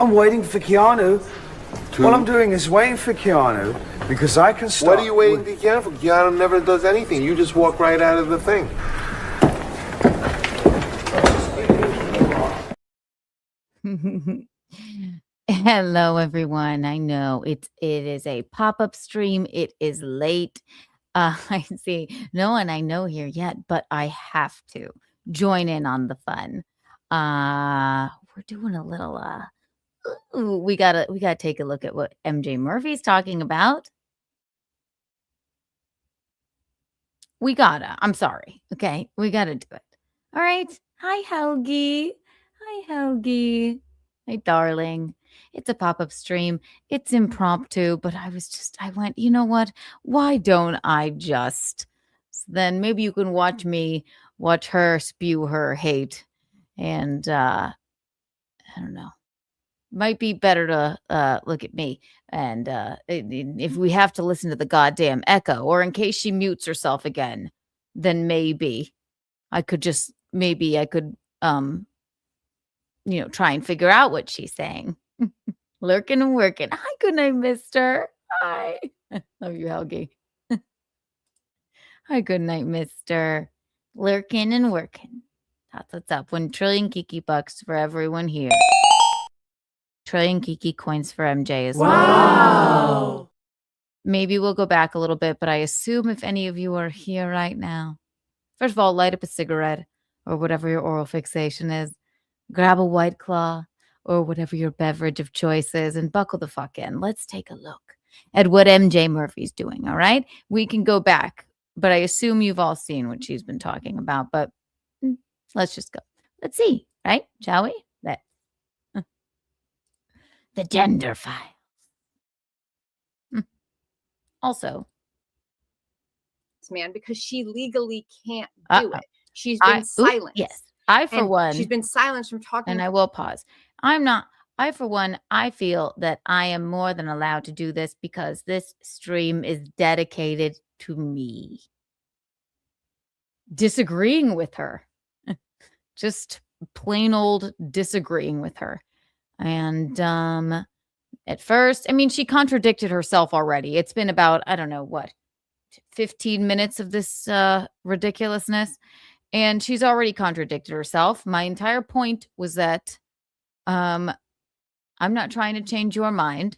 I'm waiting for Keanu. All I'm doing is waiting for Keanu because I can start. What are you waiting for Keanu for? Keanu never does anything. You just walk right out of the thing. Hello, everyone. I know it is a pop-up stream. It is late. I see no one I know here yet, but I have to join in on the fun. We're doing a little we gotta take a look at what MJ Murphy's talking about. I'm sorry. Okay, we gotta do it. All right. Hi, Helgi. Hi, Helgi. Hi, darling. It's a pop-up stream. It's impromptu, but I went, you know what? Why don't I just? Then maybe you can watch her spew her hate. And I don't know. Might be better to look at me. And if we have to listen to the goddamn echo, or in case she mutes herself again, then maybe I could try and figure out what she's saying. Lurking and working. Hi, good night, mister. Hi. Love you, Helgi. Hi, good night, mister. Lurking and working. That's what's up. 1 trillion Kiki bucks for everyone here. Trillion Kiki coins for MJ as well. Wow. Maybe we'll go back a little bit, but I assume if any of you are here right now, first of all, light up a cigarette or whatever your oral fixation is. Grab a White Claw or whatever your beverage of choice is and buckle the fuck in. Let's take a look at what MJ Murphy's doing, all right? We can go back, but I assume you've all seen what she's been talking about, but let's just go. Let's see, right? Shall we? The gender files. Also, man, because she legally can't do it. She's been silenced. Yes. She's been silenced from talking. And I will pause. I feel that I am more than allowed to do this because this stream is dedicated to me disagreeing with her. Just plain old disagreeing with her. And at first, I mean, she contradicted herself already. It's been about, I don't know what, 15 minutes of this ridiculousness. And she's already contradicted herself. My entire point was that I'm not trying to change your mind,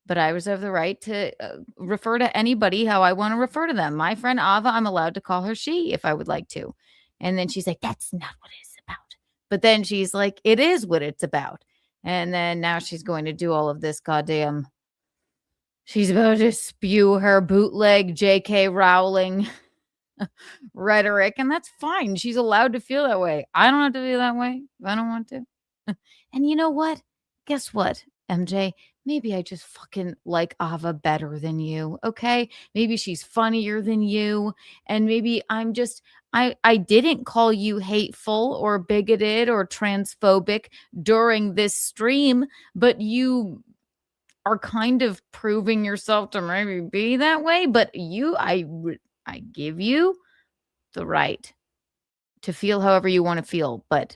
but I reserve the right to refer to anybody how I want to refer to them. My friend Ava, I'm allowed to call her she if I would like to. And then she's like, that's not what it's about. But then she's like, it is what it's about. And then now she's going to do all of this goddamn. She's about to spew her bootleg J.K. Rowling rhetoric, and that's fine. She's allowed to feel that way. I don't have to feel that way if I don't want to. And you know what? Guess what, MJ? Maybe I just fucking like Ava better than you, okay? Maybe she's funnier than you, and maybe I'm just I didn't call you hateful or bigoted or transphobic during this stream, but you are kind of proving yourself to maybe be that way. But I give you the right to feel however you want to feel, but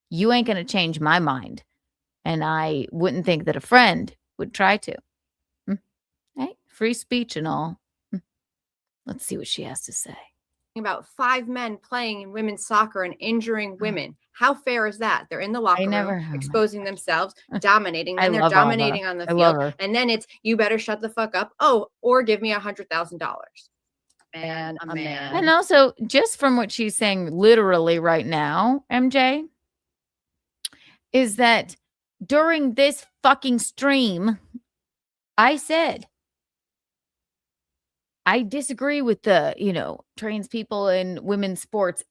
you ain't going to change my mind. And I wouldn't think that a friend would try to. Hey, free speech and all. Let's see what she has to say. About 5 men playing in women's soccer and injuring women. How fair is that? They're in the locker room, exposing themselves, dominating. Then they're dominating on the field. And then it's, you better shut the fuck up. Oh, or give me $100,000. And a man. And also, just from what she's saying literally right now, MJ, is that during this fucking stream, I said, I disagree with the, trans people in women's sports.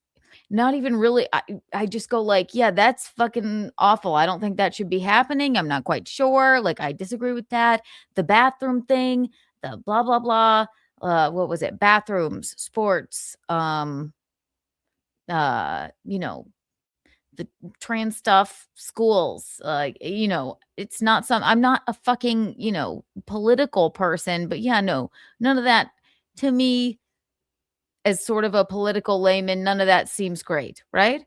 Not even really. I just go like, yeah, that's fucking awful. I don't think that should be happening. I'm not quite sure. Like, I disagree with that. The bathroom thing, the blah, blah, blah. What was it? Bathrooms, sports, the trans stuff, schools, it's not I'm not a fucking, political person, but yeah, no, none of that to me as sort of a political layman, none of that seems great. Right.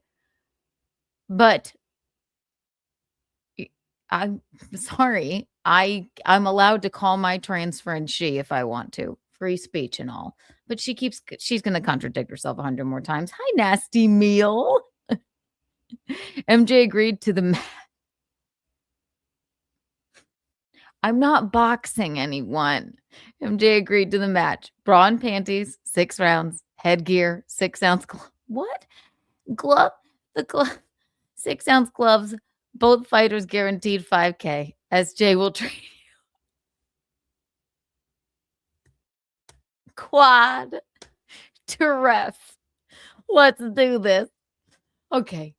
But I'm sorry. I'm allowed to call my trans friend she if I want to. Free speech and all. But she's going to contradict herself 100 more times. Hi, nasty meal. MJ agreed to the I'm not boxing anyone. MJ agreed to the match. Bra and panties, 6 rounds. Headgear, 6-ounce what? Glove? The glove. 6-ounce gloves. Both fighters guaranteed $5K. SJ will train you. Quad to ref. Let's do this. Okay.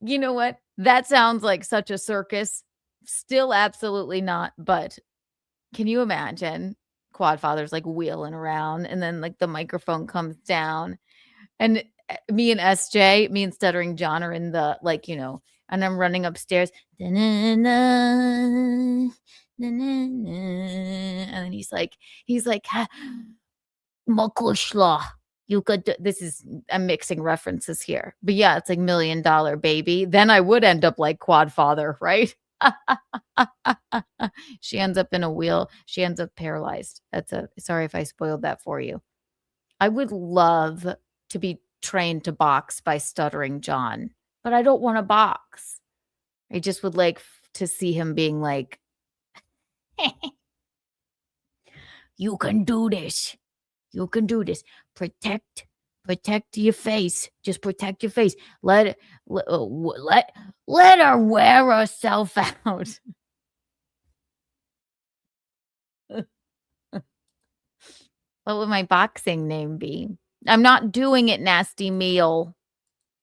You know what? That sounds like such a circus. Still absolutely not. But can you imagine Quad Father's like wheeling around and then like the microphone comes down and me and Stuttering John are in the like, and I'm running upstairs. And then he's like, Makushla. You could I'm mixing references here. But yeah, it's like $1 Million Baby. Then I would end up like Quad Father, right? She ends up in a wheel. She ends up paralyzed. Sorry if I spoiled that for you. I would love to be trained to box by Stuttering John, but I don't want to box. I just would like to see him being like, you can do this. You can do this. Protect your face. Just protect your face. Let her wear herself out. What would my boxing name be? I'm not doing it, Nasty Meal,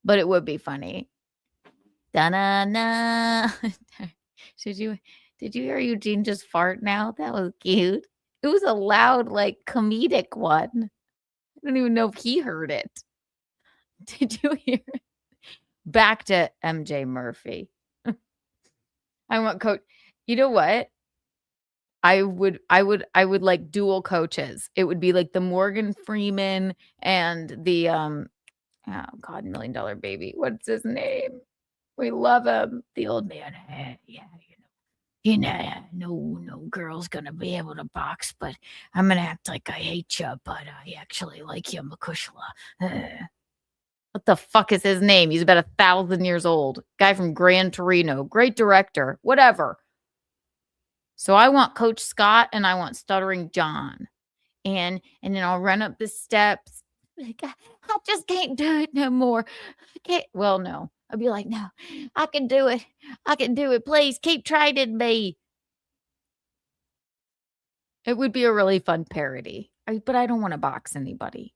but it would be funny. Da-na-na. Did you hear Eugene just fart now? That was cute. It was a loud, like, comedic one. I don't even know if he heard it. Did you hear it? Back to MJ Murphy. I want coach. You know what? I would like dual coaches. It would be like the Morgan Freeman and the oh God, $1 Million Baby. What's his name? We love him. The old man. No girl's gonna be able to box, but I'm gonna act like I hate you, but I actually like you, Makushla. What the fuck is his name? He's about 1,000 years old. Guy from Gran Torino. Great director. Whatever. So I want Coach Scott and I want Stuttering John. And then I'll run up the steps. Like, I just can't do it no more. Well, no. I'll be like, no, I can do it. I can do it. Please keep training me. It would be a really fun parody. But I don't want to box anybody.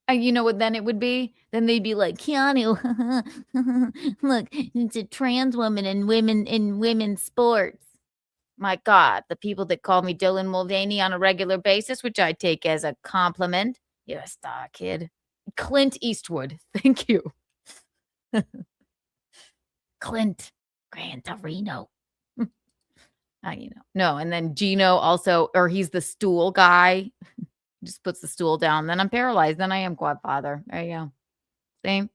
You know what then it would be? Then they'd be like, Keanu, look, it's a trans woman in women's sports. My God, the people that call me Dylan Mulvaney on a regular basis, which I take as a compliment. You're a star, kid. Clint Eastwood. Thank you. Clint Gran Torino. No, and then Gino also, or he's the stool guy. Just puts the stool down. Then I'm paralyzed. Then I am Quad Father. There you go. Same.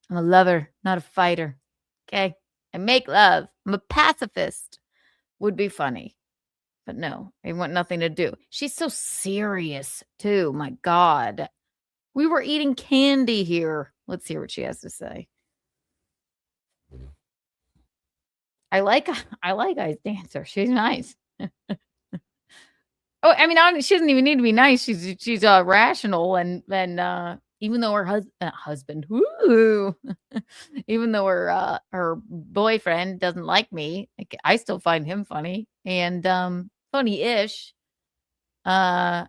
I'm a lover, not a fighter. Okay. I make love. I'm a pacifist. Would be funny. But no, I want nothing to do. She's so serious, too. My God. We were eating candy here. Let's hear what she has to say. I like Ice Dancer. She's nice. Oh, I mean, she doesn't even need to be nice. She's rational, and even though her husband, woo, even though her boyfriend doesn't like me, I still find him funny and funny-ish. I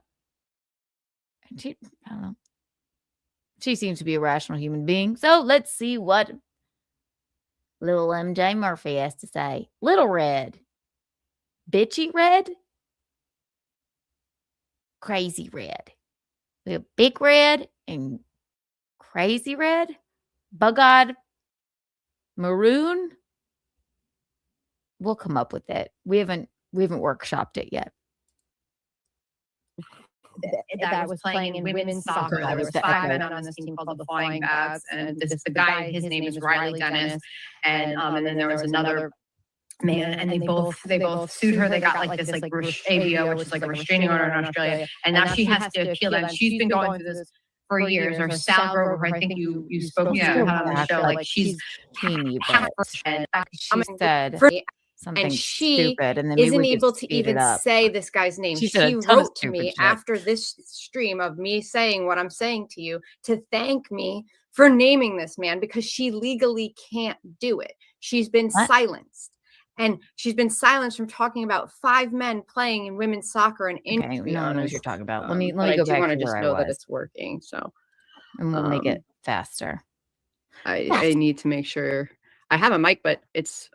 don't know. She seems to be a rational human being. So let's see what little MJ Murphy has to say. Little Red, bitchy Red. Crazy Red. We have Big Red and Crazy Red. Bug-eyed Maroon. We'll come up with it. We haven't workshopped it yet. that was playing in women's soccer. There was 5 men on this team called the Flying Bats, and the guy, his name is Riley Dennis, and then there was another man, and they both sued her. They got like this like ABO, which is like a restraining order in Australia, and now she has to appeal that. She's been going through this for years. Or Sal Grover, I think you spoke to her on the show. Like she's teeny bit. and She said something and she stupid, and then isn't able to even say this guy's name. She wrote to me after this stream of me saying what I'm saying to you to thank me for naming this man because she legally can't do it. She's been silenced. And she's been silenced from talking about 5 men playing in women's soccer and no one knows what you're talking about. Let me go back to where I was. Know that it's working, so and we'll make it faster. I need to make sure I have a mic, but it's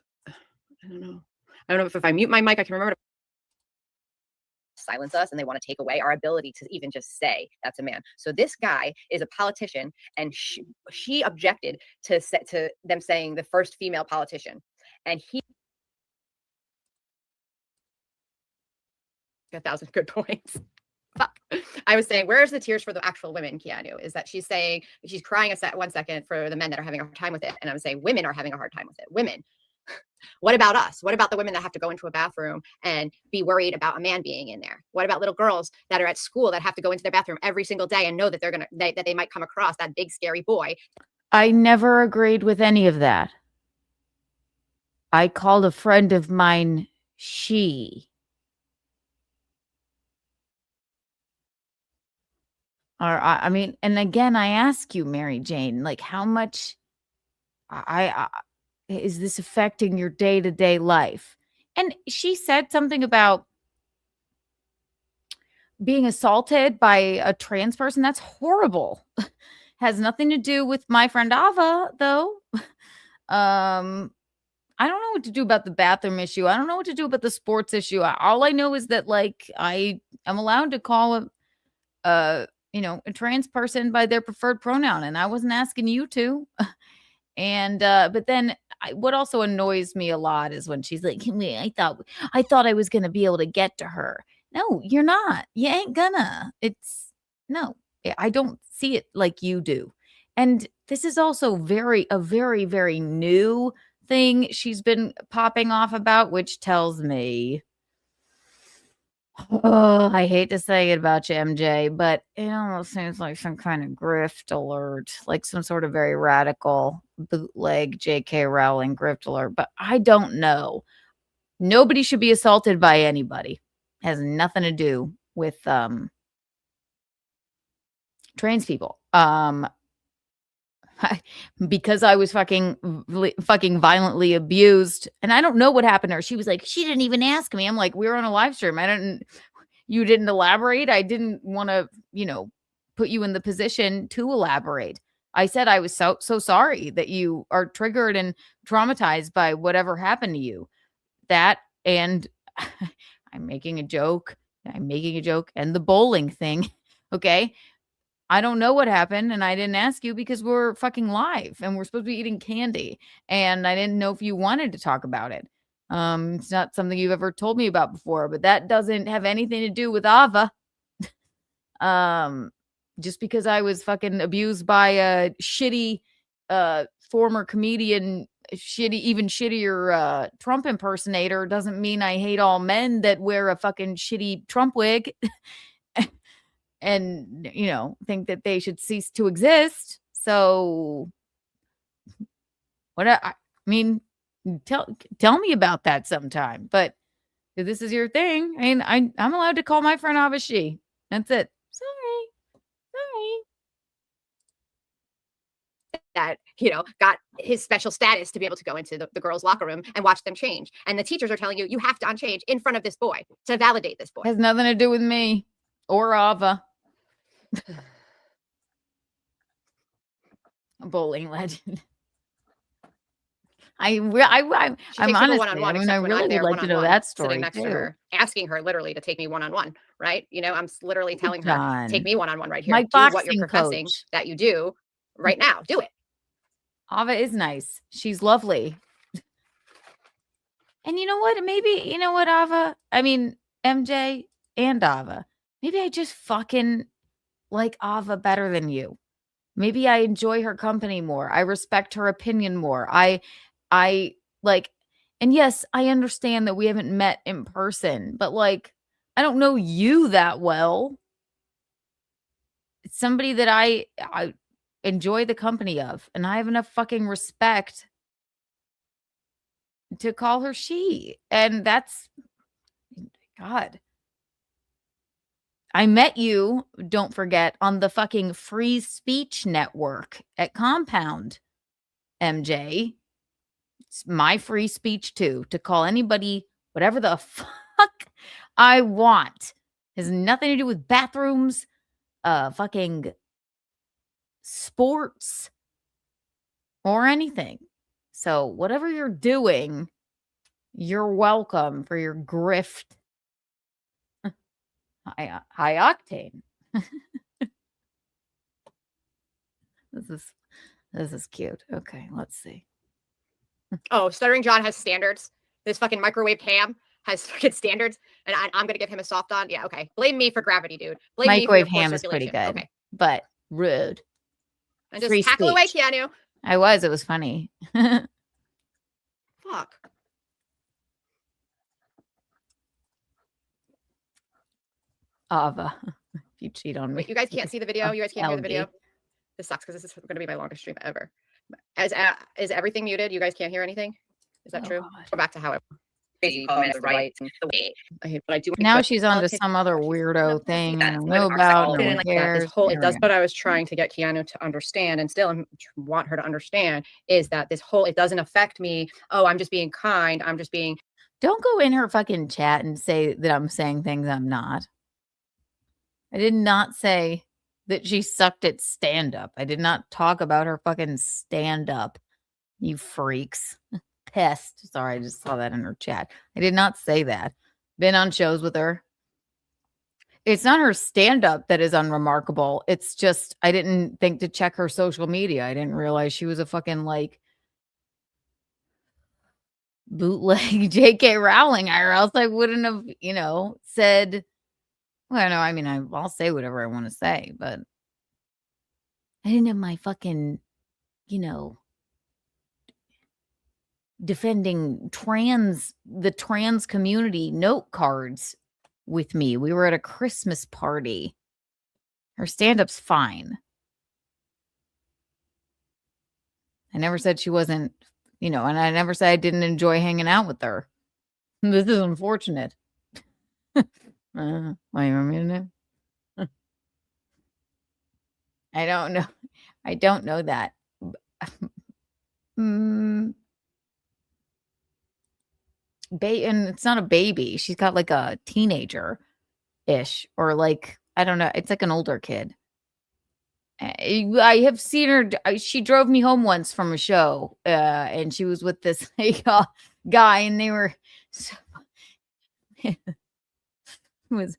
I don't know if I mute my mic, I can remember to silence us, and they want to take away our ability to even just say that's a man. So this guy is a politician, and she objected to them saying the first female politician, and he 1,000 good points. Fuck. I was saying, where's the tears for the actual women, Keanu? Is that she's saying she's crying a 1 second for the men that are having a hard time with it, and I'm saying women are having a hard time with it. Women. What about us? What about the women that have to go into a bathroom and be worried about a man being in there? What about little girls that are at school that have to go into their bathroom every single day and know that they might come across that big scary boy? I never agreed with any of that. I called a friend of mine she. Or I mean, and again, I ask you, Mary Jane, like how much is this affecting your day-to-day life? And she said something about being assaulted by a trans person. That's horrible. Has nothing to do with my friend Ava, though. I don't know what to do about the bathroom issue. I don't know what to do about the sports issue. All I know is that, like, I am allowed to call a trans person by their preferred pronoun, and I wasn't asking you to. And but then what also annoys me a lot is when she's like, I thought I was gonna be able to get to her. No, you're not. You ain't gonna. No, I don't see it like you do. And this is also a very, very new thing she's been popping off about, which tells me, oh, I hate to say it about you, MJ, but it almost seems like some kind of grift alert, like some sort of very radical bootleg J.K. Rowling grift alert. But I don't know. Nobody should be assaulted by anybody. It has nothing to do with trans people. Because I was fucking violently abused, and I don't know what happened to her. She was like, she didn't even ask me. I'm like, we were on a live stream. You didn't elaborate. I didn't want to, put you in the position to elaborate. I said I was so sorry that you are triggered and traumatized by whatever happened to you. That, and I'm making a joke, and the bowling thing. Okay. I don't know what happened, and I didn't ask you because we're fucking live and we're supposed to be eating candy, and I didn't know if you wanted to talk about it. It's not something you've ever told me about before, but that doesn't have anything to do with Ava. Just because I was fucking abused by a shitty former comedian, even shittier Trump impersonator doesn't mean I hate all men that wear a fucking shitty Trump wig. And, think that they should cease to exist. So I mean, tell me about that sometime. But if this is your thing, I mean, I'm allowed to call my friend Ava she. That's it. Sorry. That, got his special status to be able to go into the girls' locker room and watch them change. And the teachers are telling you have to unchange in front of this boy to validate this boy. Has nothing to do with me or Ava. A bowling legend. I'm honestly, one-on-one, I really would like to know that story sitting next to her, asking her literally to take me one-on-one, right? I'm literally telling her, take me one-on-one right here. My do what you're professing that you do right now. Do it. Ava is nice. She's lovely. And you know what? Maybe, Ava? I mean, MJ and Ava. Maybe I just fucking like Ava better than you. Maybe I enjoy her company more. I respect her opinion more. I like, and yes, I understand that we haven't met in person, but like, I don't know you that well. It's somebody that I enjoy the company of, and I have enough fucking respect to call her she. And that's, God. I met you, don't forget, on the fucking free speech network at Compound, MJ. It's my free speech too, to call anybody whatever the fuck I want. Has nothing to do with bathrooms, fucking sports, or anything. So whatever you're doing, you're welcome for your grift. High octane. This is cute. Okay, let's see. Oh, Stuttering John has standards. This fucking microwave ham has fucking standards, and I'm gonna give him a soft on. Yeah, okay. Blame me for gravity, dude. Blame microwave me for ham is pretty good, okay. But rude. And just tackle away, Keanu. It was funny. Fuck. Ava, if you cheat on me. Wait, you guys can't see the video. You guys can't hear the video. This sucks because this is going to be my longest stream ever. Is everything muted? You guys can't hear anything? Is that true? God. Go back to how it comments right. Now she's on to some other weirdo thing I don't know about. No one cares. It does what I was trying to get Keanu to understand, and still want her to understand, is that it doesn't affect me. Oh, I'm just being kind. I'm just being. Don't go in her fucking chat and say that I'm saying things I'm not. I did not say that she sucked at stand-up. I did not talk about her fucking stand-up, you freaks. Pest. Sorry, I just saw that in her chat. I did not say that. Been on shows with her. It's not her stand-up that is unremarkable. It's just I didn't think to check her social media. I didn't realize she was a fucking like bootleg J.K. Rowling, or else I wouldn't have, said. Well, no, I mean, I'll say whatever I want to say, but I didn't have my fucking, defending the trans community note cards with me. We were at a Christmas party. Her stand-up's fine. I never said she wasn't, and I never said I didn't enjoy hanging out with her. This is unfortunate. Why you want me to know? I don't know. I don't know that. And it's not a baby. She's got like a teenager-ish, or like, I don't know. It's like an older kid. I have seen her. She drove me home once from a show, and she was with this guy, and they were. Was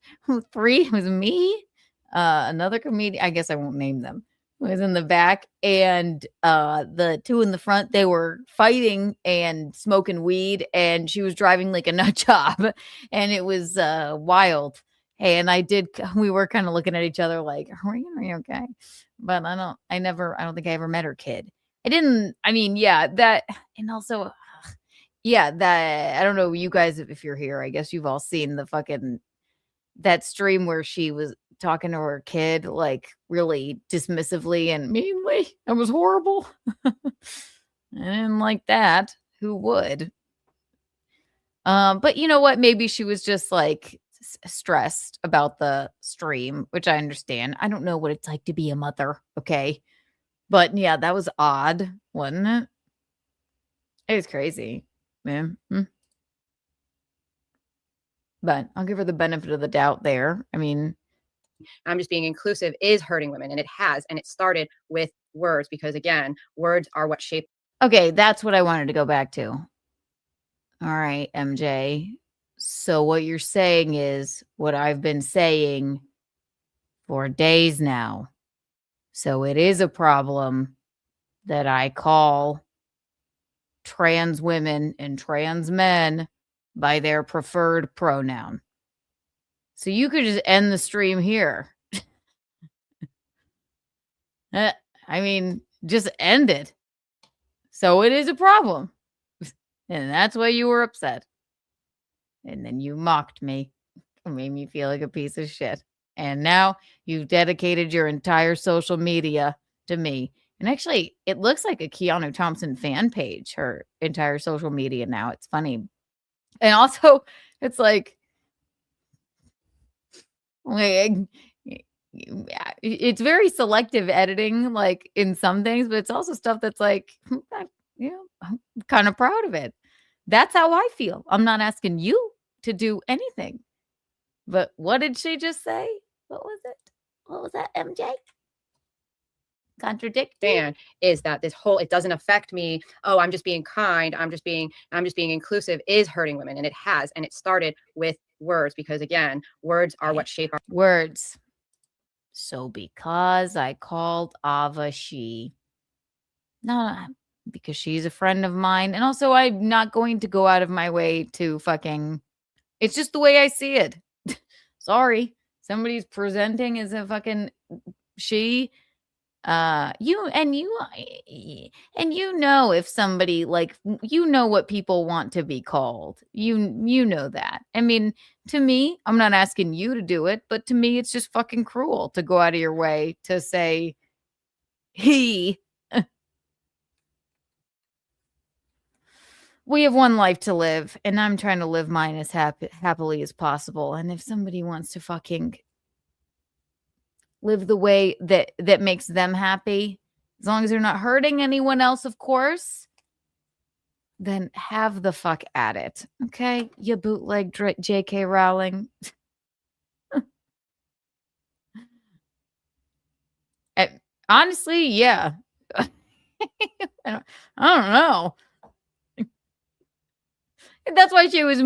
three. It was me, another comedian. I guess I won't name them. Was in the back, and the two in the front. They were fighting and smoking weed, and she was driving like a nut job, and it was wild. Hey, and we were kind of looking at each other like, are we okay? But I don't think I ever met her kid. I mean, yeah, that, and also, yeah, that, I don't know, you guys, if you're here, I guess you've all seen the fucking, that stream where she was talking to her kid, like really dismissively and meanly. It was horrible. I didn't like that. Who would? But you know what? Maybe she was just like stressed about the stream, which I understand. I don't know what it's like to be a mother. Okay. But yeah, that was odd, wasn't it? It was crazy, man. But I'll give her the benefit of the doubt there. I mean, I'm just being inclusive is hurting women, and it has, and it started with words, because again, words are what shape. Okay, that's what I wanted to go back to. All right, MJ. So what you're saying is what I've been saying for days now. So it is a problem that I call trans women and trans men by their preferred pronoun. So you could just end the stream here. I mean, just end it. So it is a problem. And that's why you were upset. And then you mocked me. It made me feel like a piece of shit. And now you've dedicated your entire social media to me. And actually, it looks like a Keanu Thompson fan page, her entire social media now. It's funny. And also, it's like it's very selective editing, like in some things, but it's also stuff that's like, I'm kind of proud of it. That's how I feel. I'm not asking you to do anything. But what did she just say? What was it? What was that, MJ? Contradiction is that this whole it doesn't affect me. Oh, I'm just being kind. I'm just being inclusive is hurting women. And it has. And it started with words because again, words are what shape our words. So because I called Ava she, no, because she's a friend of mine. And also I'm not going to go out of my way to fucking, it's just the way I see it. Sorry. Somebody's presenting as a fucking she. You know if somebody like what people want to be called. You know that. I mean, to me, I'm not asking you to do it, but to me it's just fucking cruel to go out of your way to say he. We have one life to live, and I'm trying to live mine as happily as possible. And if somebody wants to fucking live the way that makes them happy, as long as they're not hurting anyone else, of course, then have the fuck at it. Okay? You bootleg J.K. Rowling. Honestly, yeah. I don't know. That's why she was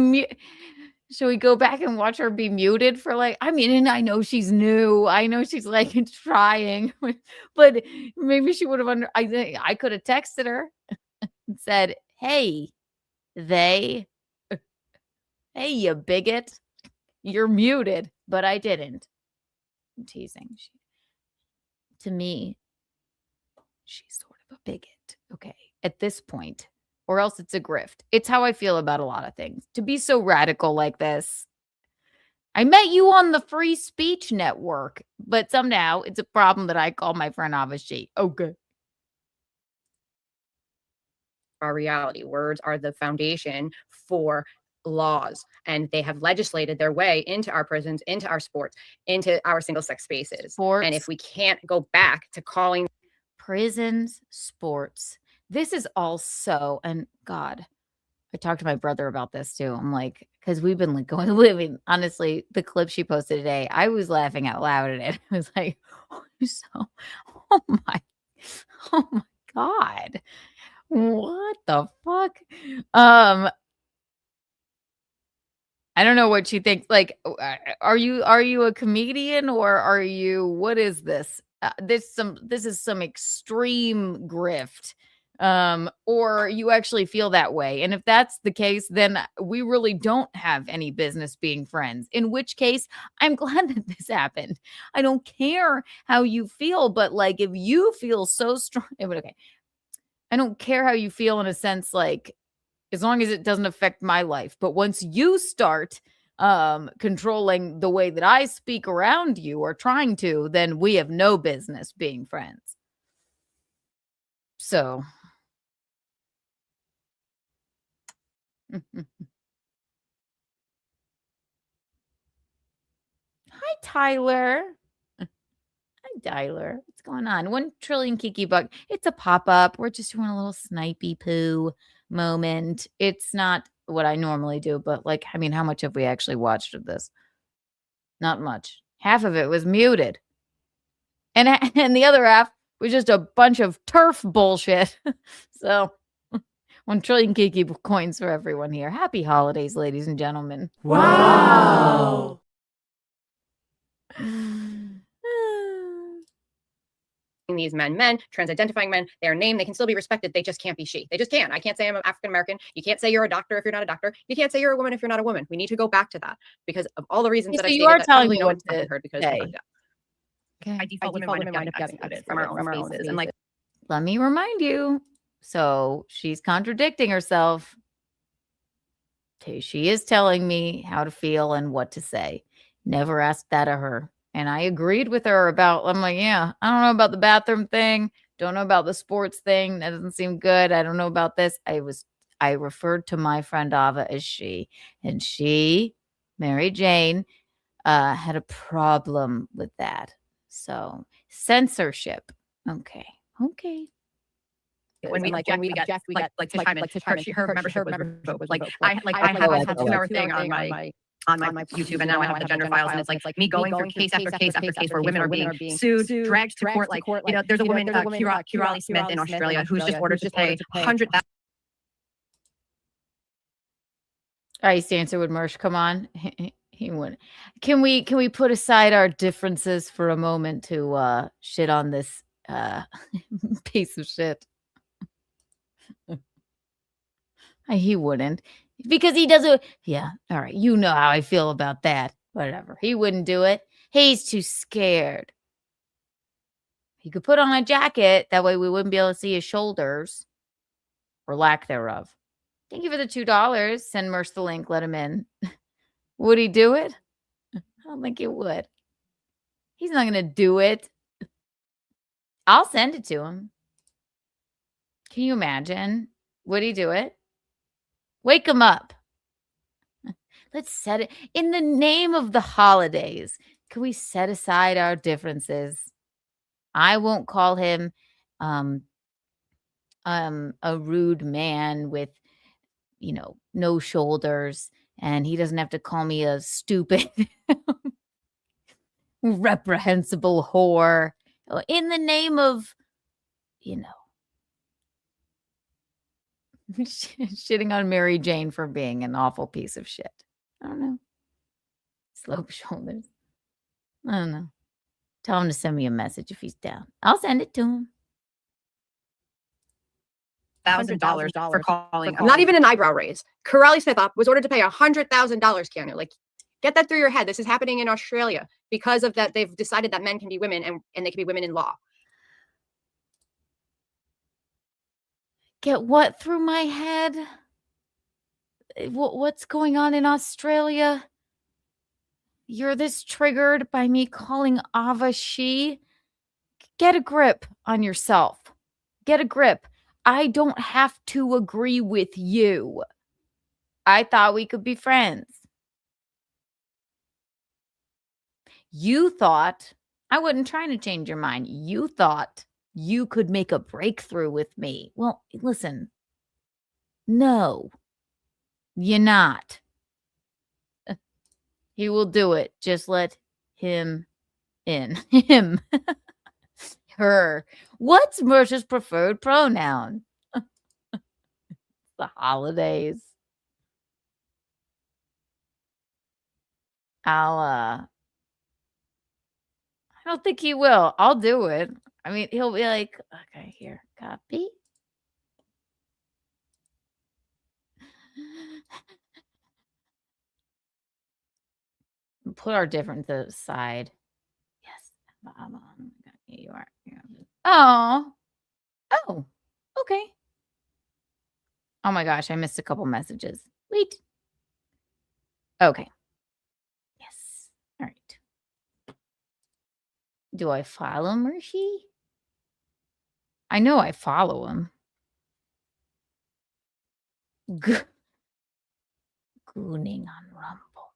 should we go back and watch her be muted for like, I mean, and I know she's new. I know she's like trying, but maybe she would have I could have texted her and said, hey, hey, you bigot, you're muted, but I didn't. I'm teasing. To me, she's sort of a bigot. Okay. At this point. Or else it's a grift. It's how I feel about a lot of things. To be so radical like this. I met you on the Free Speech Network, but somehow it's a problem that I call my friend Avashi. Okay. Our reality. Words are the foundation for laws, and they have legislated their way into our prisons, into our sports, into our single-sex spaces. And if we can't go back to calling prisons, sports, this is also, and God, I talked to my brother about this too. I'm like, because we've been like living, honestly, the clip she posted today, I was laughing out loud at it. I was like, oh my God, what the fuck? I don't know what you think. Like, are you a comedian or are you, what is this? This is some extreme grift. Or you actually feel that way. And if that's the case, then we really don't have any business being friends, in which case I'm glad that this happened. I don't care how you feel, but like, if you feel so strong, okay, I don't care how you feel in a sense, like, as long as it doesn't affect my life. But once you start controlling the way that I speak around you or trying to, then we have no business being friends. So hi, Tyler. Hi, Tyler. What's going on? 1 trillion Kiki buck. It's a pop-up. We're just doing a little snipey poo moment. It's not what I normally do, but like, I mean, how much have we actually watched of this? Not much. Half of it was muted. And the other half was just a bunch of turf bullshit. So 1 trillion Kiki coins for everyone here. Happy holidays, ladies and gentlemen. Wow. These men, trans-identifying men, their name, they can still be respected. They just can't be she. They just can't. I can't say I'm an African-American. You can't say you're a doctor if you're not a doctor. You can't say you're a woman if you're not a woman. We need to go back to that because of all the reasons that I stated. You are telling me what to heard because say. Okay. By default, women wind up getting excluded from our own spaces. And like, let me remind you. So she's contradicting herself. She is telling me how to feel and what to say. Never asked that of her. And I agreed with her about, I'm like, yeah, I don't know about the bathroom thing. Don't know about the sports thing. That doesn't seem good. I don't know about this. I referred to my friend Ava as she. And she, Mary Jane, had a problem with that. So censorship. Okay. When we object, we get like her membership was revoked. Like I had a 2-hour thing on my YouTube, and now I have the gender files, and it's like me going through case after case after case where women are being sued, dragged to court. Like, you know, there's a woman, Kirali Smith in Australia, who's just ordered to pay 100,000. Ice Dancer with Mersh, come on. He would. Can we put aside our differences for a moment to shit on this piece of shit? He wouldn't, because he doesn't. Yeah, all right. You know how I feel about that. Whatever. He wouldn't do it. He's too scared. He could put on a jacket. That way we wouldn't be able to see his shoulders or lack thereof. Thank you for the $2. Send Mersh the link. Let him in. Would he do it? I don't think he would. He's not going to do it. I'll send it to him. Can you imagine? Would he do it? Wake him up. Let's set it in the name of the holidays. Can we set aside our differences? I won't call him a rude man with, you know, no shoulders, and he doesn't have to call me a stupid, reprehensible whore in the name of, you know, shitting on Mary Jane for being an awful piece of shit. I don't know. Slope shoulders. I don't know. Tell him to send me a message if he's down. I'll send it to him. $1,000 for calling. Not even an eyebrow raise. Kirali Smith was ordered to pay $100,000, Keanu. Like, get that through your head. This is happening in Australia because of that. They've decided that men can be women and they can be women in law. Get what through my head? What's going on in Australia? You're this triggered by me calling Ava she? Get a grip on yourself. Get a grip. I don't have to agree with you. I thought we could be friends. You thought, I wasn't trying to change your mind. You thought you could make a breakthrough with me. Well, listen. No, you're not. He will do it. Just let him in. Him. Her. What's Mersh's preferred pronoun? The holidays. I don't think he will. I'll do it. I mean, he'll be like, okay, here, copy. Put our differences aside. Yes. You are. Oh. Oh. Okay. Oh my gosh, I missed a couple messages. Wait. Okay. Yes. All right. Do I follow Mershi? I know I follow him. Gooning on Rumble.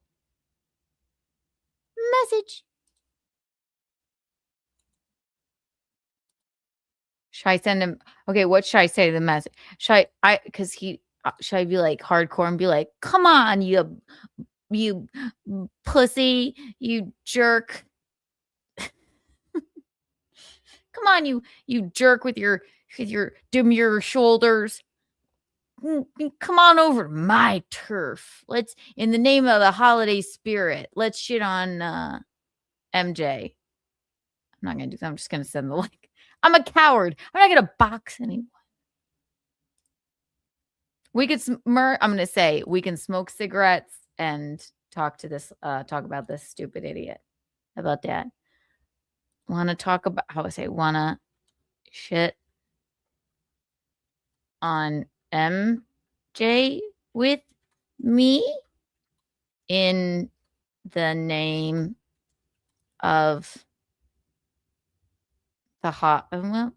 Message. Should I send him? Okay, what should I say to the message? Should should I be like hardcore and be like, come on, you pussy, you jerk. Come on, you jerk with your demure shoulders. Come on over to my turf. Let's, in the name of the holiday spirit, let's shit on MJ. I'm not gonna do that. I'm just gonna send the link. I'm a coward. I'm not gonna box anyone. We could I'm gonna say we can smoke cigarettes and talk about this stupid idiot. How about that? want to talk about how I say want to shit on MJ with me in the name of the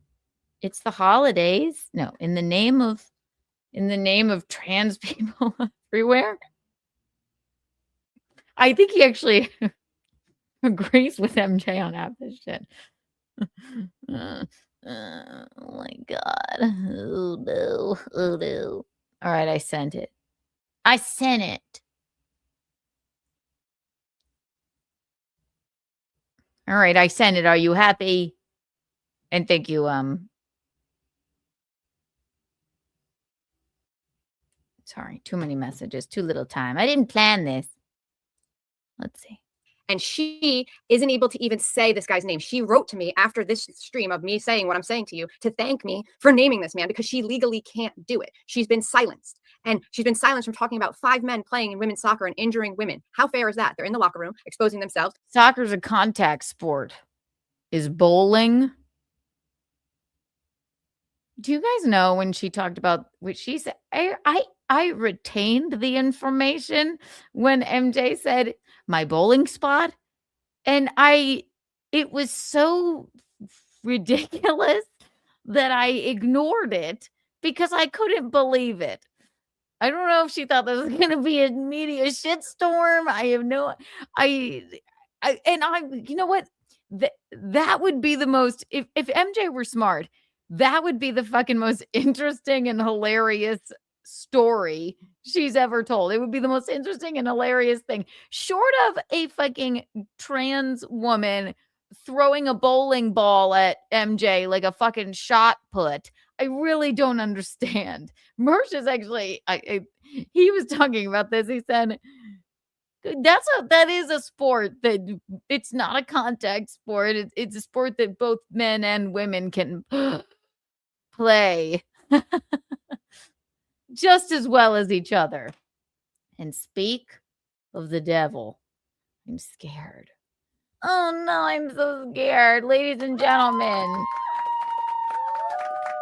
it's the holidays. No, in the name of trans people everywhere. I think he actually agrees with MJ on half this shit. Oh my God. Oh no. Oh no. All right, I sent it. All right, I sent it. Are you happy? And thank you, sorry, too many messages, too little time. I didn't plan this. Let's see. And she isn't able to even say this guy's name. She wrote to me after this stream of me saying what I'm saying to you to thank me for naming this man because she legally can't do it. She's been silenced. And she's been silenced from talking about 5 men playing in women's soccer and injuring women. How fair is that? They're in the locker room exposing themselves. Soccer's a contact sport. Is bowling? Do you guys know when she talked about what she said? I retained the information when MJ said my bowling spot. And it was so ridiculous that I ignored it because I couldn't believe it. I don't know if she thought this was going to be a media shitstorm. I have no, you know what? That would be the most, if MJ were smart, that would be the fucking most interesting and hilarious story she's ever told. It would be the most interesting and hilarious thing, short of a fucking trans woman throwing a bowling ball at MJ like a fucking shot put. I really don't understand. Mersh is actually, he was talking about this. He said, that is a sport that it's not a contact sport. It's a sport that both men and women can play just as well as each other. And speak of the devil, I'm scared. Oh no, I'm so scared. Ladies and gentlemen,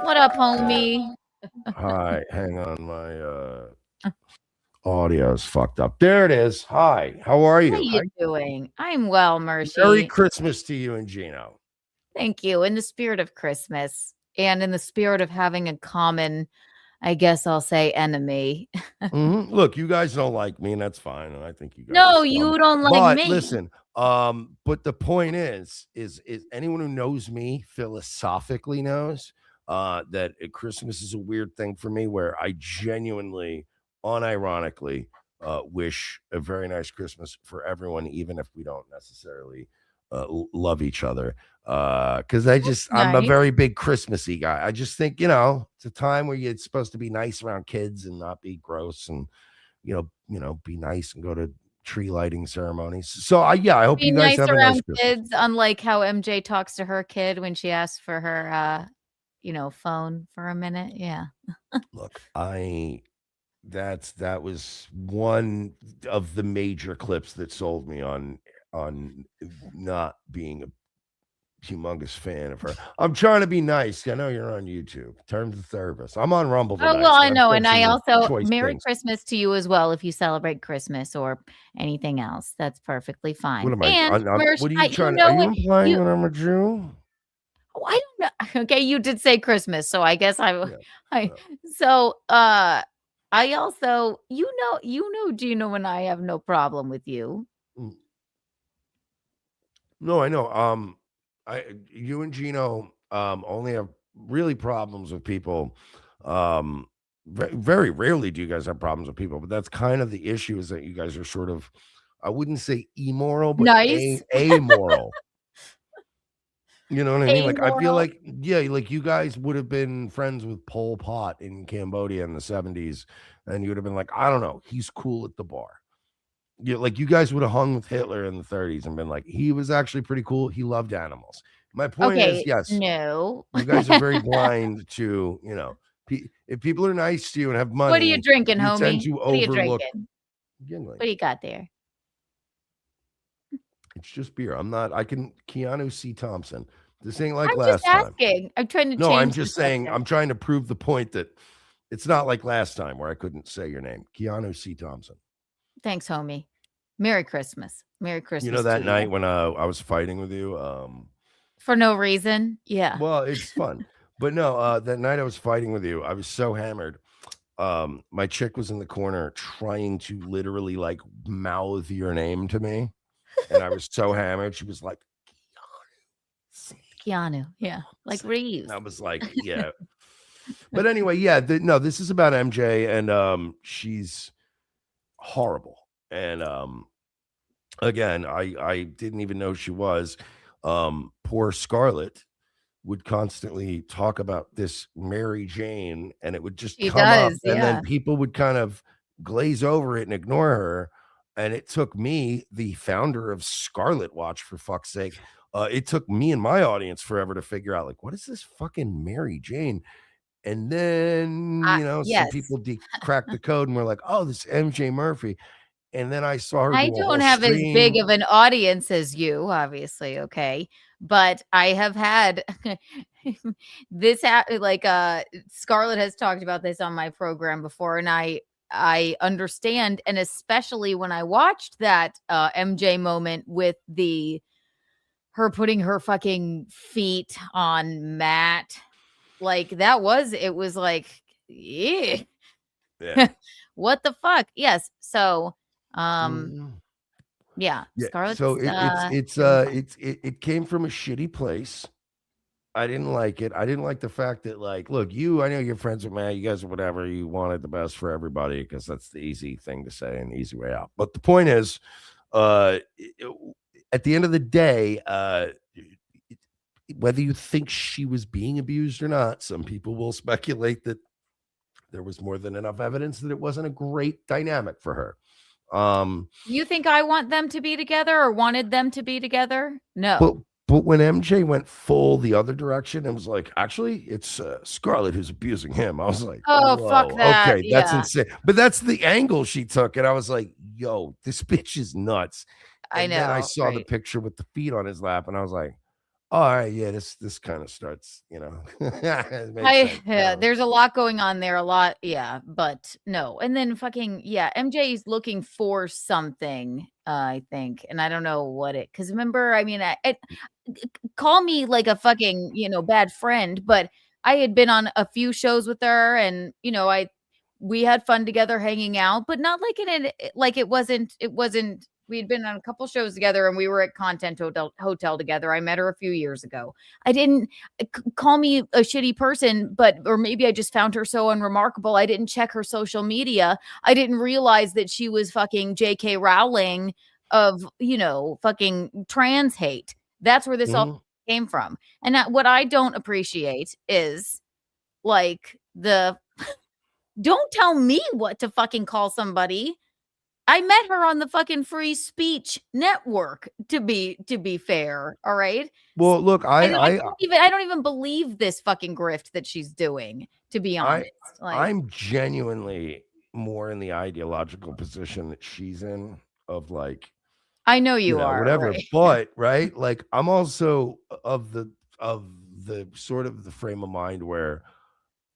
what up, homie? Hi, hang on, my audio is fucked up. There it is. Hi, how are you? How you doing? I'm well, Mersh. Merry Christmas to you and Gino. Thank you. In the spirit of Christmas and in the spirit of having a common, I guess I'll say, enemy. Look, you guys don't like me, and that's fine. And I think you guys. No, you don't like me. Listen, but the point is anyone who knows me philosophically knows that Christmas is a weird thing for me, where I genuinely, unironically, wish a very nice Christmas for everyone, even if we don't necessarily love each other. Because I'm a very big Christmassy guy. I just think, it's a time where you're supposed to be nice around kids and not be gross, and be nice and go to tree lighting ceremonies. So I hope you guys have a nice Christmas. Kids, unlike how MJ talks to her kid when she asks for her phone for a minute. Yeah. Look, that was one of the major clips that sold me on not being a humongous fan of her. I'm trying to be nice. I know you're on YouTube. Terms of service. I'm on Rumble tonight. Oh, well, I know. And I also, Merry Christmas to you as well if you celebrate Christmas or anything else. That's perfectly fine. What am I? What are you trying to? Are you implying that I'm a Jew? Oh, I don't know. Okay, you did say Christmas, so I guess I also, Gino and I have no problem with you. No, I know. You and Gino only have really problems with people. Very rarely do you guys have problems with people, but that's kind of the issue, is that you guys are sort of, I wouldn't say immoral, but nice. Amoral. You know what I mean? Like, I feel like, like you guys would have been friends with Pol Pot in Cambodia in the 70s, and you would have been like, I don't know, he's cool at the bar. Like you guys would have hung with Hitler in the 30s and been like, he was actually pretty cool. He loved animals. My point is, yes, no, you guys are very blind to, if people are nice to you and have money. What are you drinking, homie? Tend to overlook. What do you got there? It's just beer. I can Keanu C. Thompson. This ain't like I'm last just time. asking. I'm trying to No, change I'm the just saying, subject. I'm trying to prove the point that it's not like last time where I couldn't say your name. Keanu C. Thompson. Thanks, homie. Merry Christmas. Merry Christmas. You know that to night you. when I was fighting with you? For no reason. Yeah. Well, it's fun. But no, that night I was fighting with you, I was so hammered. My chick was in the corner trying to literally like mouth your name to me. And I was so hammered. She was like, Keanu. Yeah. Like Reeves. And I was like, yeah. But anyway, yeah, no, this is about MJ, and she's horrible. And again, I didn't even know she was. Poor Scarlett would constantly talk about this Mary Jane, and it would just come up, and then people would kind of glaze over it and ignore her. And it took me, the founder of Scarlet Watch, for fuck's sake, it took me and my audience forever to figure out, like, what is this fucking Mary Jane? And then, some people cracked the code and were like, oh, this MJ Murphy. And then I saw her. I don't have as big of an audience as you, obviously. Okay. But I have had this, Scarlett has talked about this on my program before. And I understand. And especially when I watched that MJ moment with her putting her fucking feet on Matt. Like it was like, yeah. What the fuck? Yes. So, yeah. Scarlett's, so it came from a shitty place. I didn't like it. I didn't like the fact that, like, look, I know you're friends with Matt. You guys are whatever. You wanted the best for everybody because that's the easy thing to say and the easy way out. But the point is, at the end of the day, whether you think she was being abused or not, some people will speculate that there was more than enough evidence that it wasn't a great dynamic for her. You think I want them to be together or wanted them to be together? No. But when MJ went full the other direction and was like, actually, it's Scarlett who's abusing him. I was like, oh, fuck that. Okay, that's insane. But that's the angle she took. And I was like, yo, this bitch is nuts. And I know. Then I saw the picture with the feet on his lap and I was like, all right, yeah, this kind of starts, there's a lot going on there, but no. And then fucking, MJ is looking for something, I think, and I don't know what because remember, I mean, call me like a fucking, bad friend, but I had been on a few shows with her and, we had fun together hanging out, but not like it wasn't, we had been on a couple shows together and we were at Content Hotel together. I met her a few years ago. I didn't call me a shitty person, or maybe I just found her so unremarkable. I didn't check her social media. I didn't realize that she was fucking J.K. Rowling of, fucking trans hate. That's where this all came from. And what I don't appreciate is like don't tell me what to fucking call somebody. I met her on the fucking Free Speech Network, to be fair. All right. Well, look, I don't even believe this fucking grift that she's doing, to be honest. I'm genuinely more in the ideological position that she's in of like, I know you are whatever, right? But right. Like I'm also of the sort of the frame of mind where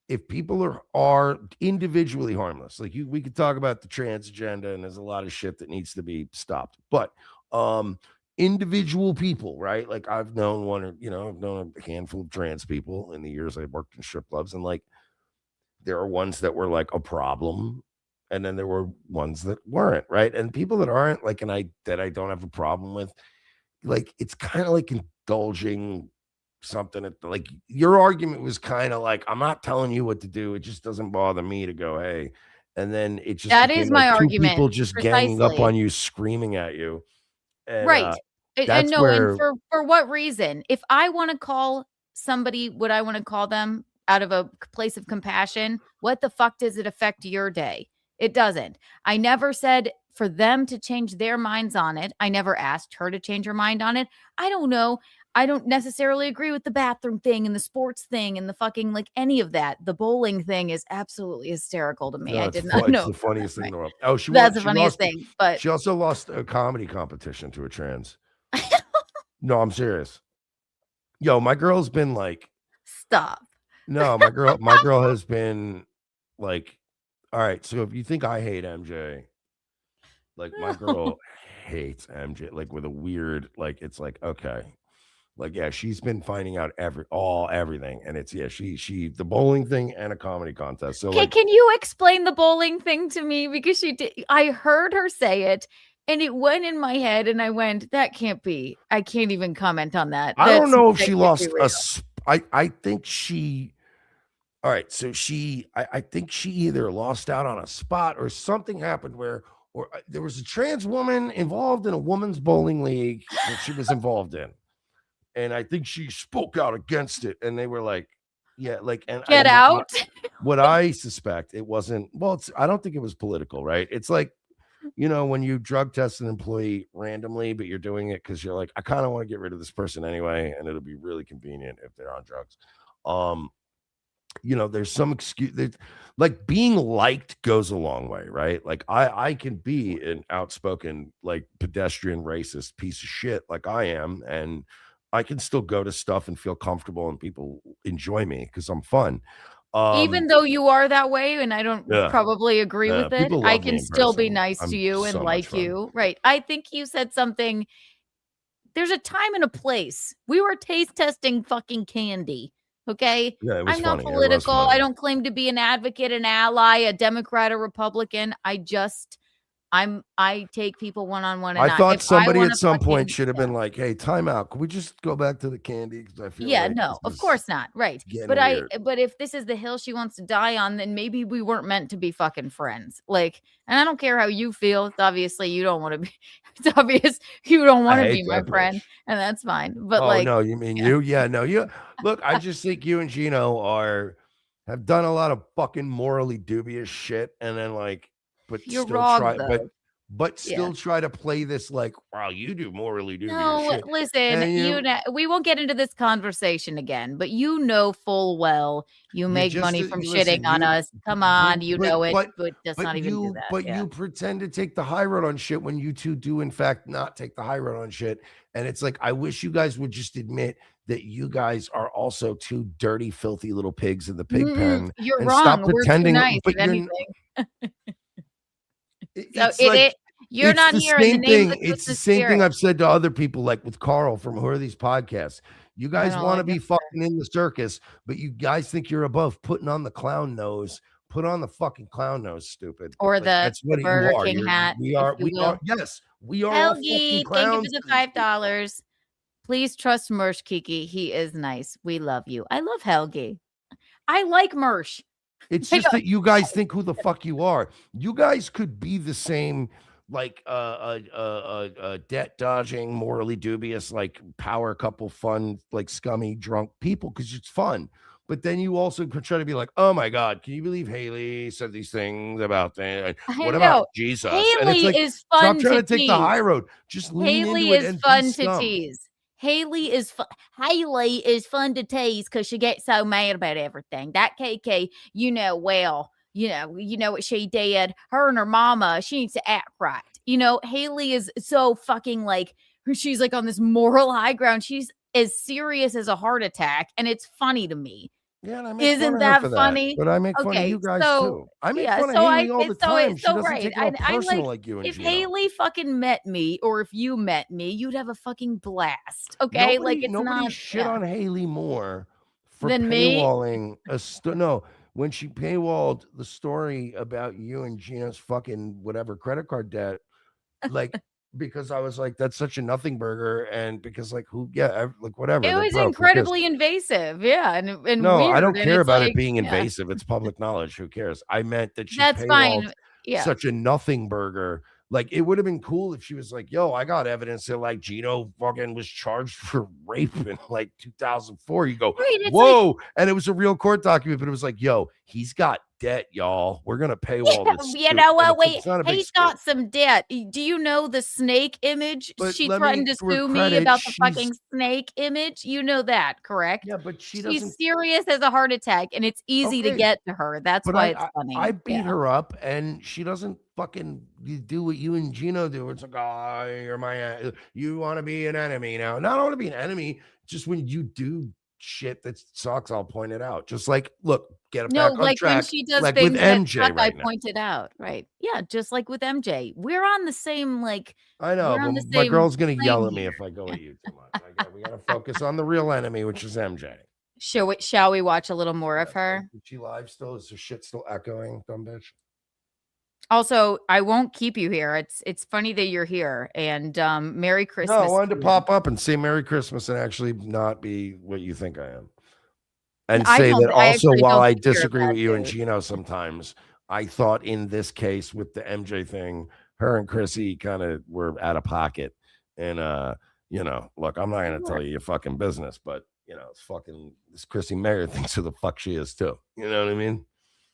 if people are individually harmless, like we could talk about the trans agenda and there's a lot of shit that needs to be stopped, but individual people, right? Like I've known I've known a handful of trans people in the years I worked in strip clubs, and like there are ones that were like a problem, and then there were ones that weren't, right? And people that aren't like, that I don't have a problem with, like it's kind of like indulging something like your argument was kind of like, I'm not telling you what to do, it just doesn't bother me to go, hey, and then it just that is my argument. People just ganging up on you, screaming at you, and, right? And no, and for what reason? If I want to call somebody what I want to call them out of a place of compassion, what the fuck does it affect your day? It doesn't. I never said for them to change their minds on it. I never asked her to change her mind on it. I don't know. I don't necessarily agree with the bathroom thing and the sports thing and the fucking like any of that. The bowling thing is absolutely hysterical to me. No, I did not know. It's the funniest thing in the world. Oh, that's the funniest thing. But she also lost a comedy competition to a trans. No, I'm serious. Yo, my girl's been like, stop. No, my girl has been like, all right. So if you think I hate MJ, like my girl hates MJ, like with a weird, like it's like okay, like yeah, she's been finding out everything, and it's she the bowling thing and a comedy contest. So okay, like, can you explain the bowling thing to me because she did? I heard her say it. And it went in my head, and I went, "That can't be. I can't even comment on that." I don't know if that she can't be lost real. I think she. All right, so I think she either lost out on a spot or something happened where, or there was a trans woman involved in a women's bowling league that she was involved in, and I think she spoke out against it, and they were like, yeah, like, and Get out. What I suspect it wasn't. Well, I don't think it was political, right? It's like, when you drug test an employee randomly, but you're doing it because you're like, I kind of want to get rid of this person anyway, and it'll be really convenient if they're on drugs. There's some excuse that, like, being liked goes a long way, right? Like I can be an outspoken, like, pedestrian racist piece of shit like I am, and I can still go to stuff and feel comfortable and people enjoy me because I'm fun. Even though you are that way, and I don't Yeah, probably agree with it, people I love me can in still be person. nice I'm to you and so much like fun. you. Right. I think you said something. There's a time and a place. We were taste testing fucking candy. Okay. Yeah, it was I'm not funny. It was political. I funny. don't claim to be an advocate, an ally, a Democrat, or Republican. I take people one-on-one, and I thought if I somebody want at to some point fucking should have been like, "Hey, time out. Can we just go back to the candy?" Because I feel like no, this of is course not. Right. getting But weird. if this is the hill she wants to die on, then maybe we weren't meant to be fucking friends. Like, and I don't care how you feel. It's obviously you don't want to be, it's obvious you don't I want to hate be my that friend, bitch. and that's fine. But Oh like, no, you mean yeah, you? Yeah, no, you look, I just think you and Gino have done a lot of fucking morally dubious shit, and then like, but you're still wrong try, though. but Yeah. still try to play this like, wow, you do morally dubious No, shit. listen, And we won't get into this conversation again, but you know full well you you make just money from you shitting listen, on us. Come on, you know it, but let's not even do that. but Yeah. you pretend to take the high road on shit when you two do in fact not take the high road on shit. And it's like, I wish you guys would just admit that you guys are also two dirty, filthy little pigs in the pig pen You're and stop wrong. We're too pretending. nice, But if anything. So it's like, you're not the here in the same name of thing. the It's the Christmas same thing spirit. I've said to other people, like with Carl from Who Are These Podcasts. You I guys don't want to like be it. fucking in the circus, but you guys think you're above putting on the clown nose. Put on the fucking clown nose, stupid. Or Like, that's the what you Burger are. King hat, if you We are. will. Yes, we are all fucking Helgi, thank you clowns for the to these people. $5. Please trust Mersh, Kiki. He is nice. We love you. I love Helgi. I like Mersh. It's I just don't. that you guys think who the fuck you are. You guys could be the same, like debt dodging, morally dubious, like power couple, fun, like scummy, drunk people because it's fun. But then you also could try to be like, oh my God, can you believe Haley said these things about that? I What about know. Jesus? And it's Haley like, is stop fun trying to to take the high tease. road. Just lean Haley into it is and be fun to scum. tease. Haley is fun to tease because she gets so mad about everything. That Kiki, well, you know what she did. Her and her mama, she needs to act right. Haley is so fucking like, she's like on this moral high ground. She's as serious as a heart attack, and it's funny to me. Yeah, and I make fun Isn't of her that for that, funny? but I make fun of Okay, you guys so too. I make yeah, fun of so Haley all the time. She doesn't right. take it all I personal like like you and if Gino. Haley fucking met me, or if you met me, you'd have a fucking blast. Okay, like it's Nobody not shit on Haley more for than me. paywalling no, when she paywalled the story about you and Gina's fucking whatever credit card debt, like, because I was like, that's such a nothing burger, and because like like whatever, It like, was bro, who cares? incredibly invasive, yeah, and No, I weird, don't and care it's about it like, being yeah, invasive. It's public knowledge. Who cares? I meant that she that's paywalled fine. Yeah, such a nothing burger. Like, it would have been cool if she was like, yo, I got evidence that like Gino fucking was charged for rape in like 2004. You go, right. It's like whoa. And it was a real court document, but it was like, yo, he's got debt, y'all. We're gonna paywall this. You know what? Wait, it's not a big he's story. got some debt. Do you know the snake image? But She let threatened me- to to her sue me credit, about the she's- fucking snake image. You know that, correct? Yeah, but she's serious as a heart attack, and it's easy to Okay. get to her. That's But why it's funny. I beat her up, and she doesn't fucking do what you and Gino do. It's like, oh, you're my, you want to be an enemy now. No, I don't want to be an enemy. Just when you do shit that sucks, I'll point it out. Just like, look, get it back on like track. when she does like things with that MJ suck, right I now. pointed out. Right? Yeah, just like with MJ, we're on the same I know, we're on but the my same girl's gonna yell at plane me here. if I go at you too much. We gotta focus on the real enemy, which is MJ. Shall we watch a little more of her? Is she live still? Is her shit still echoing, dumb bitch? Also, I won't keep you here. It's funny that you're here, and Merry Christmas. No, I wanted to pop up and say Merry Christmas and actually not be what you think I am. And say that also, while I disagree with you and Gino sometimes, I thought in this case with the MJ thing, her and Chrissy kind of were out of pocket. And look, I'm not gonna tell you your fucking business, but it's fucking this Chrissy Mayer thinks who the fuck she is too. You know what I mean?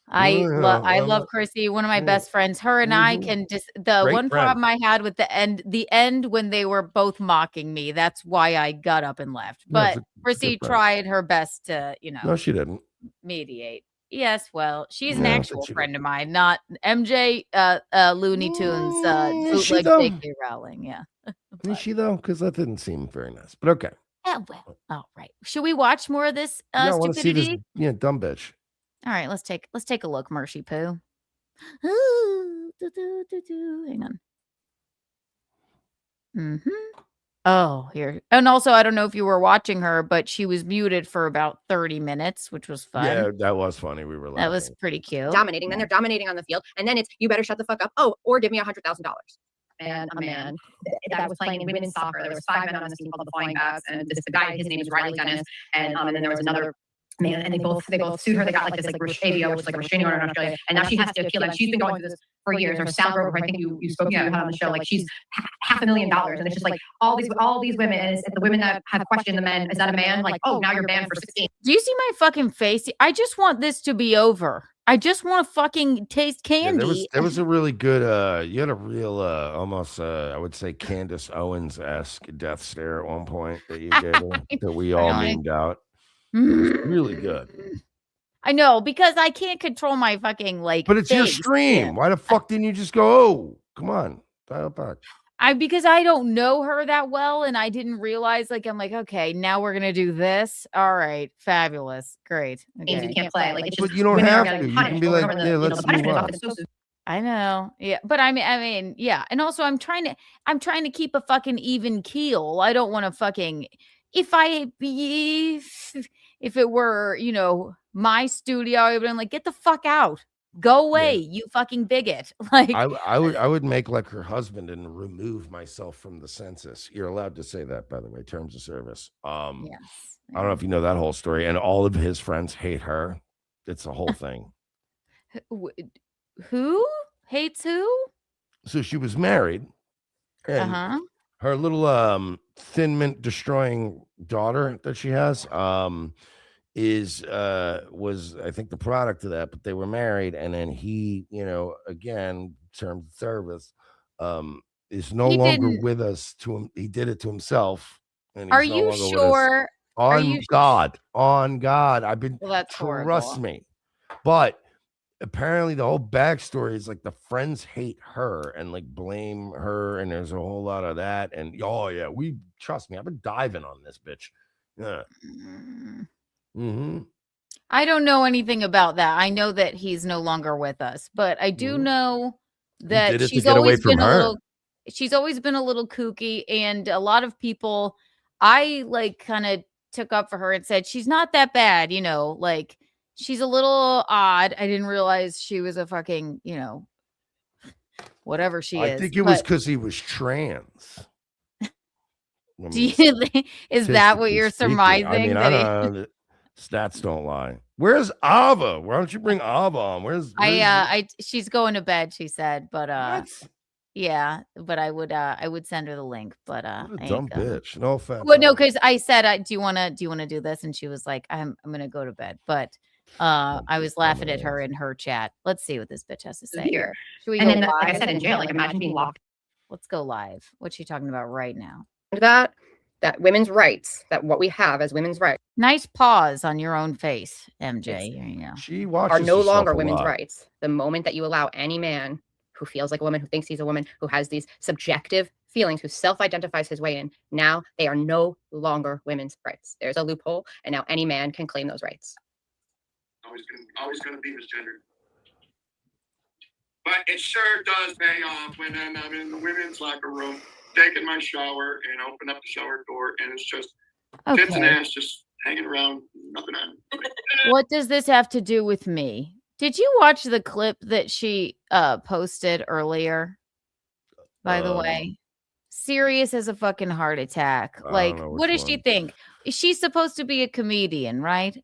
I love Chrissy, one of my best friends. Her and I can just one problem I had with the end when they were both mocking me. That's why I got up and left. But Chrissy tried her best to, No, she didn't mediate. Yes, well, she's an actual friend of mine, not MJ Looney Tunes bootleg J.K. Rowling. Yeah. Is she though? Because that didn't seem very nice. But okay. Yeah, well, all right. Should we watch more of this I want to see stupidity? this dumb bitch. All right, let's take a look, Mershy Poo. Hang on. Oh, here. And also, I don't know if you were watching her, but she was muted for about 30 minutes, which was fun. Yeah, that was funny. We were laughing. That was pretty cute. Dominating. Then they're dominating on the field. And then it's, you better shut the fuck up. Oh, or give me $100,000. And a man that was playing in women's soccer. There was 5 men on this team called the Flying Bats, and the guy, his name is Riley Dennis, and then there was another man, and they both sued her. They got like this ABO, which is like a restraining order in Australia, and now she has to appeal. Like she's been going through this for years. Or Sal Grover, I think you spoke to on the show. Like she's $500,000, and it's just like all these women, and it's the women that have questioned the men. Is that a man? Like, oh, now you're banned for 16. Do you see my fucking face? I just want this to be over. I just want to fucking taste candy. Yeah, there was a really good you had a real almost I would say Candace Owens-esque death stare at one point that you gave her that we all memed out. It was really good. I know, because I can't control my fucking But it's your stream. Yeah. Why the fuck didn't you just go, oh, come on, dial back? Because I don't know her that well, and I didn't realize, I'm like, okay, now we're gonna do this. All right, fabulous, great. Okay. You can't play, like, it's but just, you don't have to. You can be like, yeah, let's move on. I know, yeah, but I mean, yeah, and also I'm trying to keep a fucking even keel. I don't want to fucking if it were my studio, I would have been like, get the fuck out. Go away, you fucking bigot. Like I would make like her husband and remove myself from the census. You're allowed to say that, by the way, terms of service. Yes. I don't know if you know that whole story. And all of his friends hate her. It's a whole thing. Who hates who? So she was married. And her little thin mint destroying daughter that she has was I think the product of that, but they were married, and then he, again, terms of service, is no longer with us. He did it to himself. And are you sure? On God, I've been. Well, that's trust horrible. me, but apparently the whole backstory is like the friends hate her and like blame her, and there's a whole lot of that. And oh yeah, trust me, I've been diving on this bitch. Yeah. I don't know anything about that. I know that he's no longer with us, but I do know that she's always been a little kooky, and a lot of people I kind of took up for her and said she's not that bad, she's a little odd. I didn't realize she was a fucking, whatever she is. I think it was because he was trans. Is that what you're surmising? I mean, I don't know. Stats don't lie. Where's Ava? Why don't you bring Ava on? Where's she's going to bed, she said, but what? Yeah, but I would send her the link, but what a dumb bitch. No offense. Well, no, because I said, do you want to do this? And she was like, I'm gonna go to bed. But I was laughing at her in her chat. Let's see what this bitch has to say here. Should we And go then, live? like I said, in jail, like imagine being locked. Let's go live. What's she talking about right now? That women's rights, that what we have as women's rights. Nice pause on your own face, MJ. Here you go. She watches are no herself longer a women's lot. rights. The moment that you allow any man who feels like a woman, who thinks he's a woman, who has these subjective feelings, who self-identifies his way in, now they are no longer women's rights. There's a loophole, and now any man can claim those rights. Always going to be misgendered. But it sure does pay off when I'm in the women's locker room, taking my shower, and open up the shower door, and it's just tits and ass just hanging around, nothing on. What does this have to do with me? Did you watch the clip that she posted earlier? By the way, serious as a fucking heart attack. Like, what does she think? She's supposed to be a comedian, right?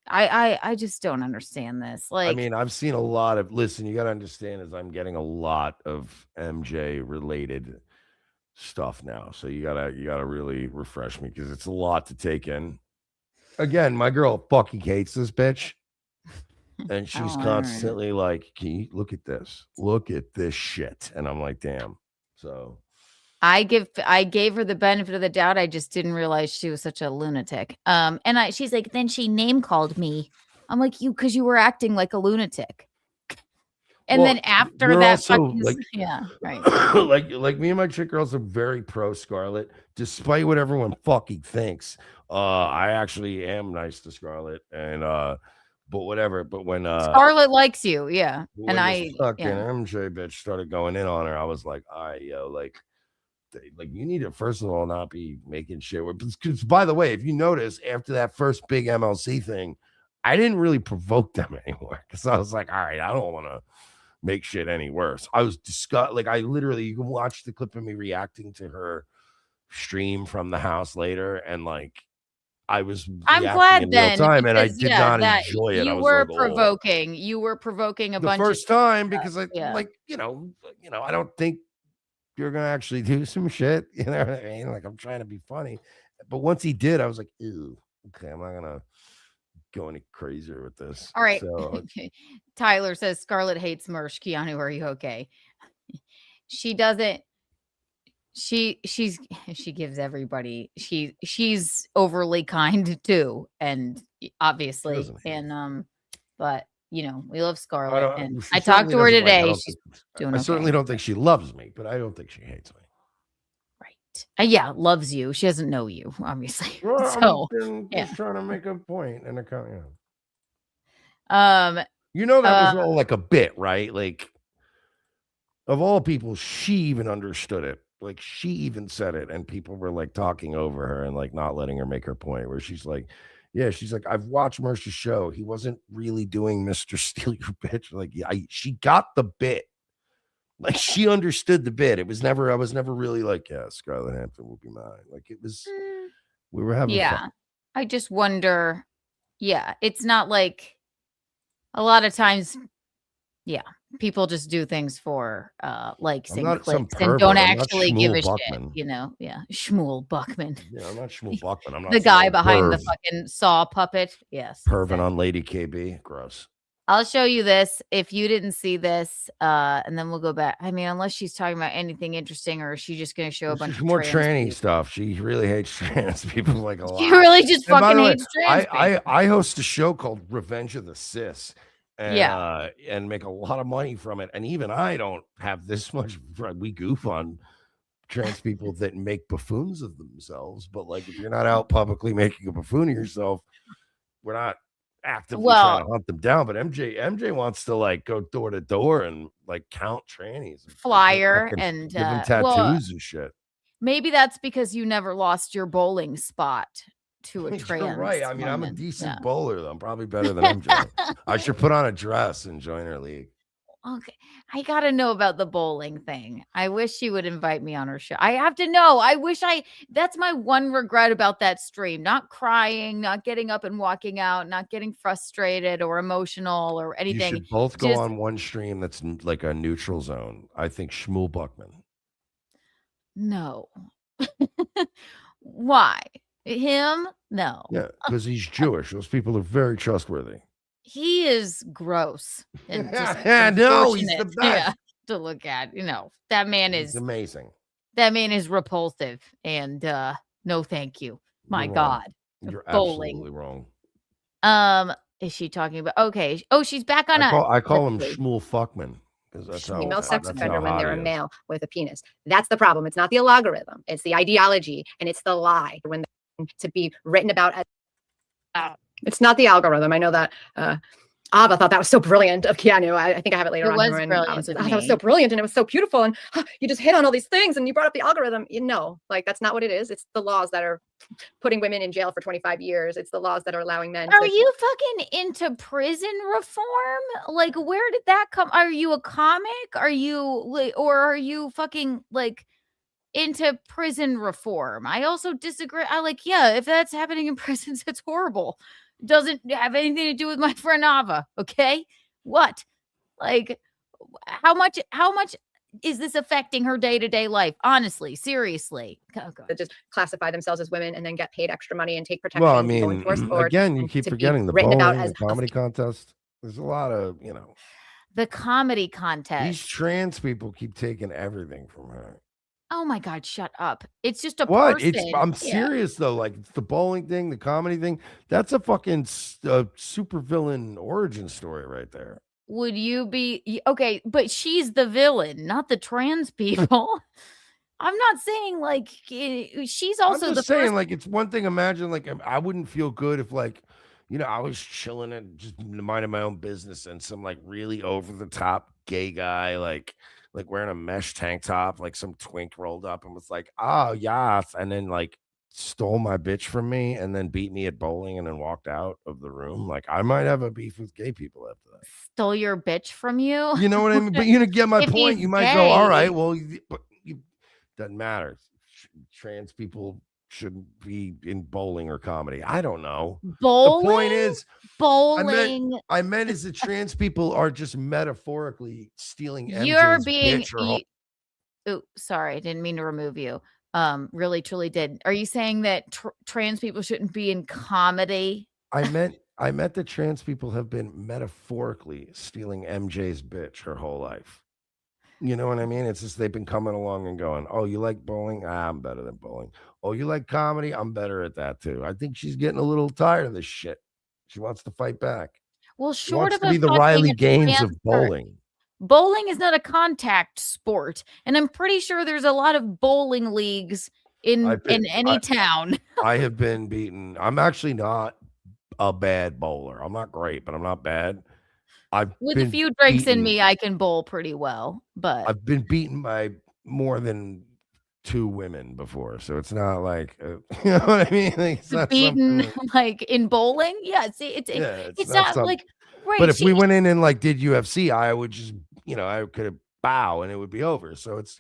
I just don't understand this. Like, I mean, I've seen a lot of. Listen, you got to understand, is I'm getting a lot of MJ related stuff now, so you gotta really refresh me because it's a lot to take in. Again, my girl fucking hates this bitch, and she's constantly like, "Can you look at this? Look at this shit?" And I'm like, "Damn." So I gave her the benefit of the doubt. I just didn't realize she was such a lunatic. And she's like, then she name called me. I'm like, because you were acting like a lunatic. And then after that, also, like, yeah, right. like me and my chick girls are very pro Scarlett, despite what everyone fucking thinks. I actually am nice to Scarlett, and but whatever. But when Scarlett likes you, yeah, when this fucking MJ bitch started going in on her, I was like, all right, yo, like you need to first of all not be making shit. Because by the way, if you notice, after that first big MLC thing, I didn't really provoke them anymore because I was like, all right, I don't want to make shit any worse. I was disgusted. Like, I literally, you can watch the clip of me reacting to her stream from the house later, and like I'm glad in then real time, because, and I did not enjoy it. You were provoking. You were provoking a bunch the first time because I yeah. like you know I don't think you're gonna actually do some shit. You know what I mean? Like, I'm trying to be funny, but once he did, I was like, ew, okay, I'm not gonna go any crazier with this. All right. So, Tyler says Scarlett hates Mersh. Keanu, are you okay? She doesn't. She gives everybody. She's overly kind too, and obviously, and but you know, we love Scarlett, and I talked to her today. She's doing. I certainly don't think she loves me, but I don't think she hates me. Right? Yeah, loves you. She doesn't know you, obviously. Well, so I'm just trying to make a point and account. That was all like a bit, right? Like, of all people, she even understood it. Like, she even said it, and people were like talking over her and like not letting her make her point. Where she's like, I've watched Mersh's show. He wasn't really doing Mr. Steal Your Bitch. Like, she got the bit. Like, she understood the bit. I was never really like, yeah, Scarlett Hampton will be mine. Like, it was, we were having fun. I just wonder. Yeah, it's not like a lot of times. Yeah, people just do things for likes and clicks and don't actually give a shit. You know, yeah, Shmuel Buckman. Yeah, I'm not Shmuel Buckman. I'm not the guy behind the fucking saw puppet. Yes, perving on Lady KB. Gross. I'll show you this if you didn't see this, and then we'll go back. I mean, unless she's talking about anything interesting, or is she just going to show a bunch of more tranny stuff? She really hates trans people like a lot. She really just fucking hates trans people. I host a show called Revenge of the Cis. And make a lot of money from it. And even I don't have this much. We goof on trans people that make buffoons of themselves. But like, if you're not out publicly making a buffoon of yourself, we're not actively trying to hunt them down. But MJ wants to like go door to door and like count trannies, flyer and give them tattoos and shit. Maybe that's because you never lost your bowling spot to a trans. You're right. I mean, I'm a decent bowler, though. I'm probably better than MJ. I should put on a dress and join her league. Okay. I got to know about the bowling thing. I wish she would invite me on her show. I have to know. That's my one regret about that stream. Not crying, not getting up and walking out, not getting frustrated or emotional or anything. You should both go on one stream that's like a neutral zone. I think Shmuel Buckman. No. Why? Him? No. Yeah, because he's Jewish. Those people are very trustworthy. He is gross. And just no, he's the unfortunate, best. to look at. That man He's is amazing. That man is repulsive, and no, thank you. My You're God, wrong. You're bowling. absolutely wrong. Is she talking about? Okay. Oh, she's back on. I call him Shmuel Fuckman. That's Female sex offender when they're a is. male with a penis. That's the problem. It's not the algorithm. It's the ideology, and it's the lie. When to be written about as it's not the algorithm. I know that Ava thought that was so brilliant of Keanu. I think I have it later on. It was brilliant. That was so brilliant, and it was so beautiful, and you just hit on all these things, and you brought up the algorithm. Like that's not what it is. It's the laws that are putting women in jail for 25 years. It's the laws that are allowing men. Are you fucking into prison reform? Like, where did that come? Are you a comic? Are you or are you fucking like into prison reform? I also disagree. If that's happening in prisons, it's horrible. Doesn't have anything to do with my friend Ava. Okay. What? Like, how much is this affecting her day-to-day life? Honestly, seriously. That just classify themselves as women and then get paid extra money and take protection. Well, I mean, again, you keep forgetting the bowling, the comedy contest. There's a lot of, the comedy contest. These trans people keep taking everything from her. Oh my God, shut up. It's just a what? person. I'm serious though. Like it's the bowling thing, the comedy thing. That's a fucking super villain origin story right there. Would you be okay? But she's the villain, not the trans people. I'm not saying like she's also I'm just saying like it's one thing. Imagine like I wouldn't feel good if like I was chilling and just minding my own business and some like really over the top gay guy like wearing a mesh tank top, like some twink rolled up and was like, oh, yes. And then like stole my bitch from me and then beat me at bowling and then walked out of the room. Like I might have a beef with gay people after that. Stole your bitch from you? You know what I mean? But get my point. You might go, all right, well, but doesn't matter. Trans people shouldn't be in bowling or comedy. I don't know. Bowling? The point is, bowling. I meant is that trans people are just metaphorically stealing MJ's You're being. Oh, sorry, I didn't mean to remove you. Really, truly did. Are you saying that trans people shouldn't be in comedy? I meant that trans people have been metaphorically stealing MJ's bitch her whole life. You know what I mean? It's just they've been coming along and going, oh, you like bowling? I'm better than bowling. Oh, you like comedy? I'm better at that too. I think she's getting a little tired of this shit. She wants to fight back. Well, she wants to be the Riley Gaines of bowling. Bowling is not a contact sport, and I'm pretty sure there's a lot of bowling leagues in any town. I have been beaten. I'm actually not a bad bowler. I'm not great, but I'm not bad. With a few drinks in me, I can bowl pretty well, but I've been beaten by more than 2 women before, so it's not like you know what I mean. Like, it's not beaten like in bowling. Yeah, see, it's not like right. But if we went in and like did UFC, I would just I could bow and it would be over. So it's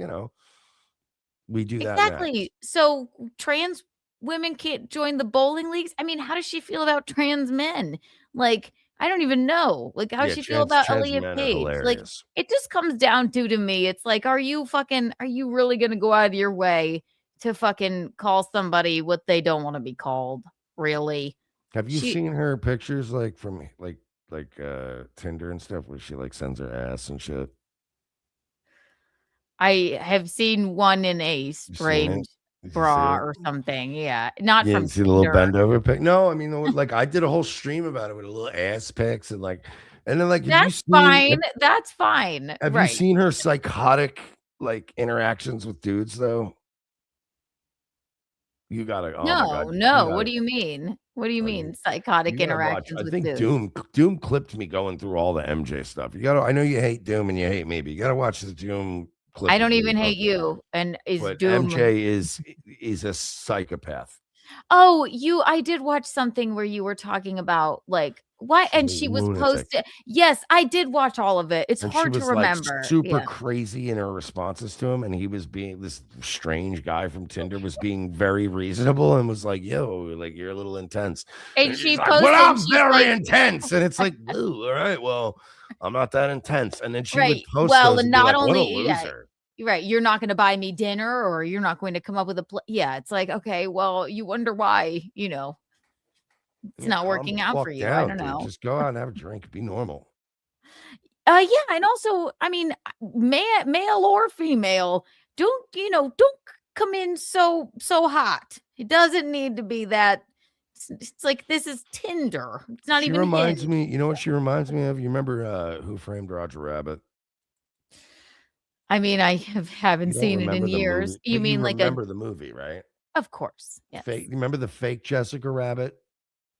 we do that exactly. Next. So trans women can't join the bowling leagues. I mean, how does she feel about trans men? Like. I don't even know. Like, how does she feel about Aaliyah Page? Like, it just comes down to me. It's like, are you really going to go out of your way to fucking call somebody what they don't want to be called? Really? Have you seen her pictures like from like Tinder and stuff where she like sends her ass and shit? I have seen one in a strange bra or something. Yeah. Not from see the little bend over pic. No, I mean like I did a whole stream about it with a little ass pics and then like that's fine. That's fine. Have you seen her psychotic like interactions with dudes though? You gotta no. What do you mean? What do you mean psychotic interactions with dudes? Doom clipped me going through all the MJ stuff. I know you hate Doom and you hate me, but you gotta watch the Doom. I don't even hate you. And Doom MJ is a psychopath. Oh, I did watch something where you were talking about like why, and she was posted. Yes, I did watch all of it. It's hard to remember. Like, super crazy in her responses to him, and he was being this strange guy from Tinder was being very reasonable and was like, "Yo, like you're a little intense." And she posted, "Well, I'm very intense," and it's like, "Ooh, all right, well, I'm not that intense." And then she would post. Well, those and not be like, only what a loser. Right, you're not going to buy me dinner, or you're not going to come up with a yeah. It's like, okay, well, you wonder why, It's not working out for you. I don't know. Just go out and have a drink. Be normal. Yeah, and also, I mean, male or female, don't come in so hot. It doesn't need to be that. It's like this is Tinder. It's not even. She reminds me. You know what she reminds me of? You remember Who Framed Roger Rabbit? I mean, I haven't seen it in years. You mean like remember the movie, right? Of course. Yes. Fake. Remember the fake Jessica Rabbit?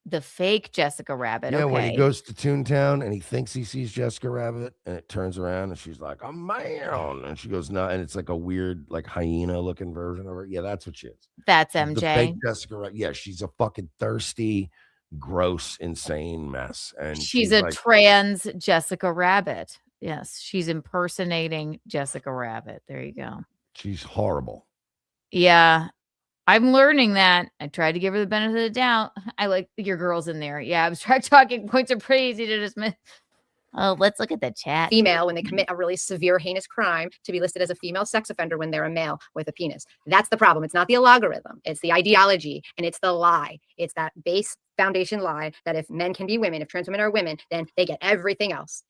The fake Jessica Rabbit. Yeah, when he goes to Toontown and he thinks he sees Jessica Rabbit, and it turns around and she's like, "A man," and she goes, "No," and it's like a weird, like hyena looking version of her. Yeah, that's what she is. That's MJ. The fake Jessica Rabbit. Yeah, she's a fucking thirsty, gross, insane mess, and she's a trans Jessica Rabbit. Yes, she's impersonating Jessica Rabbit. There you go. She's horrible. Yeah. I'm learning that. I tried to give her the benefit of the doubt. I like your girls in there. Yeah, abstract talking points are pretty easy to dismiss. Oh, let's look at the chat. Female when they commit a really severe, heinous crime to be listed as a female sex offender when they're a male with a penis. That's the problem. It's not the algorithm. It's the ideology, and it's the lie. It's that base foundation lie that if men can be women, if trans women are women, then they get everything else.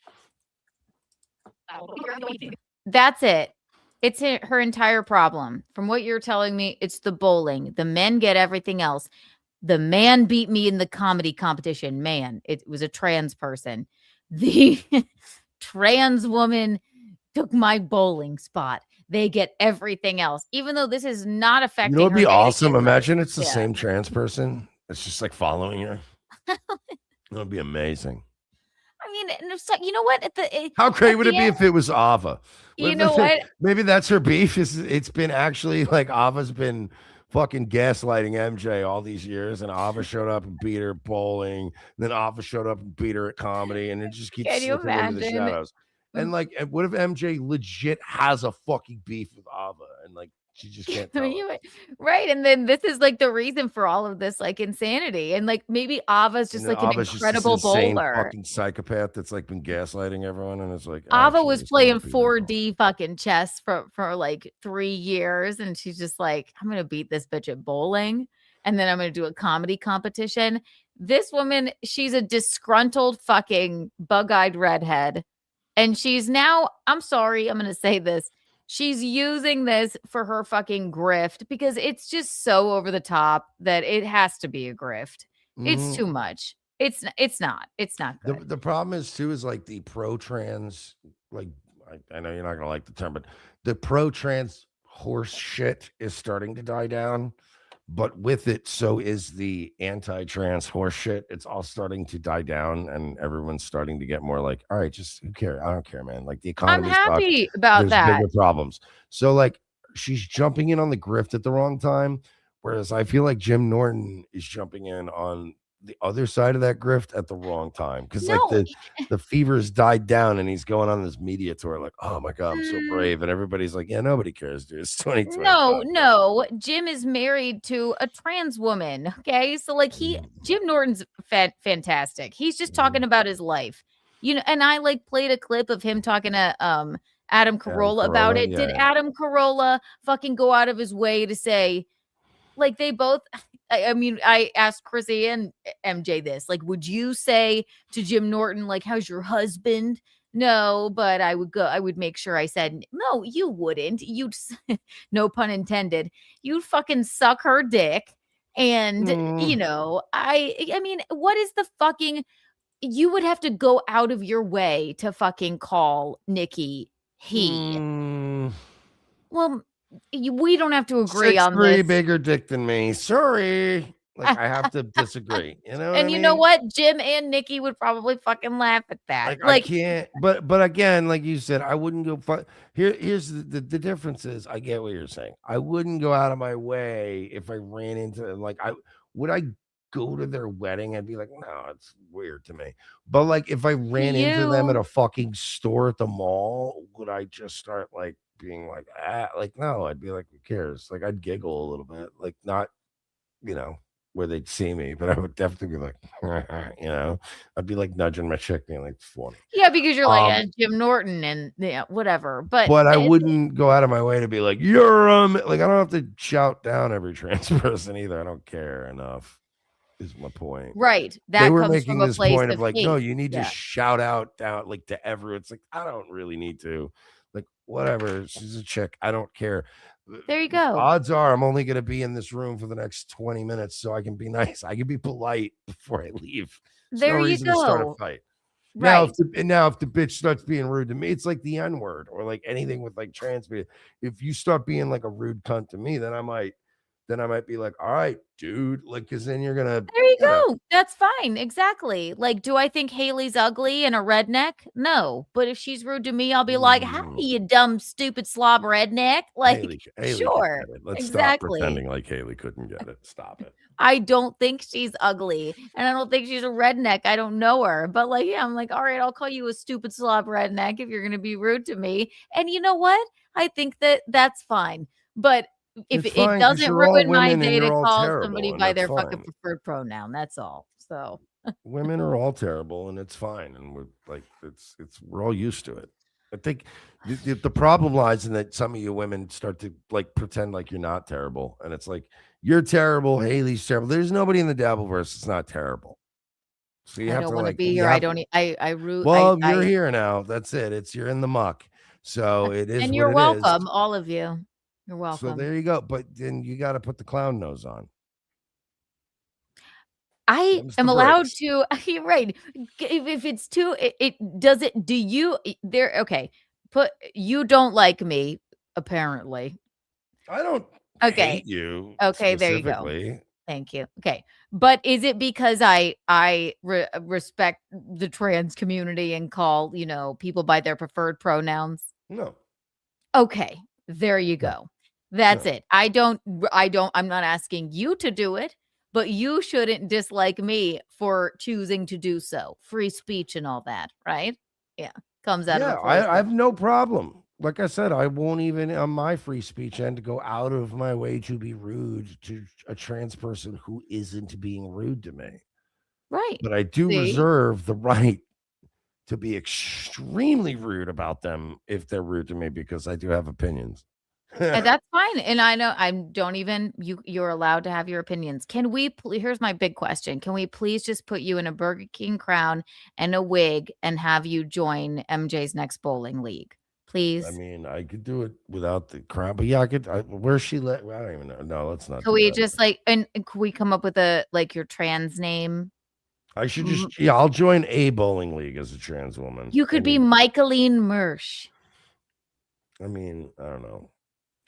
That's it. It's her entire problem. From what you're telling me, it's the bowling. The men get everything else. The man beat me in the comedy competition. Man, it was a trans person. The trans woman took my bowling spot. They get everything else, even though this is not affecting. You know, it'd be awesome. Imagine it's the same trans person. It's just like following her. That would be amazing. I mean, you know what? How great would it be if it was Ava? You know what? Maybe that's her beef. It's been actually like Ava's been fucking gaslighting MJ all these years, and Ava showed up and beat her bowling. And then Ava showed up and beat her at comedy, and it just keeps slipping into the shadows. And like, what if MJ legit has a fucking beef with Ava, and like she just can't tell right? And then this is like the reason for all of this like insanity, and like maybe Ava's just like an incredible bowler, fucking psychopath that's like been gaslighting everyone, and it's like Ava was playing 4D fucking chess for like 3 years, and she's just like, I'm gonna beat this bitch at bowling, and then I'm gonna do a comedy competition. This woman, she's a disgruntled fucking bug-eyed redhead, and she's now, I'm sorry, I'm gonna say this. She's using this for her fucking grift because it's just so over the top that it has to be a grift. Mm-hmm. It's too much. It's not good. The problem is too, is like the pro-trans, like, I know you're not going to like the term, but the pro-trans horse shit is starting to die down. But with it, so is the anti-trans horse shit. It's all starting to die down, and everyone's starting to get more like, all right, just who cares? I don't care, man. Like the economy. I'm happy about that. Bigger problems. So like she's jumping in on the grift at the wrong time, whereas I feel like Jim Norton is jumping in on the other side of that grift at the wrong time, because like the fever's died down and he's going on this media tour like, oh my god, I'm so brave, and everybody's like, yeah, nobody cares, dude. It's 2020. No, Jim is married to a trans woman. Okay, so like Jim Norton's fantastic. He's just talking about his life, you know. And I like played a clip of him talking to Adam Carolla about it. Did Adam Carolla fucking go out of his way to say, like, they both? I mean, I asked Chrissy and MJ this, like, would you say to Jim Norton, like, how's your husband? No, but I would make sure I said, no, you wouldn't. You'd, no pun intended. You'd fucking suck her dick. And, you know, I mean, what is the fucking, you would have to go out of your way to fucking call Nikki he. Well, we don't have to agree on this. Bigger dick than me. Sorry. Like, I have to disagree. You know, and you know what? Jim and Nikki would probably fucking laugh at that. Like I can't. But again, like you said, I wouldn't go. Here's the difference is, I get what you're saying. I wouldn't go out of my way if I ran into, like, I go to their wedding. I'd be like, no, it's weird to me. But like, if I ran into them at a fucking store at the mall, would I just start like being like, like, no, I'd be like, who cares? Like, I'd giggle a little bit, like, not, you know, where they'd see me, but I would definitely be like, you know, I'd be like nudging my chick, being like, funny. Yeah, because you're like Jim Norton and whatever. But I wouldn't go out of my way to be like, you're like, I don't have to shout down every trans person either. I don't care enough. is my point. Right. That they were comes making from a this place point of of like, hate. no, you need Yeah. to shout out like to everyone. It's like, I don't really need to. Like, whatever. She's a chick. I don't care. There you go. Odds are I'm only going to be in this room for the next 20 minutes, so I can be nice. I can be polite before I leave. There's There no you reason to start a go. fight. Right. Now, if the bitch starts being rude to me, it's like the N-word or like anything with like trans people. If you start being like a rude cunt to me, then I might be like, all right, dude, like, because then you're gonna. There you go. That's fine. Exactly. Like, do I think Haley's ugly and a redneck? No. But if she's rude to me, I'll be like, "Hi, you dumb, stupid slob redneck." Like, Haley sure. Let's exactly. stop pretending like Haley couldn't get it. Stop it. I don't think she's ugly, and I don't think she's a redneck. I don't know her, but like, yeah, I'm like, all right, I'll call you a stupid slob redneck if you're gonna be rude to me. And you know what? I think that's fine. But if it doesn't ruin my day to call somebody by their fucking preferred pronoun, that's all. So women are all terrible, and it's fine, and we're like, we're all used to it. I think the problem lies in that some of you women start to like pretend like you're not terrible, and it's like, you're terrible, Haley's terrible. There's nobody in the Dabbleverse that's not terrible. So you I have don't to want to like be here. I don't. I root. Well, you're here now. That's it. You're in the muck. So it is. And you're what it welcome, is. all of you. You're welcome. So there you go. But then you got to put the clown nose on. I am allowed to. You're right. If it's too, it does it. Do you there? Okay. You don't like me, apparently. I don't hate you. Okay. There you go. Thank you. Okay. But is it because I respect the trans community and call, people by their preferred pronouns? No. Okay. There you go. That's it. I'm not asking you to do it, but you shouldn't dislike me for choosing to do so. Free speech and all that, right? Yeah. Comes out of a place. I have no problem. Like I said, I won't even on my free speech end to go out of my way to be rude to a trans person who isn't being rude to me. Right. But I do reserve the right to be extremely rude about them if they're rude to me, because I do have opinions. And that's fine. And I know you're allowed to have your opinions. Here's my big question. Can we please just put you in a Burger King crown and a wig and have you join MJ's next bowling league? Please. I mean, I could do it without the crown, but yeah, I could. Where's she? I don't even know. No, let's not. Can we just and can we come up with your trans name? I should just, I'll join a bowling league as a trans woman. You could be Michaeline Mersh. I mean, I don't know.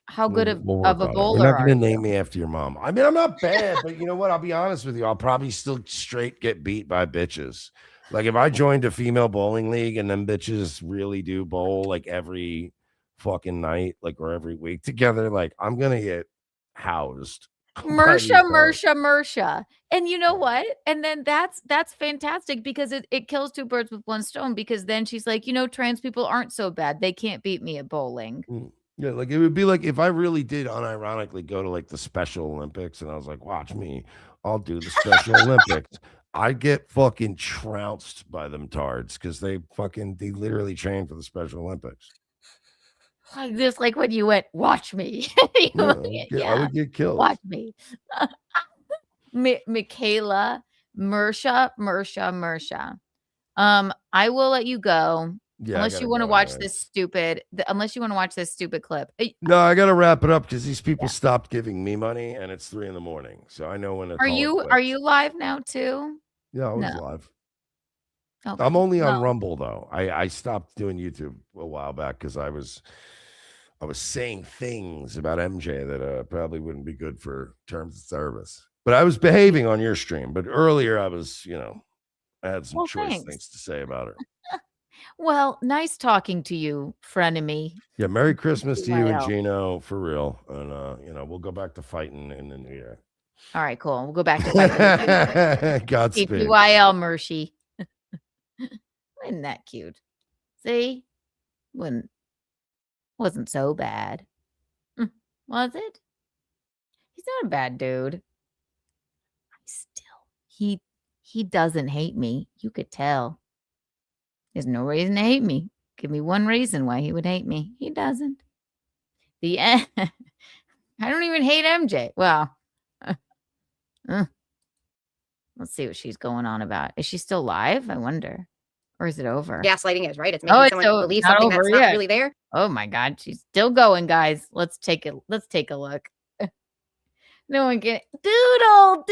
How good of a bowler You're not going to name me after your mom. I mean, I'm not bad, but you know what? I'll be honest with you. I'll probably still straight get beat by bitches. Like if I joined a female bowling league and them bitches really do bowl like every fucking night, like or every week together, like I'm going to get housed. Mersha. And you know what? And then that's fantastic because it kills two birds with one stone, because then she's like, trans people aren't so bad. They can't beat me at bowling. Yeah, like it would be like if I really did unironically go to like the Special Olympics and I was like, watch me, I'll do the Special Olympics. I'd get fucking trounced by them tards because they literally train for the Special Olympics. Like this, like when you went, watch me. I would get killed. Watch me. Michaela, Mersha. I will let you go. Yeah, unless you want to watch this stupid clip. No, I gotta wrap it up because these people stopped giving me money and it's 3 a.m. So I know when to Are you live now too? Yeah, I was live. Okay. I'm only on Rumble though. I stopped doing YouTube a while back because I was saying things about MJ that probably wouldn't be good for terms of service. But I was behaving on your stream. But earlier I was, I had some choice things to say about her. Well, nice talking to you, frenemy. Yeah, Merry Christmas to you and Gino, for real. And we'll go back to fighting in the new year. All right, cool. We'll go back to fighting. Godspeed. TPYL, Mershy. Isn't that cute? See? Wasn't so bad. Was it? He's not a bad dude. He doesn't hate me. You could tell. There's no reason to hate me. Give me one reason why he would hate me. He doesn't. I don't even hate MJ. Well, Let's see what she's going on about. Is she still live? I wonder. Or is it over? Gaslighting is, right? It's making someone believe something that's not really there. Oh my God, she's still going, guys. Let's take a look. No one can doodle.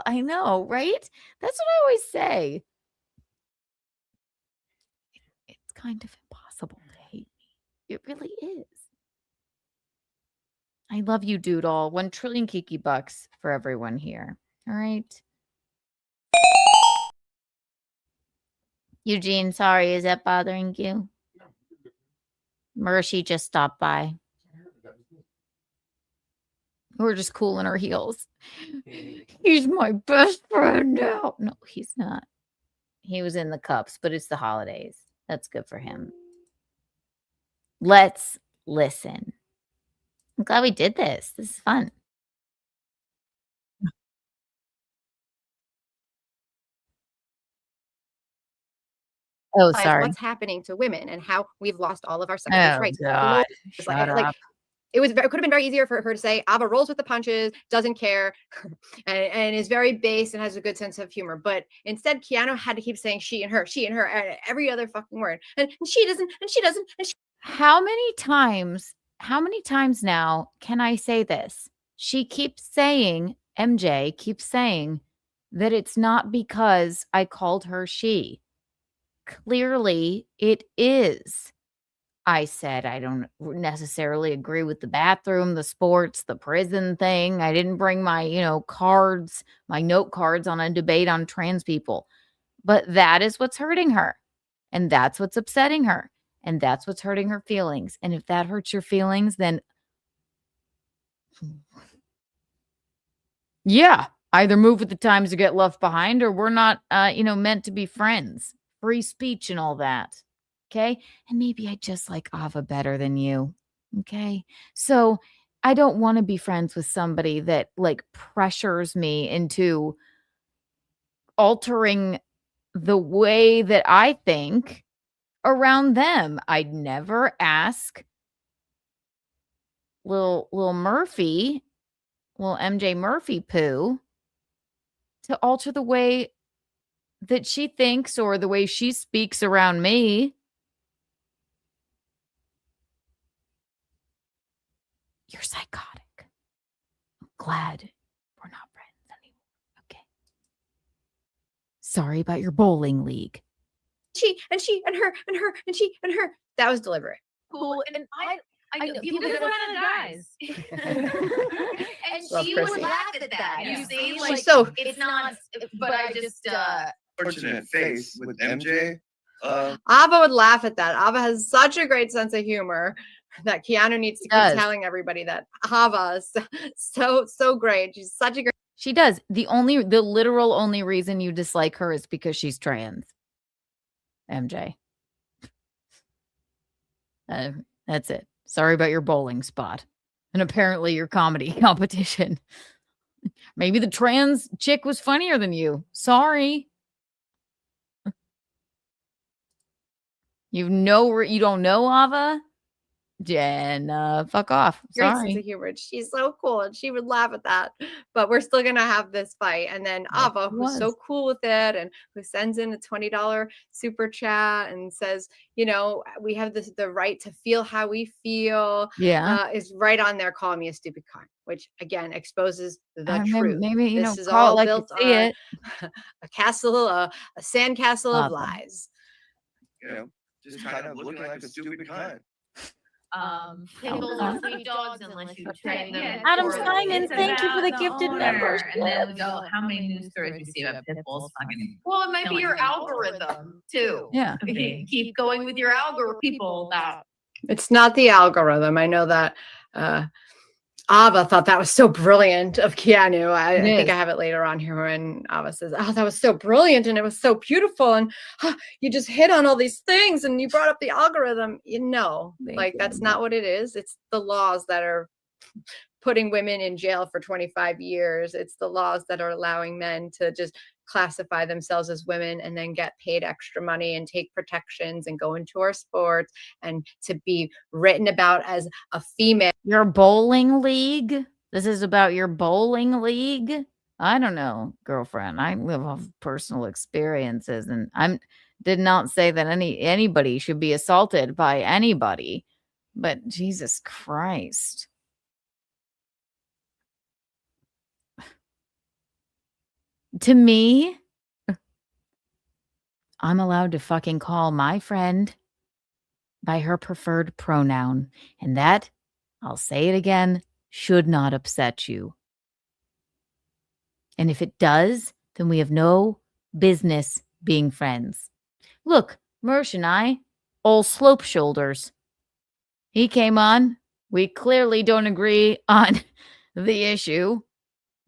I know, right? That's what I always say. It's kind of impossible to hate me. It really is. I love you, Doodle. 1 trillion Kiki bucks for everyone here. All right. Eugene, sorry, is that bothering you? Mersh just stopped by. We're just cooling our heels. He's my best friend now. No, he's not. He was in the cups, but it's the holidays. That's good for him. Let's listen. I'm glad we did this. This is fun. Oh, sorry. What's happening to women and how we've lost all of our sexual rights. God. Shut up. It could have been very easier for her to say Ava rolls with the punches, doesn't care, and is very base and has a good sense of humor. But instead, Keanu had to keep saying she and her, and every other fucking word. And she doesn't, and she doesn't. And she... How many times now can I say this? She keeps saying, MJ keeps saying that it's not because I called her she. Clearly, it is. I said, I don't necessarily agree with the bathroom, the sports, the prison thing. I didn't bring my, cards, my note cards on a debate on trans people. But that is what's hurting her. And that's what's upsetting her. And that's what's hurting her feelings. And if that hurts your feelings, then yeah, either move with the times or get left behind, or we're not, meant to be friends. Free speech and all that. Okay. And maybe I just like Ava better than you. Okay. So I don't want to be friends with somebody that like pressures me into altering the way that I think around them. I'd never ask little Murphy, little MJ Murphy poo, to alter the way that she thinks or the way she speaks around me. You're psychotic. I'm glad we're not friends anymore. Okay. Sorry about your bowling league. She and her and her and she and her. That was deliberate. Cool. And I know people get one of the guys. And she would laugh at that. You see, like, so it's not, but I just fortunate face with MJ. Ava would laugh at that. Ava has such a great sense of humor that Keanu needs to keep telling everybody that Ava is so great. She's such a great. She does. The literal only reason you dislike her is because she's trans. MJ. That's it. Sorry about your bowling spot. And apparently your comedy competition. Maybe the trans chick was funnier than you. Sorry. You don't know Ava? Jen, fuck off. Great sense of humor. She's so cool, and she would laugh at that. But we're still gonna have this fight. And then Ava, who's so cool with it, and who sends in a $20 super chat and says, we have the right to feel how we feel. Yeah, is right on there calling me a stupid cunt, which again exposes the truth. Maybe this is all like built on it. a castle, a sandcastle of lies. Just kind of looking like a stupid cunt. Pickles and sweet dogs unless you train them. Adam Simon, thank you for the gifted membership. And then we go, how many news stories you see about Pitbull's fucking? Well, it might be your algorithm too. Yeah. Keep going with your algorithm, people. It's not the algorithm. I know that Ava thought that was so brilliant of Keanu. I think I have it later on here when Ava says, oh, that was so brilliant and it was so beautiful. And you just hit on all these things and you brought up the algorithm. That's not what it is. It's the laws that are putting women in jail for 25 years. It's the laws that are allowing men to just classify themselves as women and then get paid extra money and take protections and go into our sports and to be written about as a female. Your bowling league? This is about your bowling league? I don't know, girlfriend. I live off personal experiences, and did not say that anybody should be assaulted by anybody. But Jesus Christ. To me, I'm allowed to fucking call my friend by her preferred pronoun. And that, I'll say it again, should not upset you. And if it does, then we have no business being friends. Look, Mersh and I, old slope shoulders. He came on. We clearly don't agree on the issue.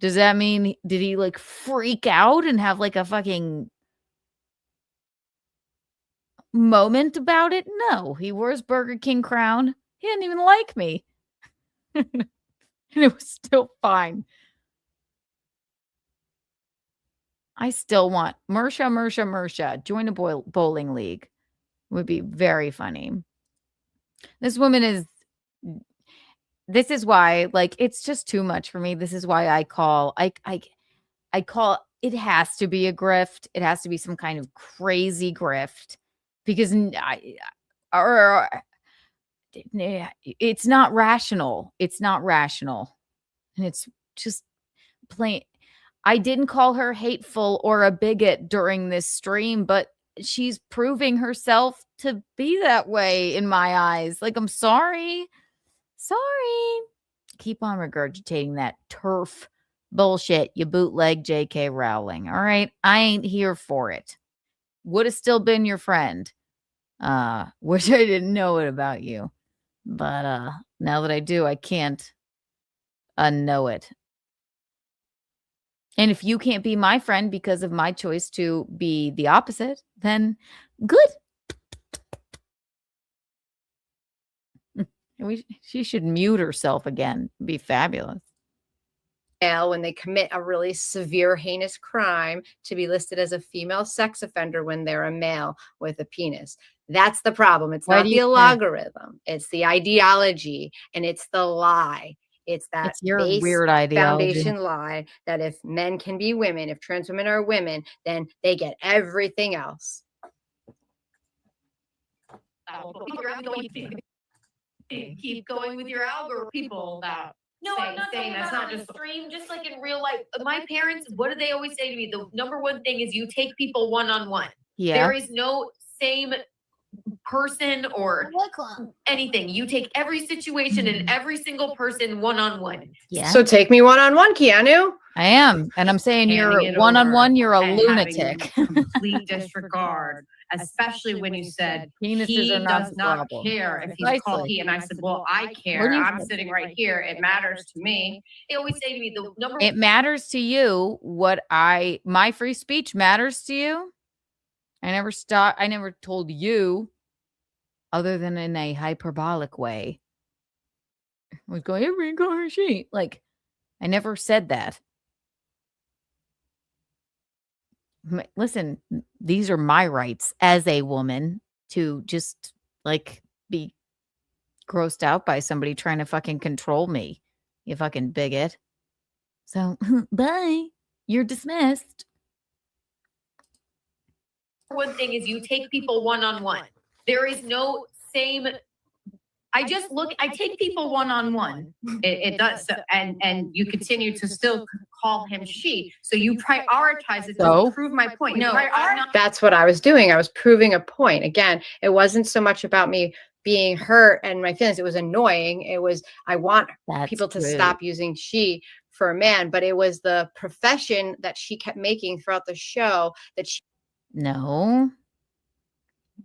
Does that mean, did he like freak out and have like a fucking moment about it? No, he wore his Burger King crown. He didn't even like me. And it was still fine. I still want Mersha, join a bowling league. Would be very funny. This woman this is why, like, it's just too much for me. This is why I call it has to be a grift. It has to be some kind of crazy grift because it's not rational. It's not rational. And it's just plain. I didn't call her hateful or a bigot during this stream, but she's proving herself to be that way in my eyes. Like, I'm sorry. Sorry. Keep on regurgitating that turf bullshit, you bootleg J.K. Rowling. All right. I ain't here for it. Would have still been your friend. Wish I didn't know it about you. But now that I do, I can't unknow it. And if you can't be my friend because of my choice to be the opposite, then good. She should mute herself again. It'd be fabulous. When they commit a really severe, heinous crime, to be listed as a female sex offender when they're a male with a penis. That's the problem. It's not the logarithm. It's the ideology, and it's the lie. It's that your weird ideology. Foundation lie that if men can be women, if trans women are women, then they get everything else. Keep going with your algorithm, people that I'm not saying that's not just stream, just like in real life. My parents, what do they always say to me? The number one thing is you take people one-on-one. Yeah. There is no same person or anything. You take every situation and every single person one-on-one. Yeah. So take me one-on-one, Keanu. I am. And I'm saying you're one-on-one, you're a lunatic. Complete disregard. Especially when you said he does not care if he's called he. And I said, well, I care. I'm sitting right here. It matters to me. They always say to me, the number. It matters to you what my free speech matters to you. I never told you, other than in a hyperbolic way. I was going, every car she. Like, I never said that. Listen, these are my rights as a woman to just like be grossed out by somebody trying to fucking control me. You fucking bigot. So, bye. You're dismissed. One thing is you take people one-on-one. There is no same. I take people one-on-one. It does. And you continue to still call him she. So you prioritize it to prove my point. No, that's what I was doing. I was proving a point. Again, it wasn't so much about me being hurt and my feelings. It was annoying. It was, I want people to stop using she for a man, but it was the profession that she kept making throughout the show that she. No.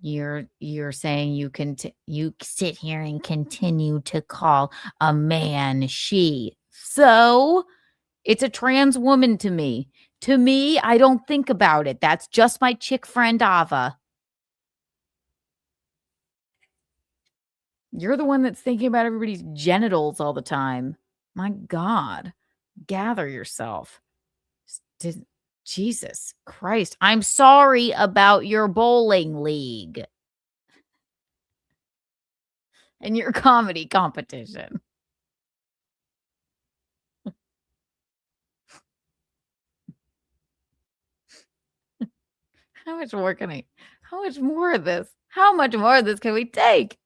You're saying you sit here and continue to call a man she. So it's a trans woman to me. To me, I don't think about it. That's just my chick friend Ava. You're the one that's thinking about everybody's genitals all the time. My God, gather yourself. Jesus Christ. I'm sorry about your bowling league and your comedy competition. How much more of this? How much more of this can we take?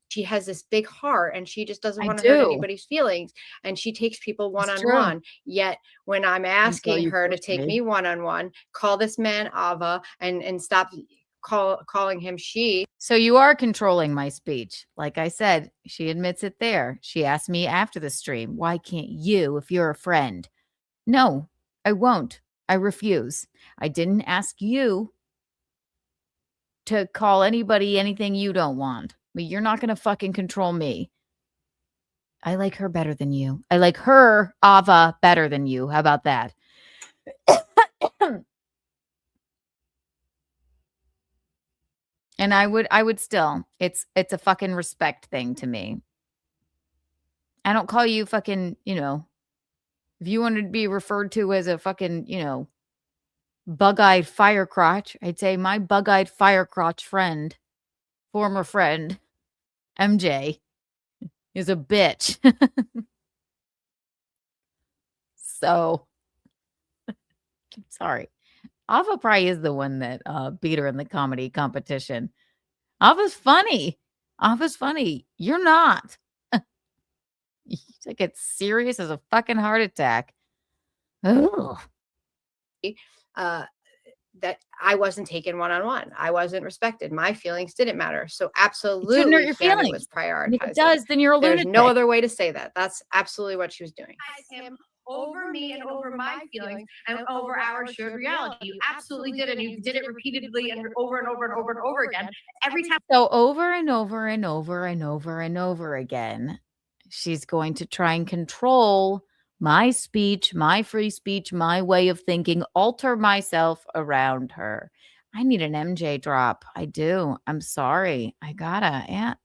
She has this big heart and she just doesn't want to hurt anybody's feelings. And she takes people one-on-one. Yet when I'm asking her to take me one-on-one, call this man Ava and stop calling him she. So you are controlling my speech. Like I said, she admits it there. She asked me after the stream, why can't you if you're a friend? No, I won't. I refuse. I didn't ask you to call anybody anything you don't want. But you're not going to fucking control me. I like her better than you. I like her, Ava, better than you. How about that? And I would still. It's a fucking respect thing to me. I don't call you fucking, if you wanted to be referred to as a fucking, bug-eyed fire crotch, I'd say my bug-eyed fire crotch friend, former friend, MJ, is a bitch. So, I'm sorry. Ava probably is the one that beat her in the comedy competition. Ava's funny. You're not. You take it serious as a fucking heart attack. Ugh. That I wasn't taken one-on-one. I wasn't respected. My feelings didn't matter. So absolutely, shouldn't hurt your feelings. Was prioritized. If it does, then you're a lunatic. There's no other way to say that. That's absolutely what she was doing. Him over me and over my feelings and over our shared reality. You absolutely did, and you did it repeatedly and over and over and over and over again. Every time. So over and over and over and over and over again, she's going to try and control my speech, my free speech, my way of thinking, alter myself around her. I need an MJ drop. I do. I'm sorry. I gotta. Yeah.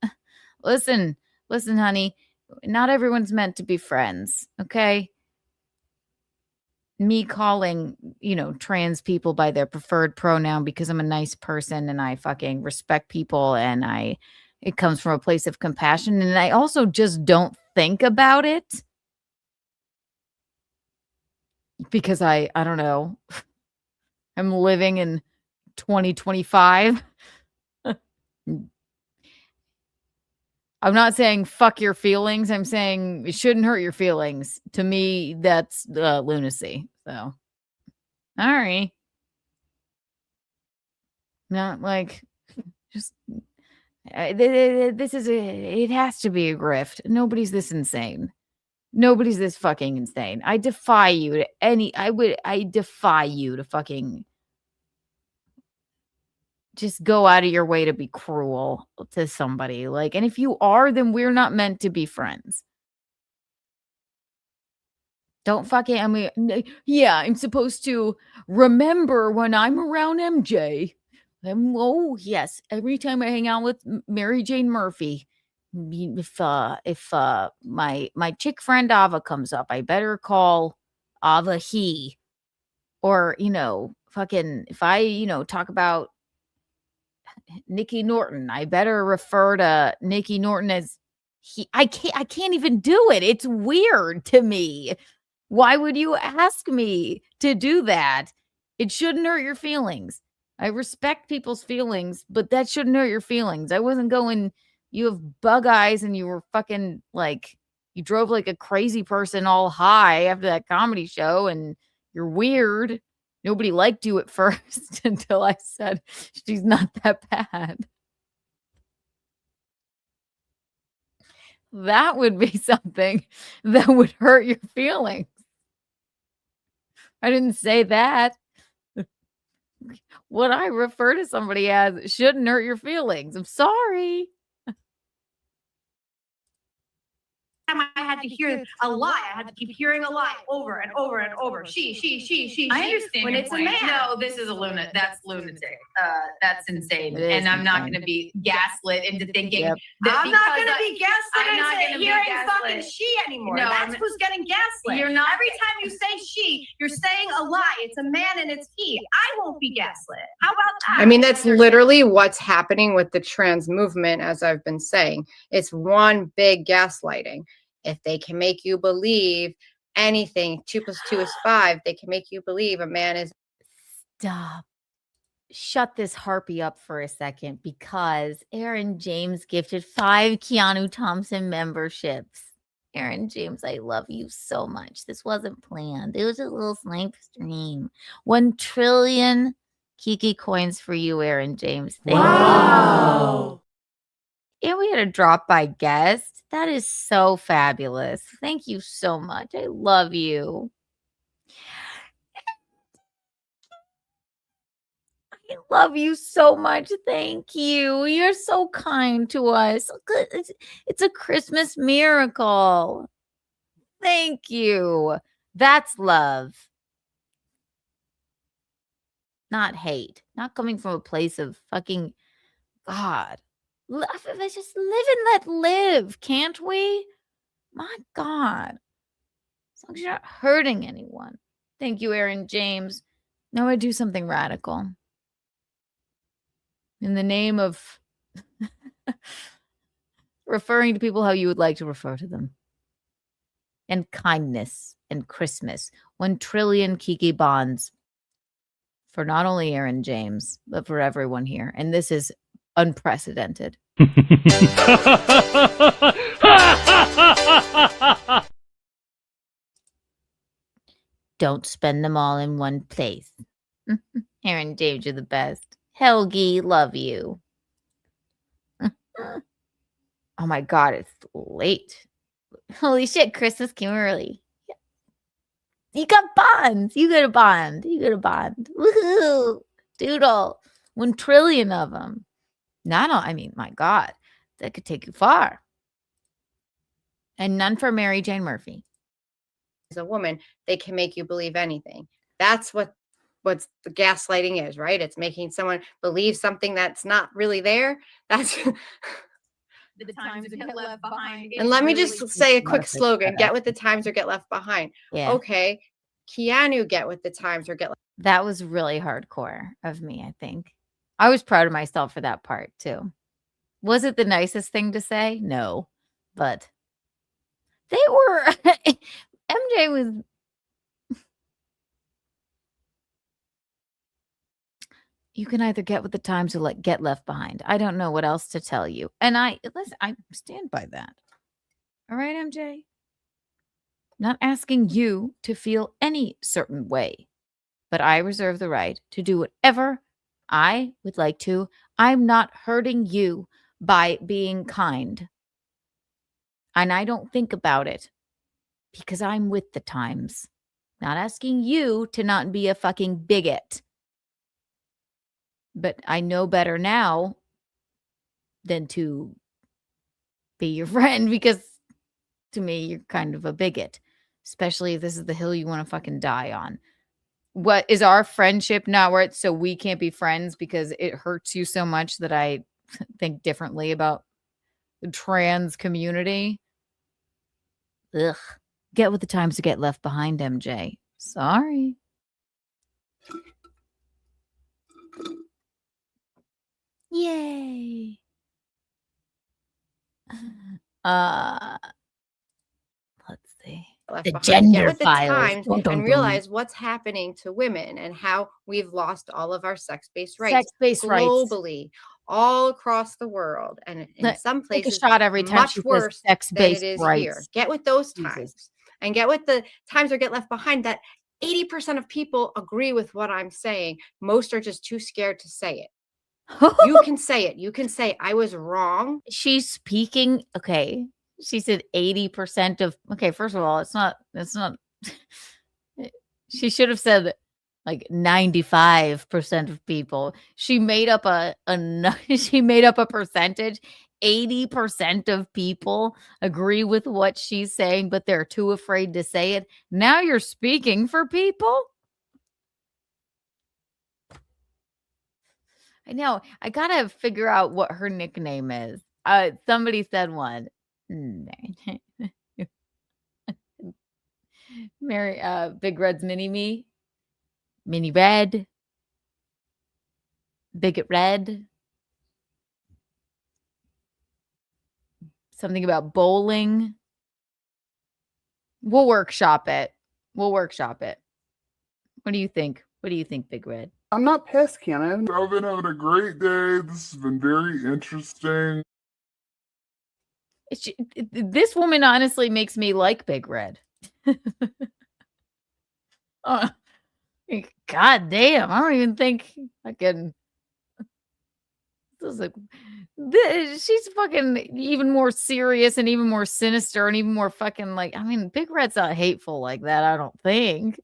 Listen, honey. Not everyone's meant to be friends. Okay. Me calling, trans people by their preferred pronoun because I'm a nice person and I fucking respect people and it comes from a place of compassion. And I also just don't think about it. Because I don't know, I'm living in 2025. I'm not saying fuck your feelings. I'm saying it shouldn't hurt your feelings. To me, that's lunacy. So, all right. Not like, just, it has to be a grift. Nobody's this insane. Nobody's this fucking insane. I defy you to fucking just go out of your way to be cruel to somebody. Like, and if you are, then we're not meant to be friends. Don't fucking, I'm supposed to remember when I'm around MJ. Oh, yes. Every time I hang out with Mary Jane Murphy. If my chick friend Ava comes up, I better call Ava he. Or, fucking if I, talk about Nikki Norton, I better refer to Nikki Norton as he. I can't even do it. It's weird to me. Why would you ask me to do that? It shouldn't hurt your feelings. I respect people's feelings, but that shouldn't hurt your feelings. I wasn't going, you have bug eyes and you were fucking like, you drove like a crazy person all high after that comedy show and you're weird. Nobody liked you at first until I said she's not that bad. That would be something that would hurt your feelings. I didn't say that. What I refer to somebody as shouldn't hurt your feelings. I'm sorry. I had to hear a lie. I had to keep hearing a lie over and over and over. She. I understand. When it's a man. No, this is a lunatic. That's lunatic. That's insane. And I'm not going to be gaslit into thinking that I'm not going to be gaslit into hearing fucking she anymore. No, that's who's getting gaslit. You're not. Every time you say she, you're saying a lie. It's a man and it's he. I won't be gaslit. How about that? I mean, that's literally what's happening with the trans movement, as I've been saying. It's one big gaslighting. If they can make you believe anything, 2 + 2 is 5, they can make you believe a man is. Stop. shut this harpy up for a second because Aaron James gifted 5 Keanu Thompson memberships. Aaron James, I love you so much. This wasn't planned. It was a little snipe stream. 1 trillion Kiki coins for you, Aaron James. Thank you. And we had a drop by guest. That is so fabulous. Thank you so much. I love you. I love you so much. Thank you. You're so kind to us. It's a Christmas miracle. Thank you. That's love. Not hate. Not coming from a place of fucking God. Let's just live and let live, can't we? My God. As long as you're not hurting anyone. Thank you, Aaron James. Now I do something radical. In the name of referring to people how you would like to refer to them. And kindness and Christmas. 1 trillion Kiki bonds for not only Aaron James, but for everyone here. And this is unprecedented. Don't spend them all in one place. Aaron James, you're the best. Helgi, love you. Oh my God, it's late. Holy shit, Christmas came early. You got bonds. You got a bond. You got a bond. Woohoo. Doodle. 1 trillion of them. I mean, my God, that could take you far. And none for Mary Jane Murphy. As a woman, they can make you believe anything. That's what the gaslighting is, right? It's making someone believe something that's not really there. That's The times get left behind. And let me just say a quick slogan: get with the times or get left behind. Yeah. Okay. Keanu, get with the times or get left. That was really hardcore of me, I think. I was proud of myself for that part too. Was it the nicest thing to say? No. But they were MJ was you can either get with the times or get left behind. I don't know what else to tell you. And I stand by that. All right, MJ? Not asking you to feel any certain way, but I reserve the right to do whatever I would like to. I'm not hurting you by being kind. And I don't think about it because I'm with the times. Not asking you to not be a fucking bigot. But I know better now than to be your friend because to me, you're kind of a bigot, especially if this is the hill you want to fucking die on. What is our friendship not worth? So we can't be friends because it hurts you so much that I think differently about the trans community. Ugh. Get with the times to get left behind, MJ. Sorry. Yay. Let's see. The gender with the files. times and realize what's happening to women and how we've lost all of our sex-based rights Sex-based rights globally, all across the world, and in some places, take a shot every time much worse than it is rights. here. Get with those times and get with the times or get left behind. That 80% of people agree with what I'm saying. Most are just too scared to say it. You can say it. You can say, I was wrong. She's speaking. Okay. She said 80% of, okay, first of all, it's not, she should have said like 95% of people. She made up she made up a percentage. 80% of people agree with what she's saying, but they're too afraid to say it. Now you're speaking for people? I know. I gotta figure out what her nickname is. Somebody said one. Mary, Big Red's Mini Red, Bigot Red. Something about bowling. We'll workshop it. What do you think? What do you think, Big Red? I'm not pissed, Keanu. I've been having a great day. This has been very interesting. This woman honestly makes me like Big Red. Oh, God damn. I don't even think I can. She's fucking even more serious and even more sinister and even more fucking like, I mean, Big Red's not hateful like that, I don't think.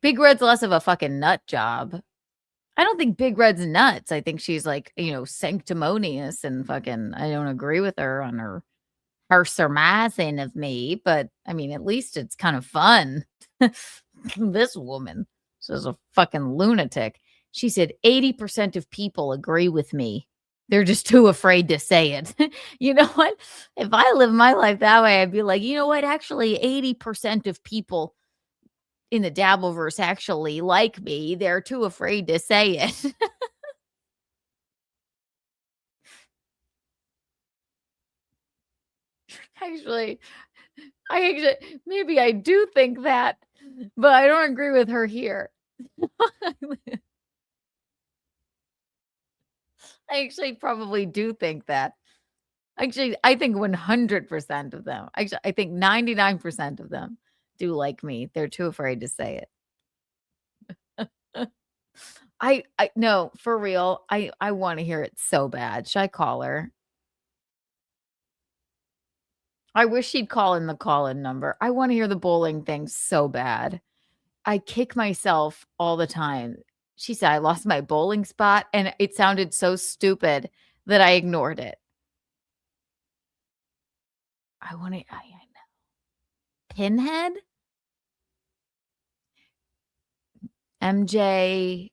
Big Red's less of a fucking nut job. I don't think Big Red's nuts. I think she's like, sanctimonious and fucking, I don't agree with her on her surmising of me, but I mean, at least it's kind of fun. This woman is a fucking lunatic. She said 80% of people agree with me. They're just too afraid to say it. You know what? If I live my life that way, I'd be like, you know what? Actually, 80% of people in the Dabbleverse actually like me. They're too afraid to say it. Actually, maybe I do think that, but I don't agree with her here. I actually probably do think that. Actually, I think 100% of them. Actually, I think 99% of them do like me. They're too afraid to say it. I no, for real. I want to hear it so bad. Should I call her? I wish she'd call in the call-in number. I want to hear the bowling thing so bad. I kick myself all the time. She said I lost my bowling spot, and it sounded so stupid that I ignored it. I know. Pinhead? MJ.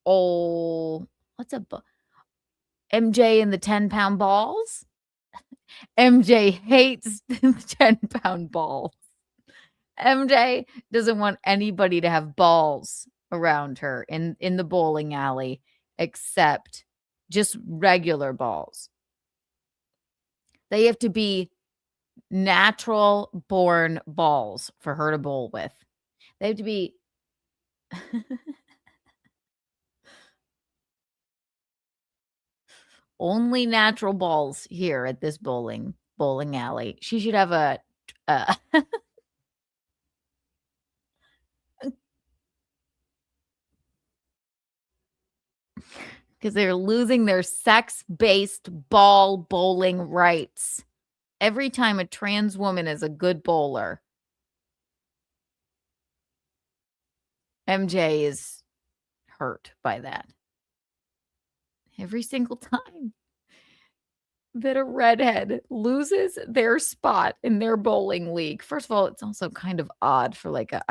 What's a MJ and the 10-pound balls? MJ hates the 10-pound balls. MJ doesn't want anybody to have balls around her in the bowling alley except just regular balls. They have to be natural born balls for her to bowl with. They have to be only natural balls here at this bowling alley. She should have a because they're losing their sex-based ball bowling rights. Every time a trans woman is a good bowler, MJ is hurt by that. Every single time that a redhead loses their spot in their bowling league. First of all, it's also kind of odd for like a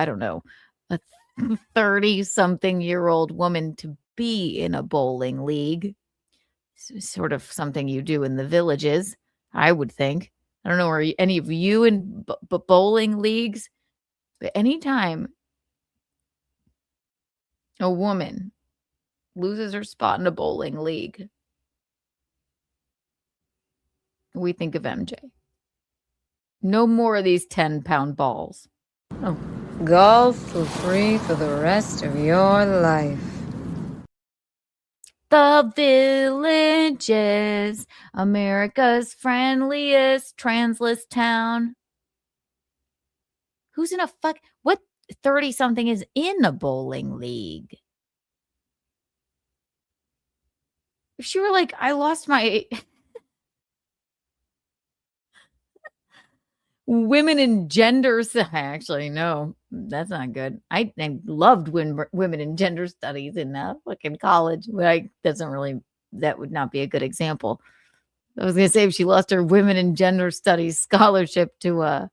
30-something-year-old woman to be in a bowling league. It's sort of something you do in the villages, I would think. I don't know, are any of you in bowling leagues? But anytime a woman loses her spot in a bowling league, we think of MJ. No more of these 10-pound balls. Oh. Golf for free for the rest of your life. The Villages, America's friendliest transless town. Who's in a what 30-something is in a bowling league? If she were like, I lost my women and gender. Actually, no, that's not good. I loved women and gender studies in fucking college. That would not be a good example. I was going to say if she lost her women and gender studies scholarship to a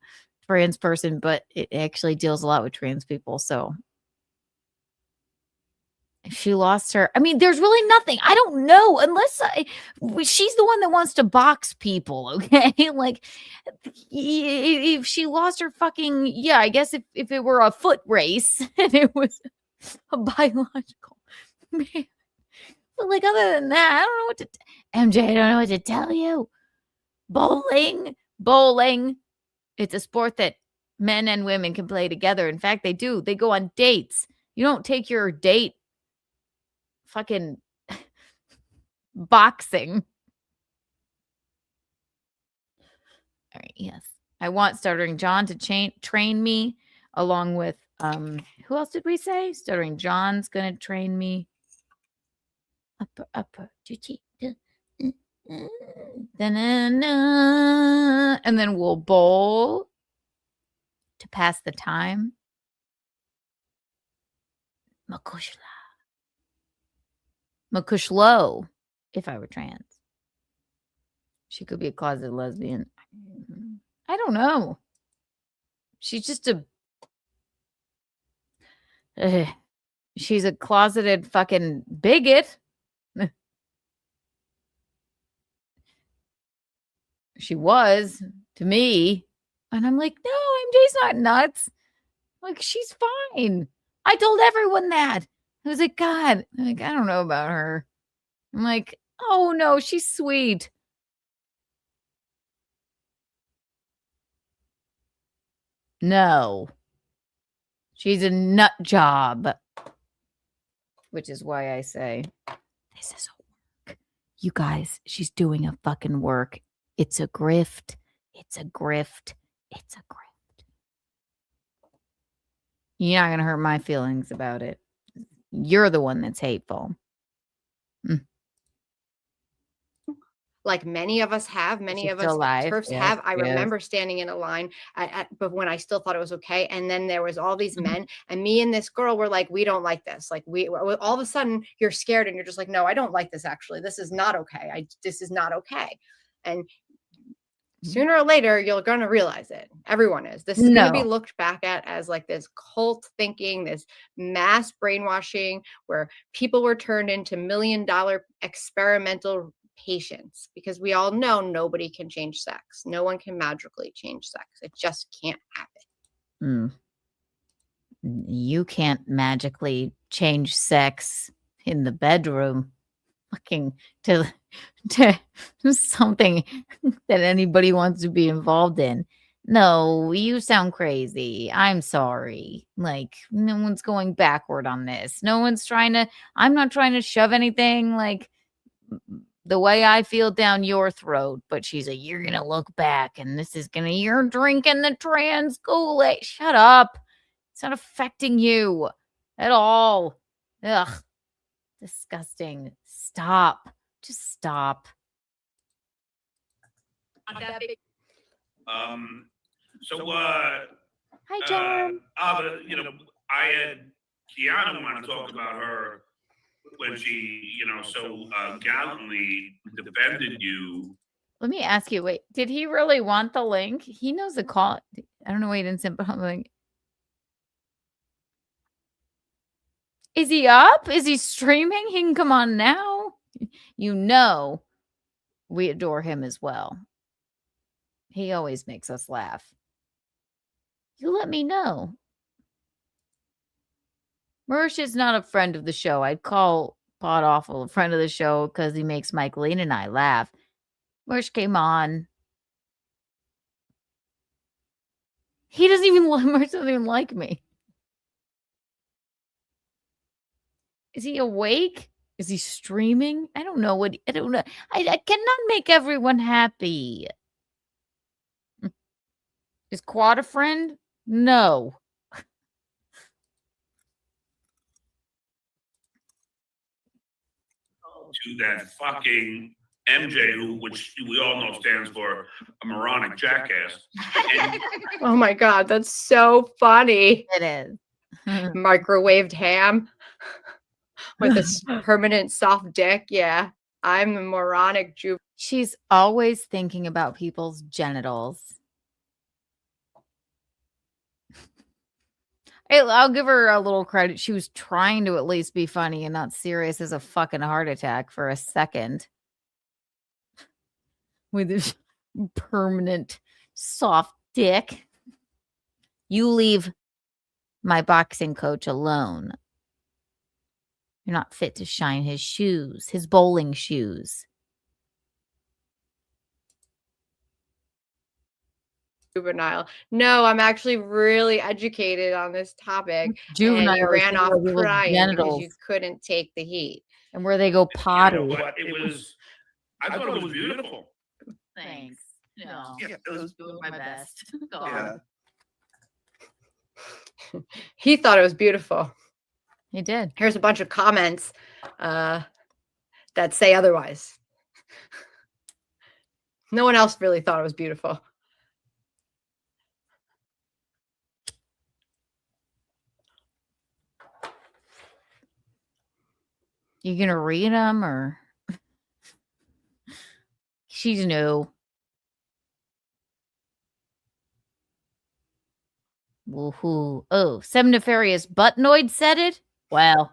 trans person, but it actually deals a lot with trans people. So if she lost her, I mean, there's really nothing. I don't know unless she's the one that wants to box people. Okay. Like if she lost her fucking, yeah, I guess if it were a foot race and it was a biological man. But like, other than that, I don't know what to, MJ, I don't know what to tell you. Bowling. It's a sport that Men and women can play together. In fact, they do. They go on dates. You don't take your date fucking boxing. All right, yes. I want Stuttering John to train me along with who else did we say? Stuttering John's gonna train me. Upper duty. And then we'll bowl to pass the time. Makushlo, if I were trans. She could be a closeted lesbian. I don't know. She's just she's a closeted fucking bigot. She was to me. And I'm like, no, MJ's not nuts. Like, she's fine. I told everyone that. I was like, God, like, I don't know about her. I'm like, oh no, she's sweet. No. She's a nut job. Which is why I say, this is a work. You guys, she's doing a fucking work. It's a grift. It's a grift. It's a grift. You're not going to hurt my feelings about it. You're the one that's hateful. Like many of us have, many of us TERFs have. I remember standing in a line but when I still thought it was okay. And then there was all these men, and me and this girl were like, we don't like this. Like, we all of a sudden you're scared and you're just like, no, I don't like this. Actually, this is not okay. This is not okay. And sooner or later, you're going to realize it. Everyone is. This is going to be looked back at as like this cult thinking, this mass brainwashing where people were turned into $1 million experimental patients, because we all know nobody can change sex. No one can magically change sex. It just can't happen. You can't magically change sex in the bedroom. Fucking to something that anybody wants to be involved in. No, you sound crazy. I'm sorry. Like, no one's going backward on this. No one's I'm not trying to shove anything like the way I feel down your throat, but she's you're going to look back and this is going to, you're drinking the trans Kool-Aid. Shut up. It's not affecting you at all. Ugh. Disgusting. Stop. Just stop. Hi, John. You know, I had Keanu want to talk about her when she, so gallantly defended you. Let me ask you, wait, did he really want the link? He knows the call. I don't know why he didn't send the link. Is he up? Is he streaming? He can come on now. You know, we adore him as well. He always makes us laugh. You let me know. Mersh is not a friend of the show. I'd call Pod Awful a friend of the show because he makes Mike Lean and I laugh. Mersh came on. Mersh doesn't even like me. Is he awake? Is he streaming? I don't know. I don't know. I cannot make everyone happy. Is Quad a friend? No. To that fucking MJ, which we all know stands for a moronic jackass. Oh my God, that's so funny. It is. Microwaved ham with a permanent soft dick. Yeah, I'm the moronic Jew. She's always thinking about people's genitals. I'll give her a little credit. She was trying to at least be funny and not serious as a fucking heart attack for a second. With this permanent soft dick. You leave my boxing coach alone. You're not fit to shine his shoes, his bowling shoes. juvenile. No, I'm actually really educated on this topic. Juvenile. And you ran off crying because you genitals couldn't take the heat. and where they go potty. You know, but I thought it was beautiful. Thanks. No, Yeah, it was doing my best. yeah. He thought it was beautiful. He did. Here's a bunch of comments that say otherwise. No one else really thought it was beautiful. You gonna read them or she's new? Woohoo! Oh, Sem Nefarious Buttnoid said it. Well,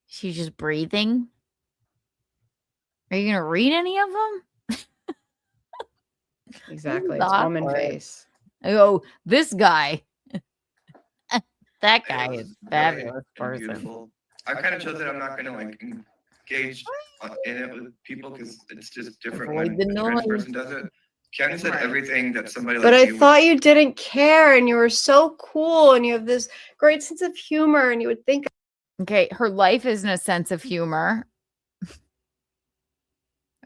she's just breathing. Are you gonna read any of them? Exactly. It's woman face. Oh, this guy. That guy is a fabulous person. Beautiful. I kind of chose that I'm not going to like engage in it with people because it's just different when a trans person does it. Keanu said everything that somebody like But I you thought you didn't care and you were so cool and you have this great sense of humor and you would think. Okay, her life isn't a sense of humor.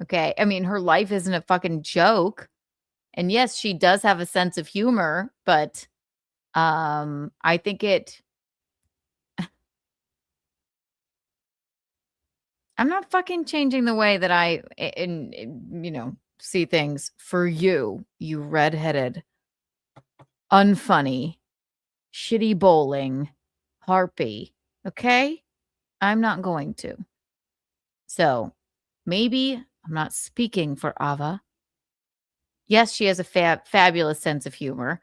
Okay, I mean, her life isn't a fucking joke. And yes, she does have a sense of humor, but I think I'm not fucking changing the way that I see things for you, you redheaded, unfunny, shitty bowling harpy. Okay? I'm not going to. So maybe I'm not speaking for Ava. Yes, she has a fabulous sense of humor.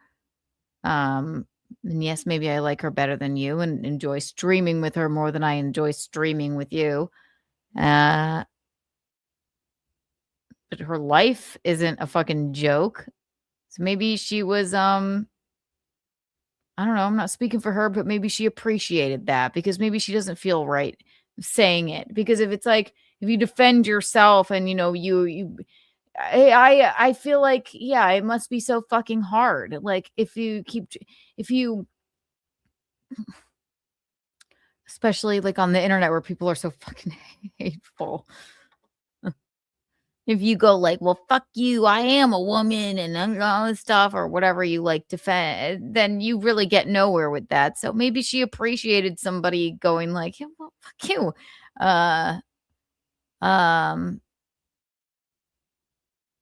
And yes, maybe I like her better than you and enjoy streaming with her more than I enjoy streaming with you. But her life isn't a fucking joke. So maybe she was, I don't know, I'm not speaking for her, but maybe she appreciated that because maybe she doesn't feel right saying it. Because if it's like, if you defend yourself and, I feel like, yeah, it must be so fucking hard. Like if you especially like on the internet where people are so fucking hateful. If you go like, well, fuck you, I am a woman and all this stuff or whatever you like defend, then you really get nowhere with that. So maybe she appreciated somebody going like, yeah, well, fuck you.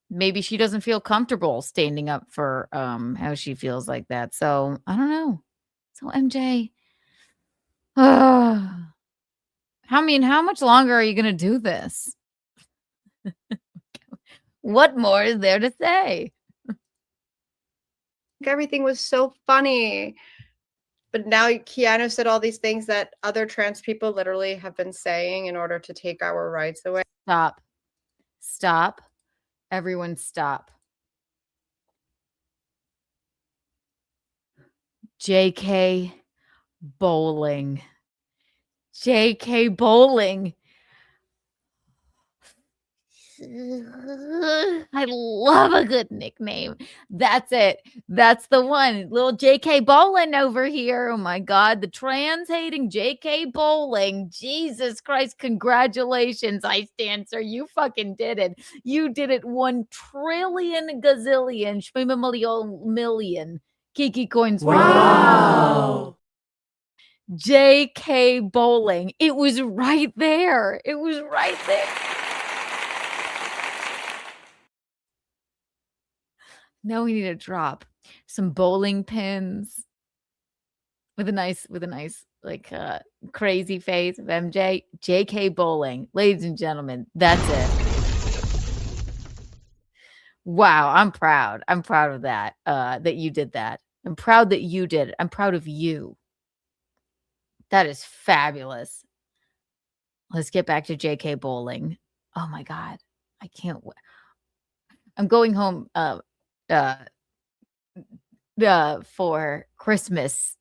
Maybe she doesn't feel comfortable standing up for how she feels like that. So I don't know. So MJ, how much longer are you gonna do this? What more is there to say? Everything was so funny. But now Keanu said all these things that other trans people literally have been saying in order to take our rights away. Stop. Everyone stop. JK Bowling. JK Bowling. I love a good nickname. That's it. That's the one. Little JK Bowling over here. Oh my God. The trans hating JK Bowling. Jesus Christ. Congratulations, Ice Dancer. You fucking did it. You did it 1 trillion gazillion million Kiki coins. Wow. JK Bowling. It was right there. It was right there. Now we need to drop some bowling pins with a nice like crazy face of MJ. JK Bowling. Ladies and gentlemen, that's it. Wow, I'm proud. I'm proud of that. That you did that. I'm proud that you did it. I'm proud of you. That is fabulous. Let's get back to JK Bowling. Oh my God. I can't wait. I'm going home for Christmas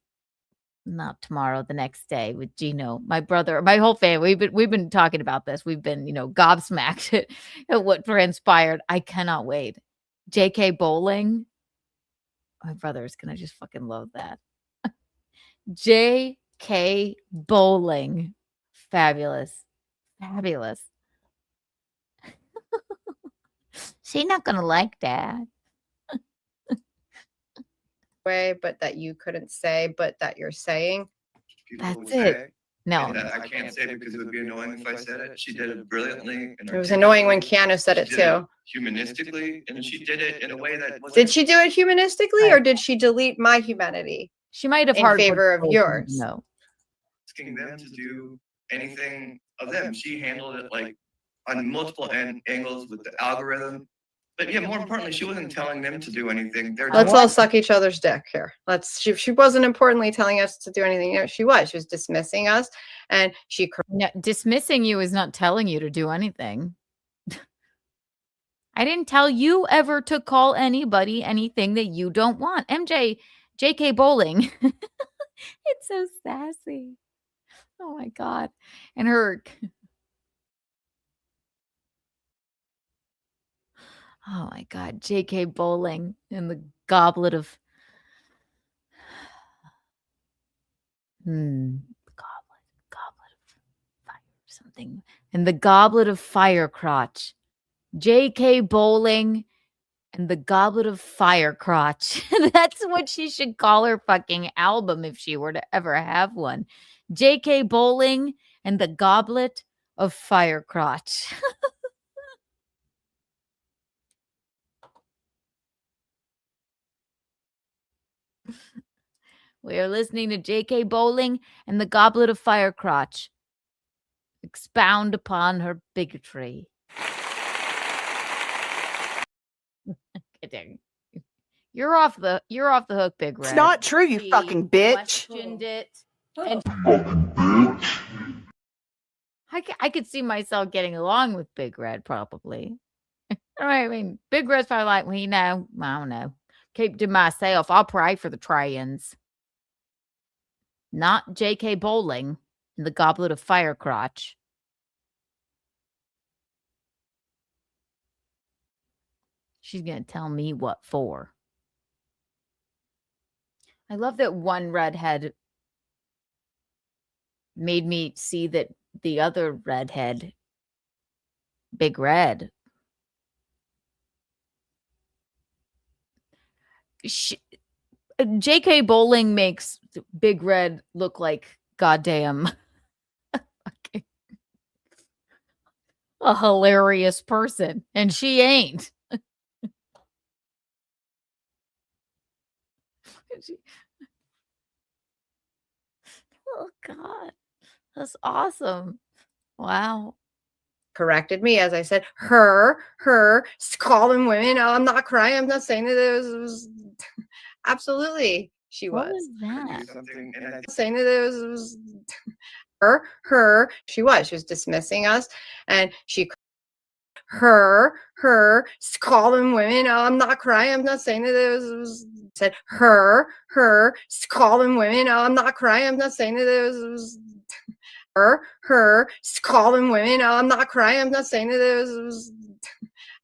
not tomorrow, the next day with Gino, my brother, my whole family. We've been talking about this. We've been, gobsmacked at what transpired. I cannot wait. JK Bowling. My brother is gonna just fucking love that. JK Bowling. Fabulous. Fabulous. She's not gonna like that. Way, but that you couldn't say, but that you're saying. That's it. No, I can't say because it would be annoying if I said it. She did it brilliantly. It was annoying when Keanu said it too. Humanistically, and she did it in a way that. Did she do it humanistically, or did she delete my humanity? She might have in favor of yours. No. Asking them to do anything of them. She handled it like on multiple angles with the algorithm. But yeah, more importantly, she wasn't telling them to do anything. Let's all suck each other's dick here. She wasn't importantly telling us to do anything. She was dismissing us, and dismissing you is not telling you to do anything. I didn't tell you ever to call anybody anything that you don't want. JK Bowling. It's so sassy. Oh my God. And her. Oh my God. JK Bowling and the goblet of. Goblet of fire or something. And the goblet of fire crotch. JK Bowling and the goblet of fire crotch. That's what she should call her fucking album if she were to ever have one. JK Bowling and the goblet of fire crotch. We are listening to JK Bowling and the goblet of fire crotch expound upon her bigotry. You're off the hook, Big Red. It's not true, you fucking bitch. Questioned it. And I could see myself getting along with Big Red, probably. I mean, Big Red's probably like, well, I don't know. Keep to myself. I'll pray for the trans. Not JK Bowling and the goblet of fire crotch. She's going to tell me what for. I love that one redhead made me see that the other redhead, Big Red, JK Bowling makes Big Red look like goddamn a hilarious person, and she ain't. Oh God, that's awesome. Wow. Corrected me, as I said, her calling women. Oh, I'm not crying. I'm not saying that it was absolutely she was. What was that? Saying that it was her. She was dismissing us, and her calling women. Oh, I'm not crying. I'm not saying that it was said her calling women. Oh, I'm not crying. I'm not saying that it was her calling women. Oh, I'm not crying. I'm not saying that it was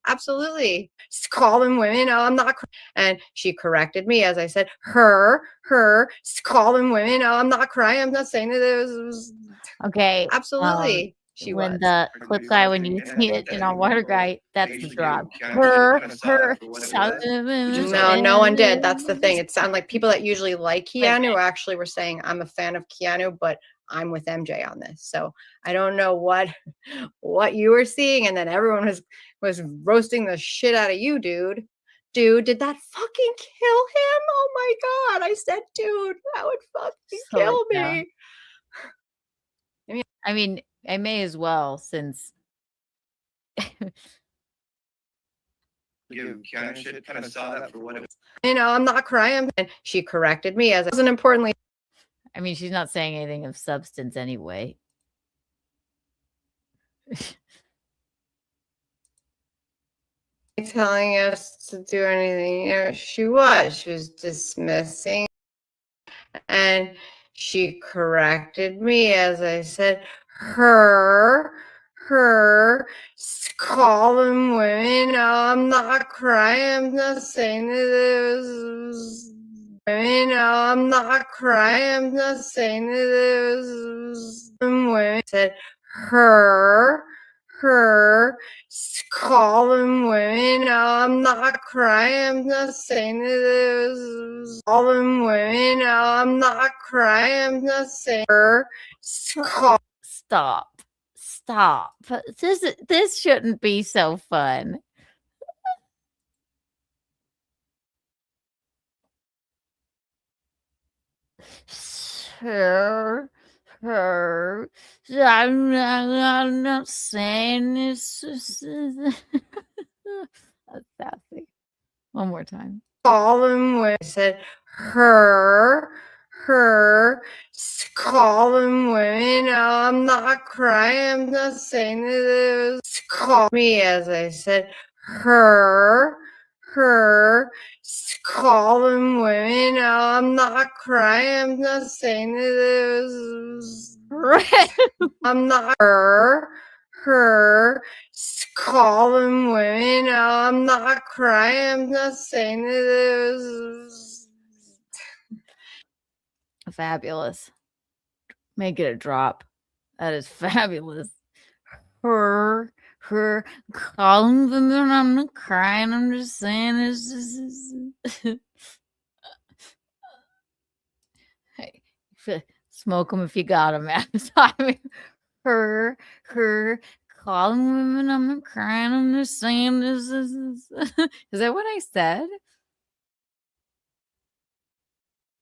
absolutely calling women. Oh, I'm not and she corrected me, as I said, her calling women. Oh, I'm not crying. I'm not saying that it was okay. Absolutely. She when was. The clip guy, when you see it in our water guy, that's the drop. Her. No one did. That's the thing. It sounded like people that usually like Keanu actually were saying, I'm a fan of Keanu, but I'm with MJ on this. So I don't know what you were seeing. And then everyone was roasting the shit out of you, dude. Dude, did that fucking kill him? Oh my God. I said, dude, that would fucking kill me. I mean, I may as well, since Keanu shit kind of saw that for what it was. I'm not crying. And she corrected me, as it wasn't importantly. I mean, she's not saying anything of substance anyway. Telling us to do anything. She was dismissing, and She corrected me as I said, calling women. No, I'm not crying. I'm not saying that it was women. No, I'm not crying. I'm not saying that it was women. Said her, calling women. No, I'm not crying. I'm not saying that it was calling women. No, I'm not crying. I'm not saying her. Stop. This shouldn't be so fun. Her. I'm not saying this. That's sassy. One more time. Calling women. I said her, calling women. No, I'm not crying. I'm not saying that it was call me as I said her, calling women. No, I'm not crying. I'm not saying that it was I'm not her, calling women. No, I'm not crying. I'm not saying that it was fabulous. Make it a drop. That is fabulous. Her calling women. I'm not crying. I'm just saying it's just. Hey, smoke them if you got them, man. I mean, her calling women. I'm not crying. I'm just saying this. Is that what I said?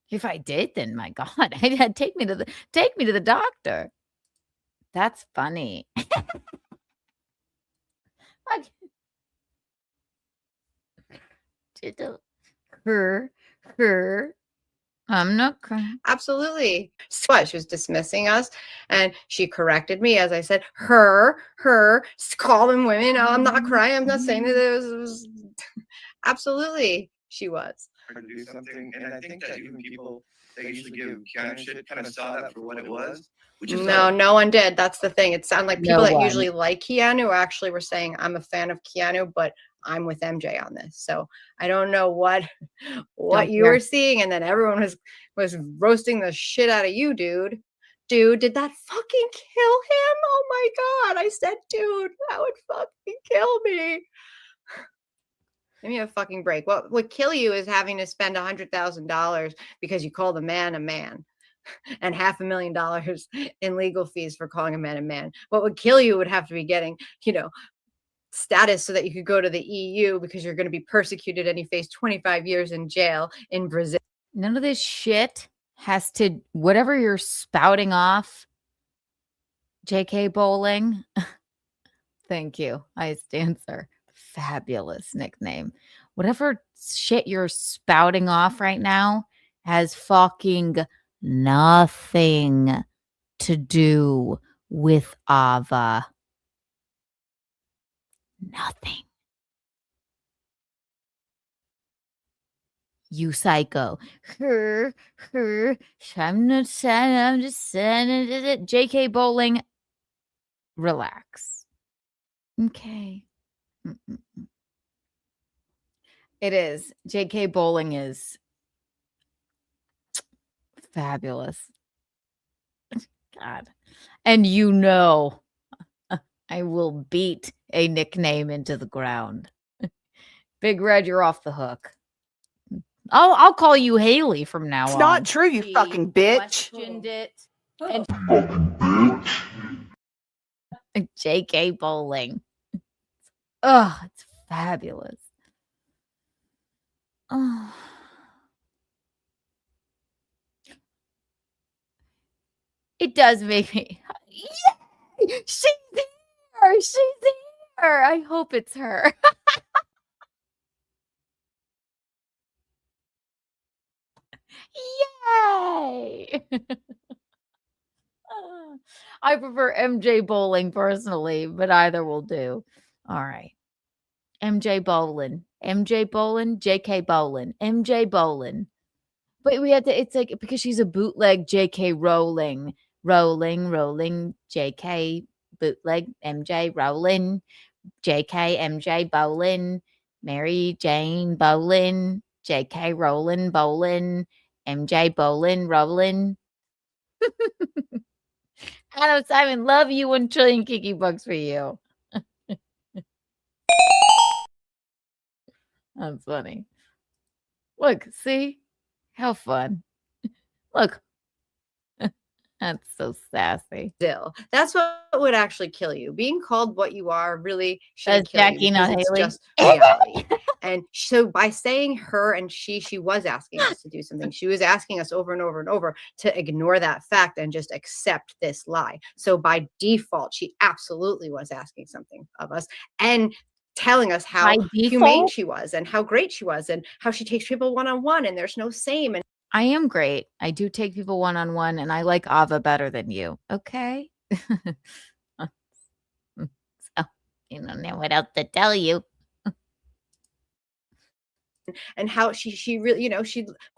If I did, then my God, take me to the doctor. That's funny. Her. I'm not crying. Absolutely. What? She was dismissing us, and she corrected me as I said her, calling women. No, I'm not crying. I'm not saying that it was absolutely. She was. To do something, and I think that even people that usually give Keanu shit kind of saw that for what it was. Which is no one did. That's the thing. It sounded like people that usually like Keanu actually were saying, I'm a fan of Keanu, but I'm with MJ on this. So I don't know what you were seeing. And then everyone was roasting the shit out of you, dude. Dude, did that fucking kill him? Oh my God. I said, dude, that would fucking kill me. Give me a fucking break. What would kill you is having to spend $100,000 because you called a man and $500,000 in legal fees for calling a man. What would kill you would have to be getting, status so that you could go to the EU because you're going to be persecuted and you face 25 years in jail in Brazil. None of this shit has to, whatever you're spouting off, JK Bowling. Thank you. I stand, sir. Fabulous nickname. Whatever shit you're spouting off right now has fucking nothing to do with Ava. Nothing. You psycho. Her. I'm not saying, I'm just saying it. JK Bowling. Relax. Okay. It is. JK Bowling is fabulous. God. And I will beat a nickname into the ground. Big Red, you're off the hook. I'll call you Haley from now on. It's not true, you fucking bitch. Questioned it. And JK Bowling. Oh, it's fabulous. Oh. It does make me. Yay! She's there. She's there. I hope it's her. Yay! I prefer MJ Bowling personally, but either will do. All right. MJ Bowling, JK Bowling, MJ Bowling. But we had to, it's like, because she's a bootleg J.K. Rowling, J.K. bootleg MJ Rowling, J.K. MJ Bolin, Mary Jane Bolin, J.K. Rowling Bolin, MJ Bolin Rowling. Adam Simon, love you, 1 trillion Kiki bucks for you. That's funny. Look, see? How fun. Look. That's so sassy. Still, that's what would actually kill you. Being called what you are really shouldn't kill Jackie, you, not because it's Haley. just reality. And so by saying her and she was asking us to do something. She was asking us over and over and over to ignore that fact and just accept this lie. So by default, she absolutely was asking something of us and telling us how humane she was and how great she was and how she takes people one-on-one and there's no same. And I am great. I do take people one-on-one, and I like Ava better than you. Okay. So, you don't know what else to tell you. And how she really, you know,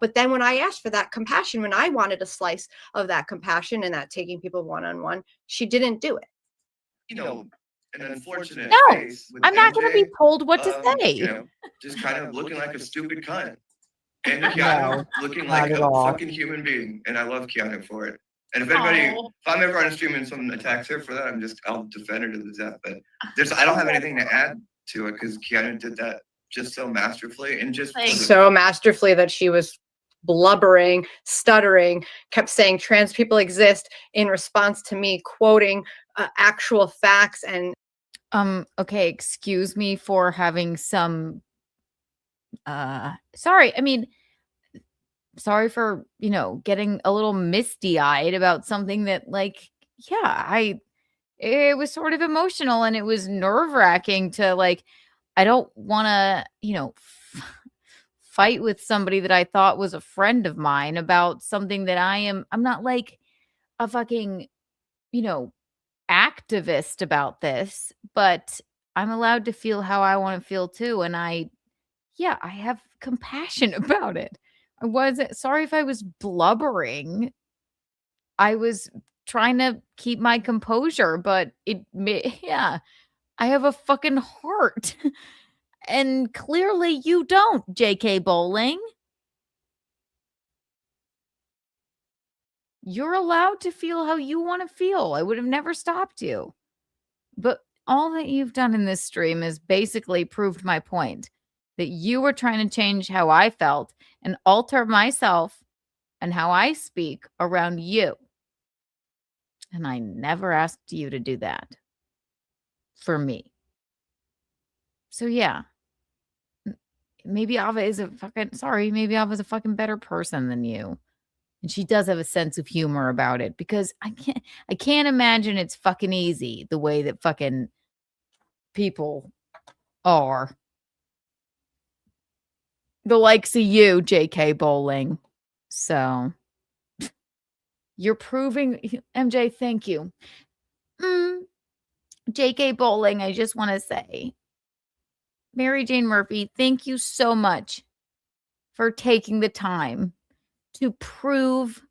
but then when I asked for that compassion, when I wanted a slice of that compassion and that taking people one-on-one, she didn't do it. You know, an unfortunate No, case with I'm not going to be MJ, told what to say. you know, just kind of looking like a stupid cunt. And Keanu No, looking not like at a all. fucking human being. And I love Keanu for it. And if anybody, if I'm ever on a stream and someone attacks her for that, I'll defend her to the death. But I don't have anything to add to it because Keanu did that just so masterfully and just so masterfully that she was blubbering, stuttering, kept saying trans people exist in response to me quoting actual facts. And okay, excuse me for having some sorry. I mean, sorry for, you know, getting a little misty-eyed about something that, like, yeah, it was sort of emotional and it was nerve-wracking to, like, I don't want to, you know, fight with somebody that I thought was a friend of mine about something that I'm not like a fucking, you know, activist about this, but I'm allowed to feel how I want to feel too. And I have compassion about it. I wasn't sorry if I was blubbering. I was trying to keep my composure, but I have a fucking heart. And clearly you don't, JK Bowling. You're allowed to feel how you want to feel. I would have never stopped you. But all that you've done in this stream is basically proved my point that you were trying to change how I felt and alter myself and how I speak around you. And I never asked you to do that for me. So yeah, maybe Ava is maybe Ava's a fucking better person than you. And she does have a sense of humor about it because I can't imagine it's fucking easy the way that fucking people are. The likes of you, JK Bowling. So you're proving, MJ, thank you. JK Bowling, I just want to say, Mary Jane Murphy, thank you so much for taking the time to prove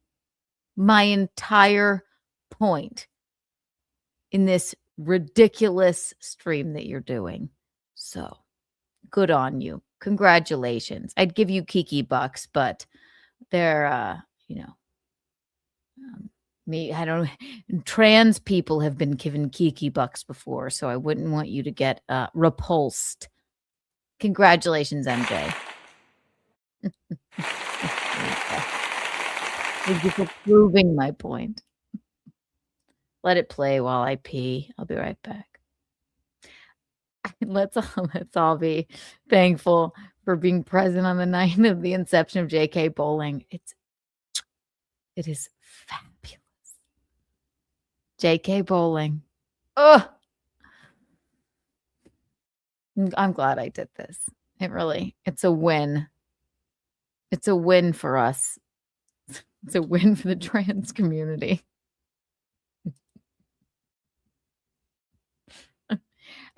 my entire point in this ridiculous stream that you're doing. So good on you. Congratulations. I'd give you Kiki bucks, but they're, you know, I don't know. Trans people have been given Kiki bucks before, so I wouldn't want you to get repulsed. Congratulations, MJ. Thank you for proving my point. Let it play while I pee. I'll be right back. Let's all be thankful for being present on the night of the inception of JK Bowling. It is fabulous. JK Bowling. Oh, I'm glad I did this. It's a win. It's a win for us. It's a win for the trans community.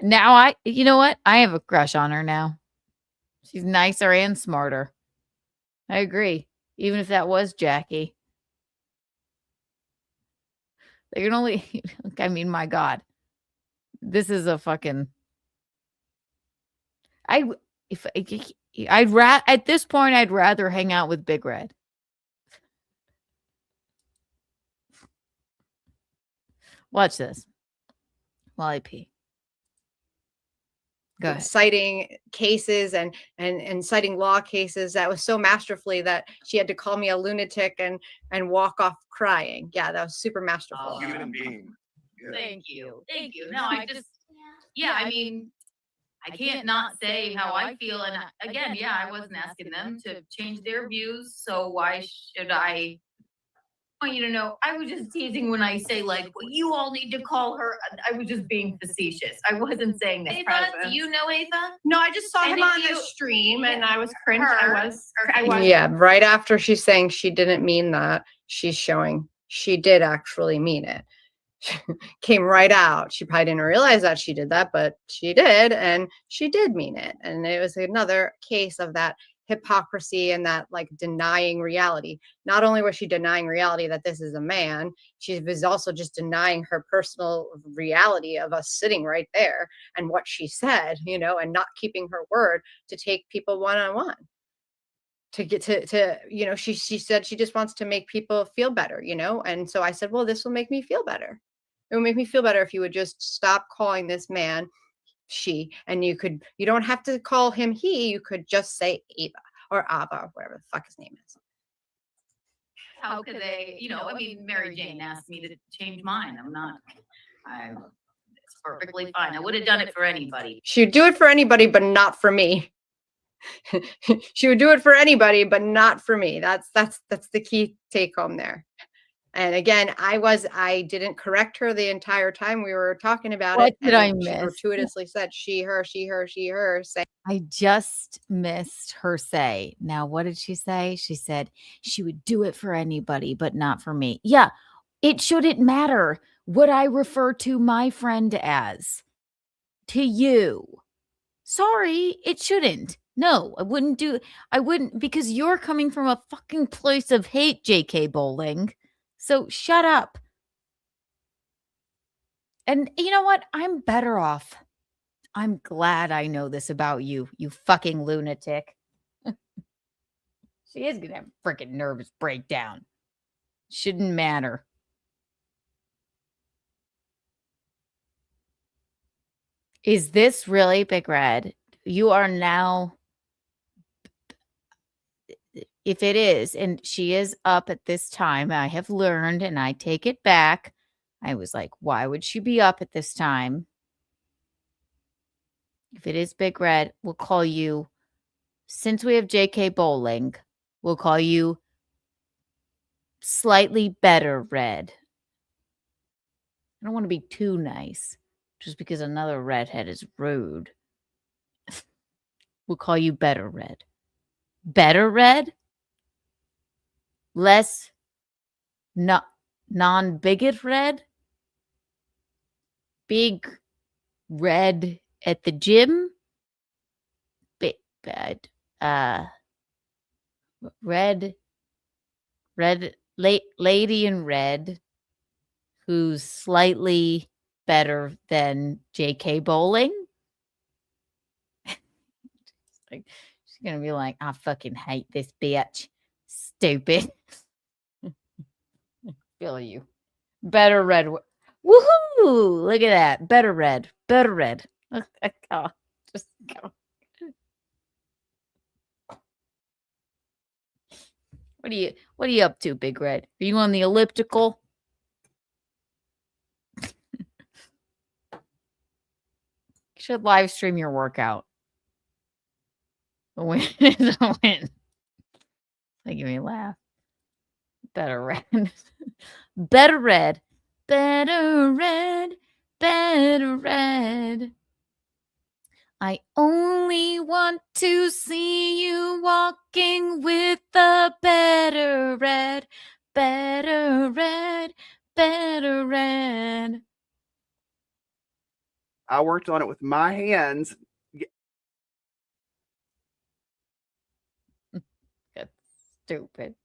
Now you know what? I have a crush on her now. She's nicer and smarter. I agree. Even if that was Jackie. They can only, I mean, my God. This is a fucking, at this point, I'd rather hang out with Big Red. Watch this while I pee. Go ahead. Citing cases and citing law cases that was so masterfully that she had to call me a lunatic and walk off crying. Yeah, that was super masterful. Human being. Yeah. Thank you. No, I just, I mean, I can't not say how I feel. And again, I wasn't asking them to change their views. So why should I? I want you to know, I was just teasing when I say, like, well, you all need to call her. I was just being facetious. I wasn't saying that. Ava, do you know Ava? No, I just saw him on the stream and I was cringe. I was. Yeah, right after she's saying she didn't mean that, she's showing she did actually mean it. Came right out. She probably didn't realize that she did that, but she did, and she did mean it. And it was another case of that hypocrisy and that like denying reality. Not only was she denying reality that this is a man, she was also just denying her personal reality of us sitting right there and what she said, and not keeping her word to take people one-on-one. To get to she said she just wants to make people feel better, and so I said, well, this will make me feel better. It will make me feel better if you would just stop calling this man she, and you don't have to call him he, you could just say Ava or Ava or whatever the fuck his name is. How could they, I mean, Mary Jane asked me to change mine. It's perfectly fine. I would have done it for anybody. She would do it for anybody, but not for me. She would do it for anybody, but not for me. That's the key take home there. And again, I didn't correct her the entire time we were talking about it. What did I She miss? gratuitously said she, her, she, her, she, her. I just missed her say. Now, what did she say? She said she would do it for anybody, but not for me. Yeah, it shouldn't matter what I refer to my friend as to you. Sorry, it shouldn't. No, I wouldn't, because you're coming from a fucking place of hate, JK Bowling. So shut up. And you know what? I'm better off. I'm glad I know this about you, you fucking lunatic. She is going to have a freaking nervous breakdown. Shouldn't matter. Is this really Big Red? You are now... If it is, and she is up at this time, I have learned, and I take it back. I was like, why would she be up at this time? If it is Big Red, we'll call you, since we have JK Bowling, we'll call you slightly better Red. I don't want to be too nice, just because another redhead is rude. We'll call you better Red. Better Red? Less non-bigot Red? Big Red at the gym? Bad. Red lady in red who's slightly better than JK Bowling. She's gonna be like, I fucking hate this bitch. Stupid. Feel you. Better Red. Woohoo! Look at that. Better Red. Better Red. Oh, just go. What are you up to, Big Red? Are you on the elliptical? You should live stream your workout. A win is a win. Making me laugh. Better Red. Better Red. Better Red. Better Red. I only want to see you walking with the better Red. Better Red. Better Red. I worked on it with my hands. That's stupid.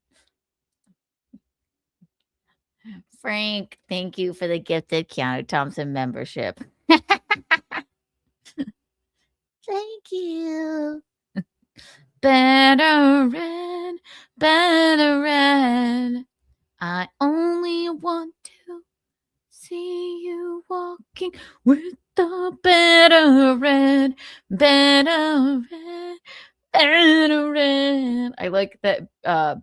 Frank, thank you for the gifted Keanu Thompson membership. Thank you. Better red, better red. I only want to see you walking with the better red, better red, better red. I like that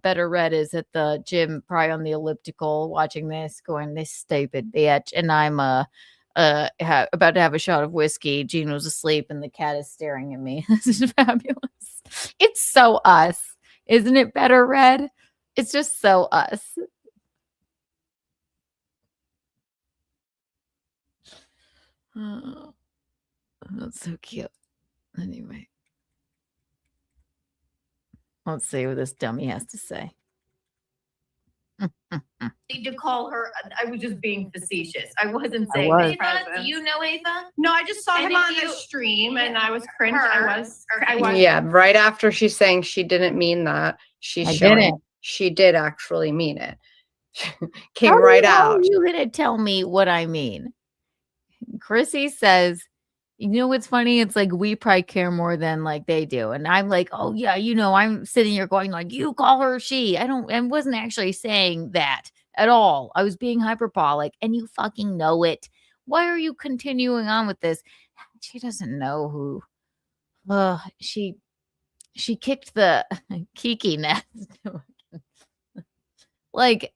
better red is at the gym, probably on the elliptical, watching this, going, this stupid bitch. And I'm about to have a shot of whiskey. Gino's asleep and the cat is staring at me. This is fabulous. It's so us. Isn't it better red? It's just so us. Oh, that's so cute. Anyway, let's see what this dummy has to say. Need to call her. I was just being facetious. I wasn't saying. Ava, do you know Ava? No, I just saw him on the stream and I was cringe. I was. Yeah, right after she's saying she didn't mean that, she's showing she did actually mean it. Came right out. You gonna tell me what I mean? Chrissy says, you know what's funny? It's like we probably care more than like they do. And I'm like, oh yeah, I'm sitting here going like, you call her she. I wasn't actually saying that at all. I was being hyperbolic and you fucking know it. Why are you continuing on with this? She doesn't know who. She kicked the Kiki nest. Like,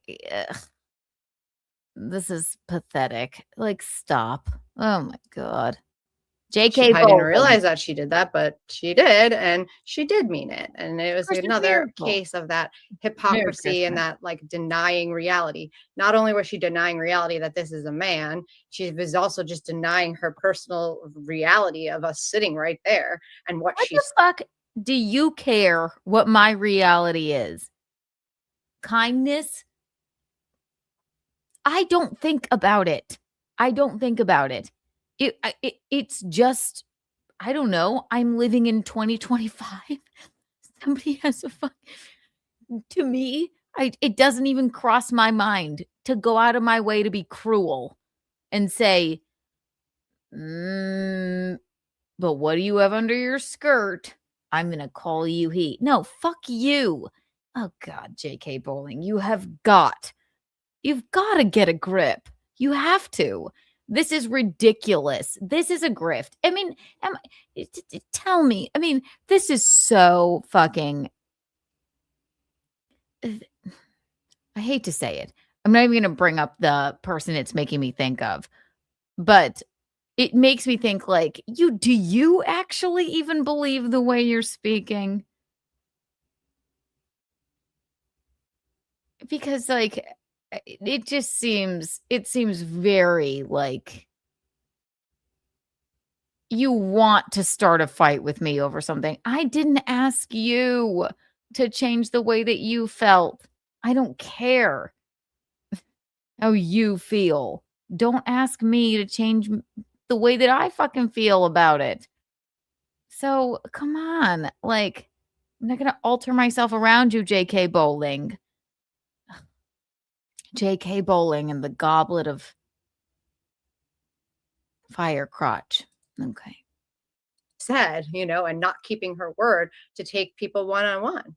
this is pathetic. Like, stop. Oh my God. JK I didn't realize that she did that, but she did, and she did mean it. And it was another case of that hypocrisy and that like denying reality. Not only was she denying reality that this is a man, she was also just denying her personal reality of us sitting right there and what the fuck do you care what my reality is? Kindness? I don't think about it. It's just, I don't know. I'm living in 2025. Somebody has a fuck. To me, it doesn't even cross my mind to go out of my way to be cruel and say, but what do you have under your skirt? I'm going to call you he. No, fuck you. Oh God, JK Bowling, you've got to get a grip. You have to. This is ridiculous. This is a grift. I mean, tell me. I mean, this is so fucking. I hate to say it. I'm not even going to bring up the person it's making me think of, but it makes me think like, do you actually even believe the way you're speaking? Because like, it seems very like you want to start a fight with me over something. I didn't ask you to change the way that you felt. I don't care how you feel. Don't ask me to change the way that I fucking feel about it. So come on, like, I'm not going to alter myself around you, JK Bowling. JK Bowling and the goblet of fire crotch. Okay. Said, and not keeping her word to take people one-on-one.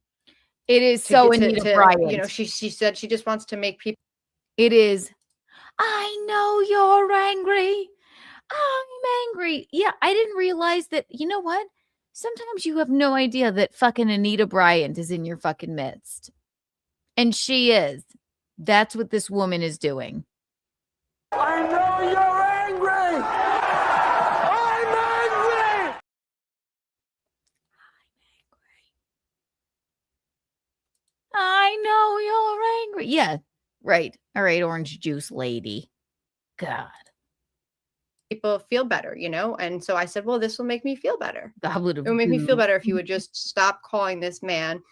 It is so Anita Bryant. She said she just wants to make people. It is. I know you're angry. I'm angry. Yeah, I didn't realize that. You know what? Sometimes you have no idea that fucking Anita Bryant is in your fucking midst. And she is. That's what this woman is doing. I know you're angry. I'm angry. I know you're angry. Yeah, right. All right, orange juice lady. God. People feel better, And so I said, well, this will make me feel better. It will make me feel better if you would just stop calling this man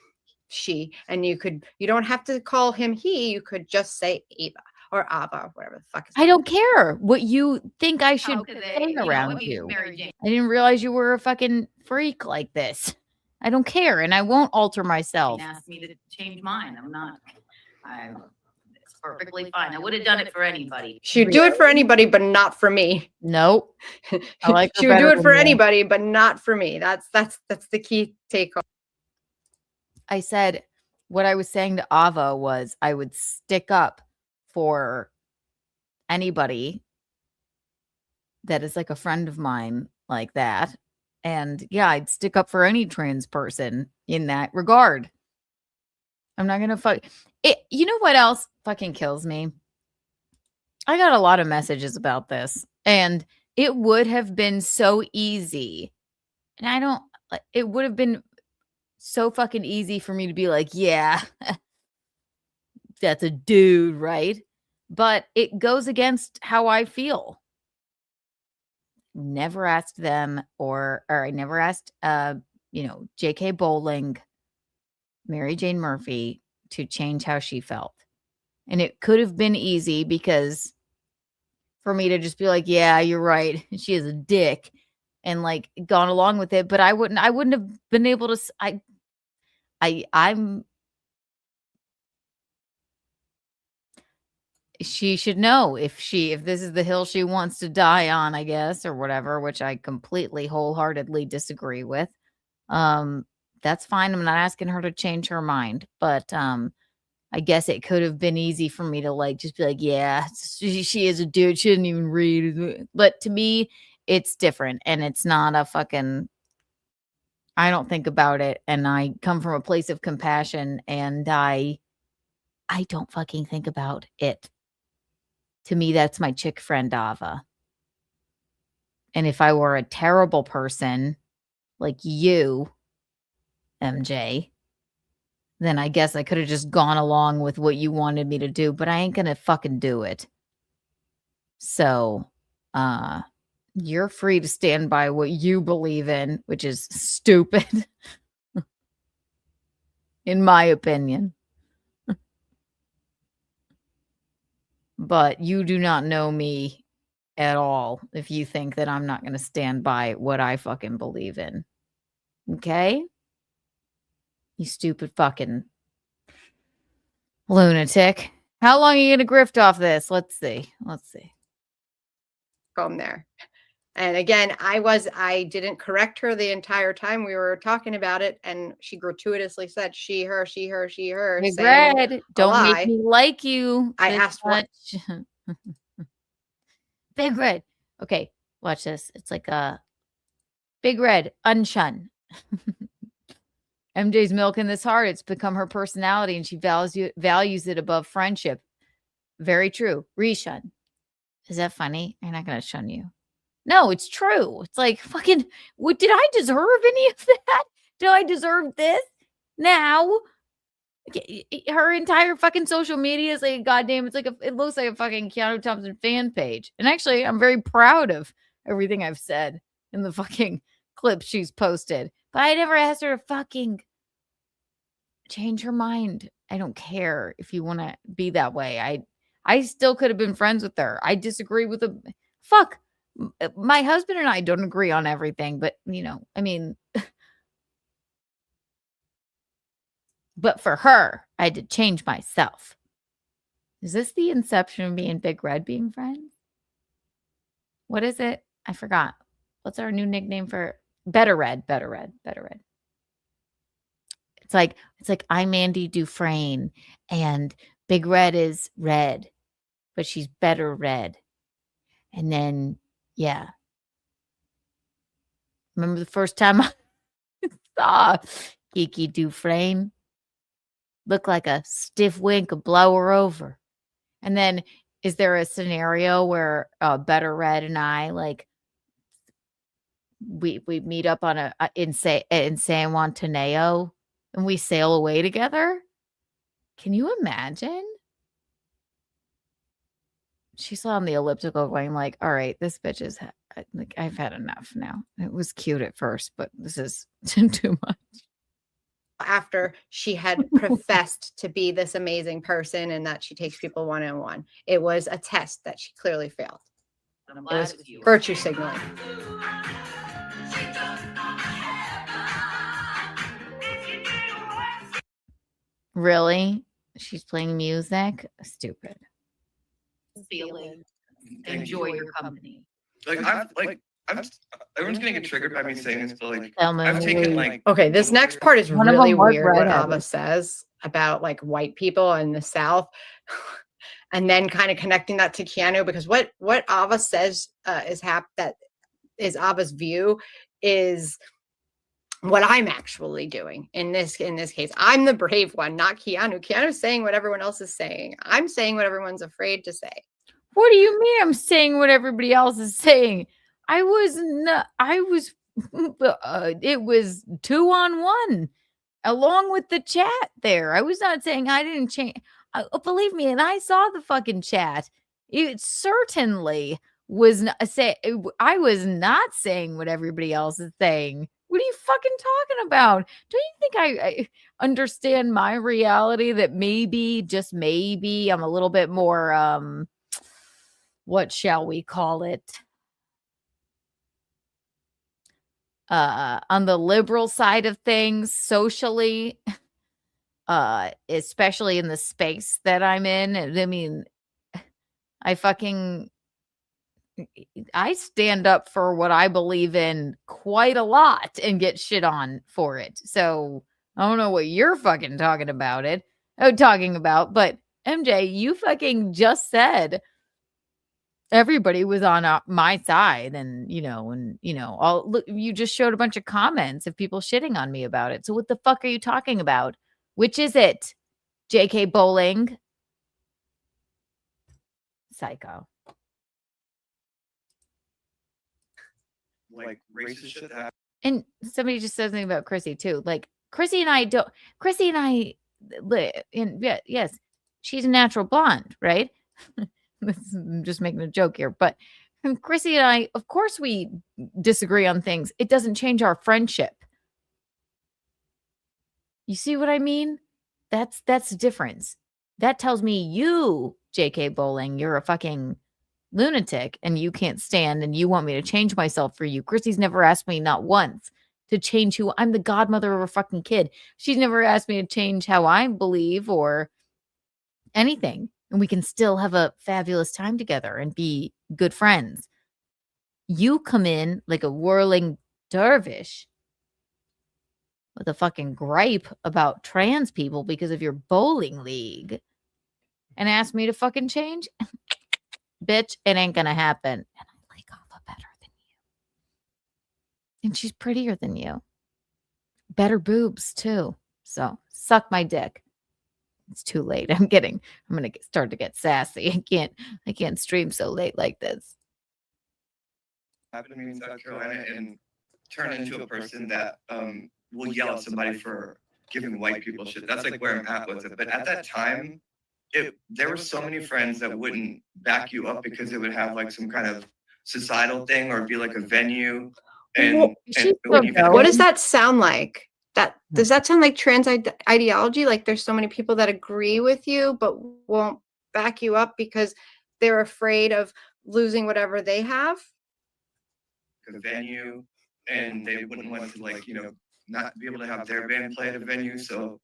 she, and you don't have to call him he, you could just say Ava or Ava or whatever the fuck. I don't care what you think I should say around you. I didn't realize you were a fucking freak like this. I don't care, and I won't alter myself. Asked me to change mine. I'm not. As perfectly fine. I would have done it for anybody. She'd do it for anybody, but not for me. Nope. I like her she would do better it for than you. anybody, but not for me. That's the key take home. I said what I was saying to Ava was I would stick up for anybody that is like a friend of mine like that. And yeah, I'd stick up for any trans person in that regard. I'm not going to fuck it. You know what else fucking kills me? I got a lot of messages about this, and it would have been so easy. And it would have been so fucking easy for me to be like, yeah, that's a dude, right? But it goes against how I feel. Never asked them or I never asked, J.K. Bowling, Mary Jane Murphy to change how she felt. And it could have been easy because for me to just be like, yeah, you're right. She is a dick and like gone along with it. But I wouldn't have been able to, she should know if this is the hill she wants to die on, I guess, or whatever, which I completely wholeheartedly disagree with. That's fine. I'm not asking her to change her mind, but I guess it could have been easy for me to like just be like, yeah, she is a dude. She didn't even read. But to me, it's different, and it's not a fucking. I don't think about it, and I come from a place of compassion, and I don't fucking think about it. To me, that's my chick friend Ava. And if I were a terrible person like you, MJ, then I guess I could have just gone along with what you wanted me to do, but I ain't gonna fucking do it. So, you're free to stand by what you believe in, which is stupid, in my opinion. But you do not know me at all if you think that I'm not going to stand by what I fucking believe in. Okay? You stupid fucking lunatic. How long are you going to grift off this? Let's see. From there. And again, I didn't correct her the entire time we were talking about it. And she gratuitously said, she, her, she, her, she, her. Big Red, don't make me like you. I asked what? Big Red. Okay, watch this. It's like a Big Red, unshun. MJ's milking this hard. It's become her personality, and she values it above friendship. Very true. Reshun. Is that funny? I'm not going to shun you. No, it's true. It's like, fucking, what, did I deserve any of that? Do I deserve this? Now, her entire fucking social media is like, goddamn, it looks like a fucking Keanu Thompson fan page. And actually, I'm very proud of everything I've said in the fucking clips she's posted. But I never asked her to fucking change her mind. I don't care if you want to be that way. I still could have been friends with her. I disagree with the fuck. My husband and I don't agree on everything, but I mean, but for her, I had to change myself. Is this the inception of me and Big Red being friends? What is it? I forgot. What's our new nickname for Better Red? Better Red. It's like I'm Andy Dufresne and Big Red is red, but she's better red. And then, yeah. Remember the first time I saw Kiki Dufresne? Look like a stiff wink would blow her over. And then, is there a scenario where Better Red and I, like, we meet up on in San Juan Teneo and we sail away together? Can you imagine? She's on the elliptical going like, all right, this bitch is like, I've had enough now. It was cute at first, but this is too much. After she had professed to be this amazing person and that she takes people one-on-one. It was a test that she clearly failed. It was virtue signaling. Really? She's playing music. Stupid. Feeling. Enjoy your company. Everyone's gonna get triggered by me saying this, but like Thelma I've and taken Louise. like Okay, this next part is One of really them was weird what redheaded. Ava says about like white people in the South. And then kind of connecting that to Keanu, because what Ava says that is Ava's view is what I'm actually doing in this case. I'm the brave one, not Keanu. Keanu's saying what everyone else is saying. I'm saying what everyone's afraid to say. What do you mean I'm saying what everybody else is saying? I was it was 2-on-1 along with the chat there. I was not saying I didn't change. Believe me, and I saw the fucking chat. It certainly was not I was not saying what everybody else is saying. What are you fucking talking about? Do you think I understand my reality that maybe, just maybe, I'm a little bit more what shall we call it? On the liberal side of things socially, especially in the space that I'm in. I mean, I stand up for what I believe in quite a lot and get shit on for it. So I don't know what you're fucking talking about, but MJ, you fucking just said everybody was on my side, and you just showed a bunch of comments of people shitting on me about it. So what the fuck are you talking about? Which is it? JK Bowling? Psycho. Like racist shit happens. And somebody just said something about Chrissy too. Like Chrissy and I, yes, she's a natural blonde, right? I'm just making a joke here, but Chrissy and I, of course we disagree on things. It doesn't change our friendship. You see what I mean? That's the difference. That tells me you, JK Bowling, you're a fucking lunatic and you can't stand and you want me to change myself for you. Chrissy's never asked me, not once, to change who I'm the godmother of a fucking kid. She's never asked me to change how I believe or anything. And we can still have a fabulous time together and be good friends. You come in like a whirling dervish with a fucking gripe about trans people because of your bowling league and ask me to fucking change. Bitch, it ain't gonna happen. And I like Ava better than you. And she's prettier than you. Better boobs too. So suck my dick. It's too late. I'm gonna start to get sassy. I can't stream so late like this. Happened to me in South Carolina and turn into a person that will yell at somebody for giving white people shit. That's like where I'm at with it. But at that time, there were so many friends that wouldn't back you up because it would have like some kind of societal thing or be like a venue. And what does that sound like? Does that sound like trans ideology? Like there's so many people that agree with you but won't back you up because they're afraid of losing whatever they have? A venue, and they wouldn't want to not be able to have their band play at a venue. So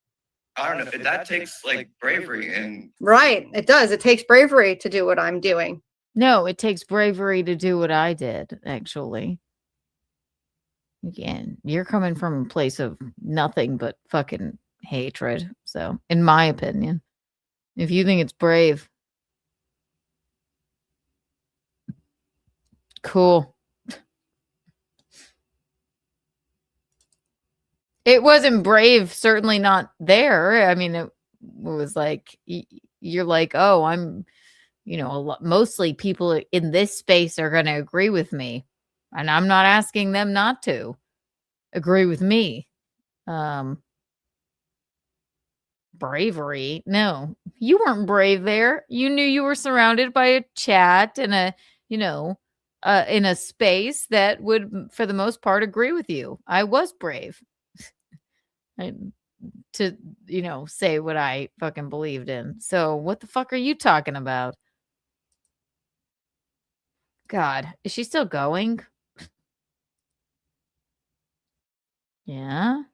I don't know. That takes like bravery and right. It does. It takes bravery to do what I'm doing. No, it takes bravery to do what I did, actually. Again, you're coming from a place of nothing but fucking hatred. So, in my opinion, if you think it's brave, cool. It wasn't brave, certainly not there. I mean, it was like, you're like, oh, I'm, mostly people in this space are going to agree with me. And I'm not asking them not to agree with me. Bravery? No, you weren't brave there. You knew you were surrounded by a chat and in a space that would, for the most part, agree with you. I was brave to, say what I fucking believed in. So what the fuck are you talking about? God, is she still going? Yeah.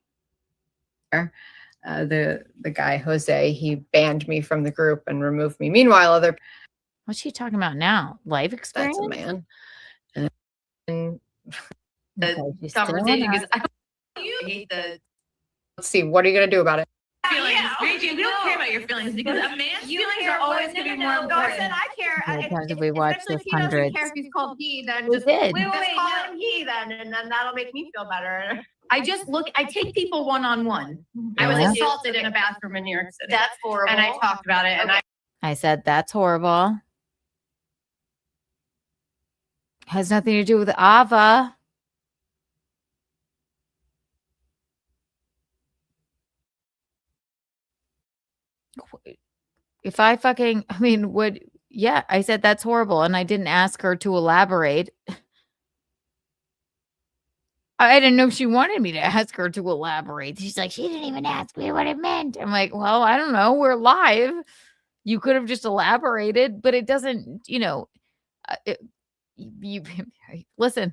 the guy Jose, he banned me from the group and removed me. Meanwhile, what's she talking about now? Life experience? That's a man. And the conversation because I hate the. Let's see, what are you gonna do about it? Feelings. Yeah, we don't care about your feelings because a man's feelings are always going to be more important. I care. How many times have we watched this? If he doesn't Hundreds. care if he's called he, then We just did. wait, call him he then, and then that'll make me feel better. I take people one-on-one. I was Yeah. assaulted in a bathroom in New York City. That's horrible. And I talked about it, and I said that's horrible. Has nothing to do with Ava. If I mean, yeah, I said that's horrible. And I didn't ask her to elaborate. I didn't know she wanted me to ask her to elaborate. She's like, she didn't even ask me what it meant. I'm like, well, I don't know. We're live. You could have just elaborated, but it doesn't, you listen,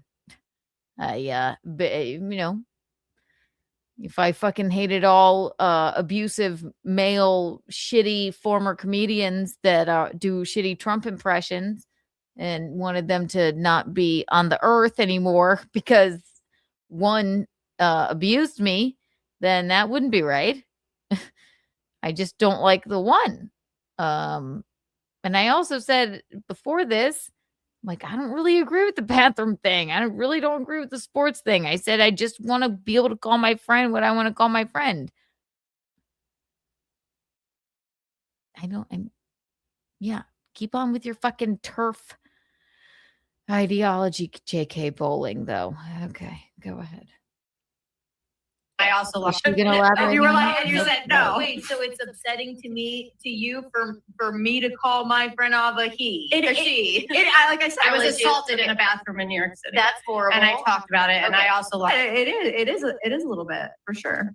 if I fucking hated all abusive male shitty former comedians that do shitty Trump impressions and wanted them to not be on the earth anymore because one abused me, then that wouldn't be right. I just don't like the one. And I also said before this, like, I don't really agree with the bathroom thing. I really don't agree with the sports thing. I said, I just want to be able to call my friend what I want to call my friend. Yeah, keep on with your fucking turf ideology, JK Bowling, though. Okay, go ahead. I also love. You gonna elaborate? You were like, and you said no. Wait, so it's upsetting to you for me to call my friend Ava he or she. Like I said, I was assaulted in a bathroom in New York City. That's horrible. And I talked about it, and I also love it. It is a little bit for sure.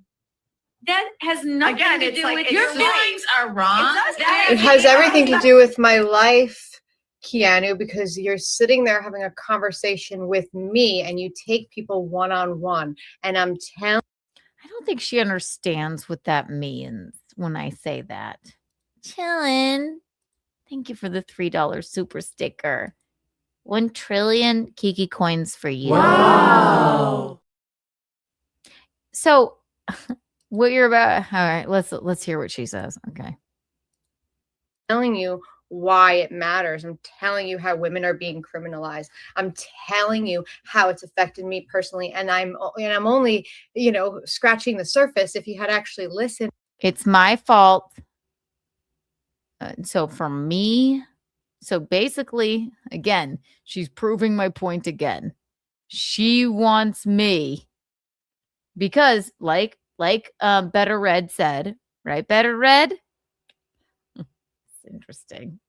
That has nothing to do with your feelings are wrong. It has everything to do with my life, Keanu, because you're sitting there having a conversation with me and you take people one-on-one. And I'm telling. I don't think she understands what that means when I say that. Chillin'. Thank you for the $3 super sticker. 1 trillion Kiki coins for you. Wow. So what you're about. All right, let's hear what she says. Okay. Telling you why it matters. I'm telling you how women are being criminalized. I'm telling you how it's affected me personally. And I'm only, scratching the surface. If you had actually listened. It's my fault. So for me, basically, again, she's proving my point again. She wants me because like Better Red said, right? Better Red. It's interesting.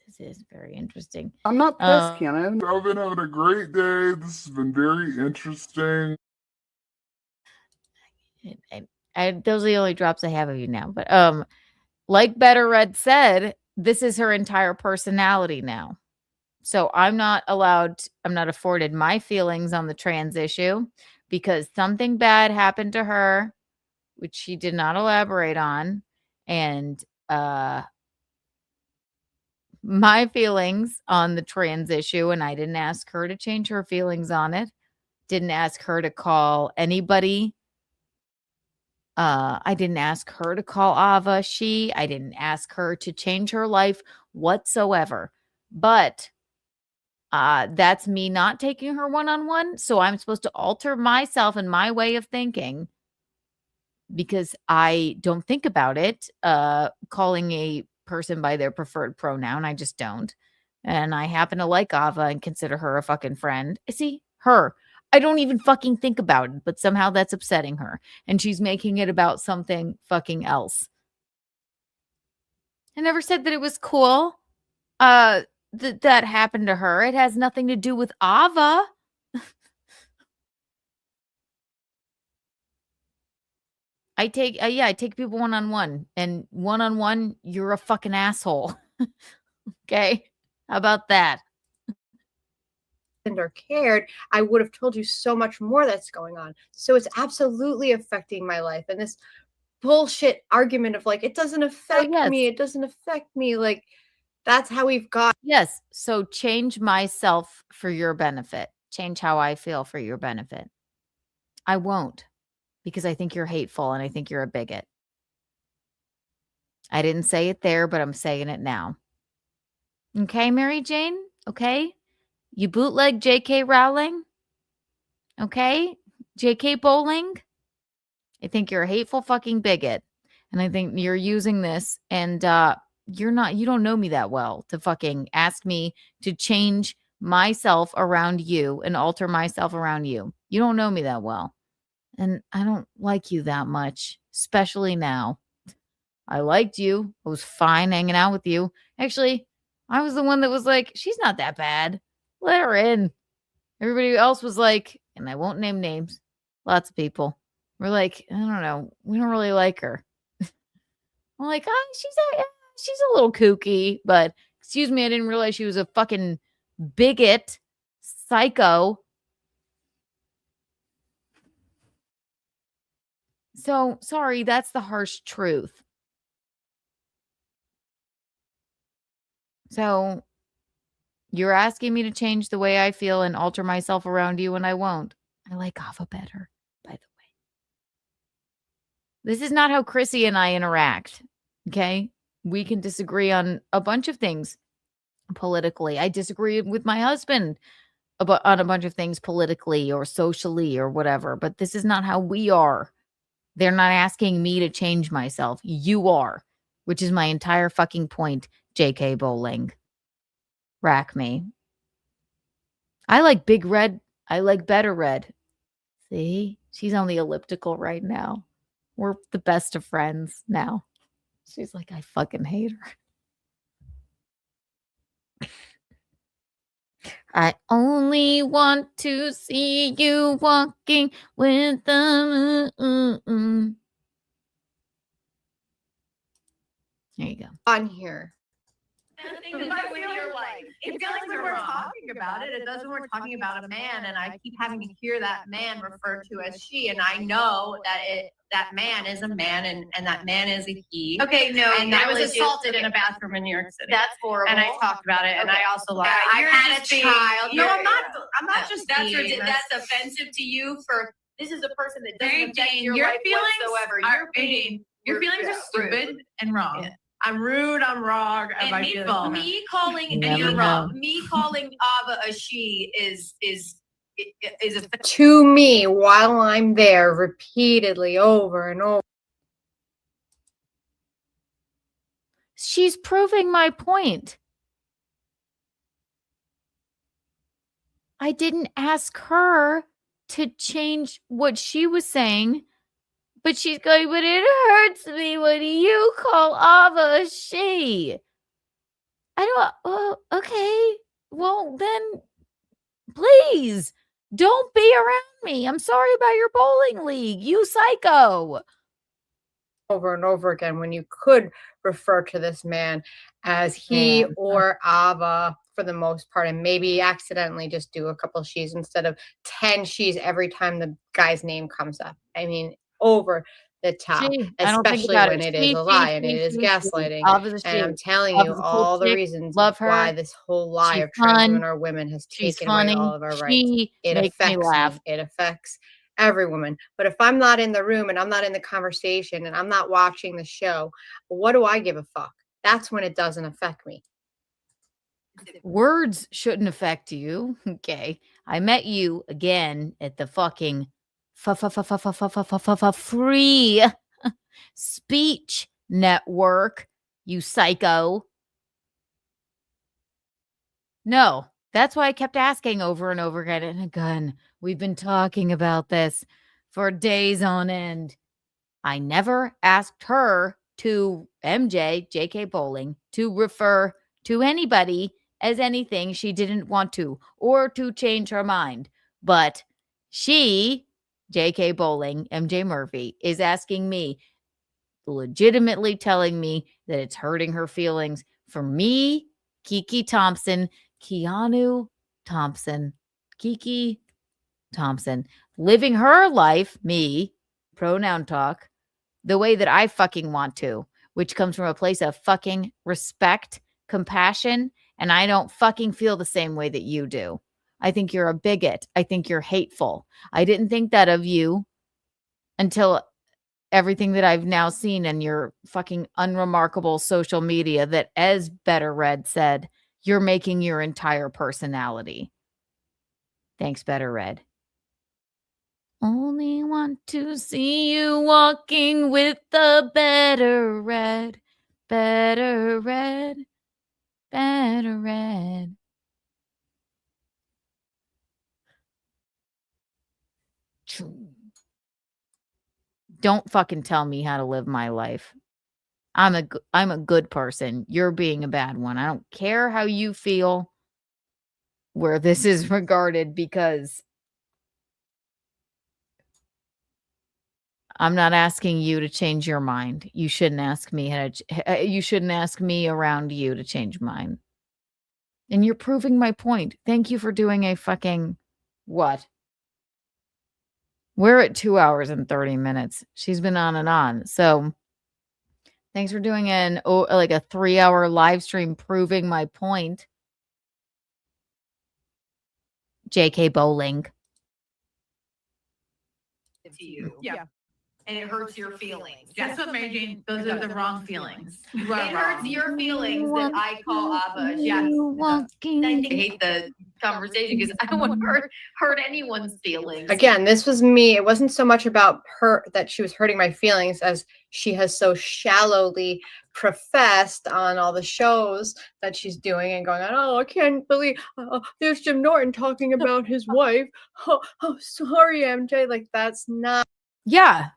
This is very interesting. I'm not pissed, Keanu. I've been having a great day. This has been very interesting. Those are the only drops I have of you now. But like Better Red said, this is her entire personality now. So I'm not afforded my feelings on the trans issue because something bad happened to her, which she did not elaborate on. And my feelings on the trans issue, and I didn't ask her to change her feelings on it. Didn't ask her to call anybody. I didn't ask her to call Ava she. I didn't ask her to change her life whatsoever. But that's me not taking her one-on-one. So I'm supposed to alter myself and my way of thinking because I don't think about it, calling a person by their preferred pronoun. I just don't. And I happen to like Ava and consider her a fucking friend. See, her. I don't even fucking think about it, but somehow that's upsetting her. And she's making it about something fucking else. I never said that it was cool that happened to her. It has nothing to do with Ava. I take people one-on-one, and one-on-one, you're a fucking asshole. Okay? How about that? Or cared, I would have told you so much more that's going on. So it's absolutely affecting my life. And this bullshit argument of like, it doesn't affect me. It doesn't affect me. Like, that's how we've got. Yes. So change myself for your benefit. Change how I feel for your benefit. I won't, because I think you're hateful and I think you're a bigot. I didn't say it there, but I'm saying it now. Okay, Mary Jane? Okay? You bootleg J.K. Rowling? Okay? J.K. Bowling? I think you're a hateful fucking bigot. And I think you're using this and you don't know me that well to fucking ask me to change myself around you and alter myself around you. You don't know me that well. And I don't like you that much, especially now. I liked you. I was fine hanging out with you. Actually, I was the one that was like, she's not that bad. Let her in. Everybody else was like, and I won't name names, lots of people were like, I don't know, we don't really like her. I'm like, she's a little kooky, but excuse me, I didn't realize she was a fucking bigot, psycho. So sorry, that's the harsh truth. So you're asking me to change the way I feel and alter myself around you, and I won't. I like Ava better, by the way. This is not how Chrissy and I interact, okay? We can disagree on a bunch of things politically. I disagree with my husband on a bunch of things politically or socially or whatever, but this is not how we are. They're not asking me to change myself. You are, which is my entire fucking point, J.K. Bowling. Rack me. I like big red. I like better red. See? She's on the elliptical right now. We're the best of friends now. She's like, I fucking hate her. I only want to see you walking with the moon. There you go. On here. When you're like, it feels like when we're talking about it, it doesn't we're talking about a man, and I keep having to hear that man referred to as she, and I know that that man is a man and that man is a he. Okay, no, and I was assaulted in a bathroom in New York City. That's horrible. And I talked about it, and I also like I had a child. No, I'm not just that's offensive to you for this is a person that doesn't affect your life whatsoever. Your feelings are stupid and wrong. Yeah. I'm rude. I'm wrong. And hateful. Me calling and you're wrong. Me calling Ava a she is a to me while I'm there repeatedly over and over. She's proving my point. I didn't ask her to change what she was saying. But she's going, but it hurts me when you call Ava a she. Okay. Well, then, please, don't be around me. I'm sorry about your bowling league, you psycho. Over and over again when you could refer to this man as he or Ava for the most part, and maybe accidentally just do a couple she's instead of 10 she's every time the guy's name comes up. I mean, over the top, especially when it is a lie and it is gaslighting. And I'm telling you all the reasons why this whole lie of trans women are women has taken away all of our rights. It affects me. It affects every woman. But if I'm not in the room and I'm not in the conversation and I'm not watching the show, what do I give a fuck? That's when it doesn't affect me. Words shouldn't affect you. Okay. I met you again at the fucking free speech network, you psycho. No, that's why I kept asking over and over again and again. We've been talking about this for days on end. I never asked her to MJ, J.K. Bowling, to refer to anybody as anything she didn't want to or to change her mind. But she, J.K. Bowling, MJ Murphy, is asking me, legitimately telling me that it's hurting her feelings for me, Kiki Thompson, Keanu Thompson, Kiki Thompson, living her life, me, pronoun talk, the way that I fucking want to, which comes from a place of fucking respect, compassion, and I don't fucking feel the same way that you do. I think you're a bigot. I think you're hateful. I didn't think that of you until everything that I've now seen in your fucking unremarkable social media that, as Better Red said, you're making your entire personality. Thanks, Better Red. Only want to see you walking with the Better Red. Better Red. Better Red. Don't fucking tell me how to live my life. I'm a good person. You're being a bad one. I don't care how you feel where this is regarded, because I'm not asking you to change your mind. You shouldn't ask me you shouldn't ask me around you to change mine. And you're proving my point. Thank you for doing a fucking what? We're at 2 hours and 30 minutes. She's been on and on. So thanks for doing a 3-hour live stream proving my point. JK Bowling. To you. Yeah. And it hurts your feelings. That's what made you, those are the wrong feelings. It hurts your feelings that I call Abba. Yeah. I hate the conversation because I don't want to hurt anyone's feelings. Again, this was me. It wasn't so much about her that she was hurting my feelings as she has so shallowly professed on all the shows that she's doing and going on, oh, I can't believe there's Jim Norton talking about his wife. Oh, sorry, MJ. Like, that's not. Yeah.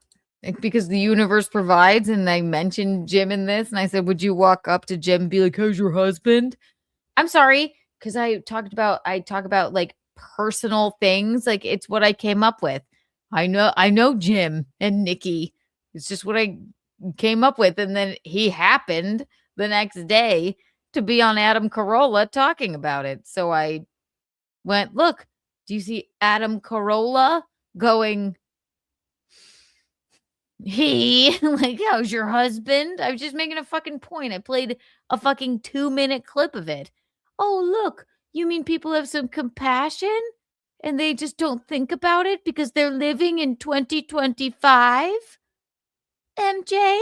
Because the universe provides, and they mentioned Jim in this, and I said, would you walk up to Jim and be like, how's your husband? I'm sorry, because I talk about like personal things. Like, it's what I came up with. I know Jim and Nikki. It's just what I came up with. And then he happened the next day to be on Adam Carolla talking about it. So I went, look, do you see Adam Carolla going, like, how's your husband? I was just making a fucking point. I played a fucking 2-minute clip of it. Oh, look, you mean people have some compassion and they just don't think about it because they're living in 2025? MJ,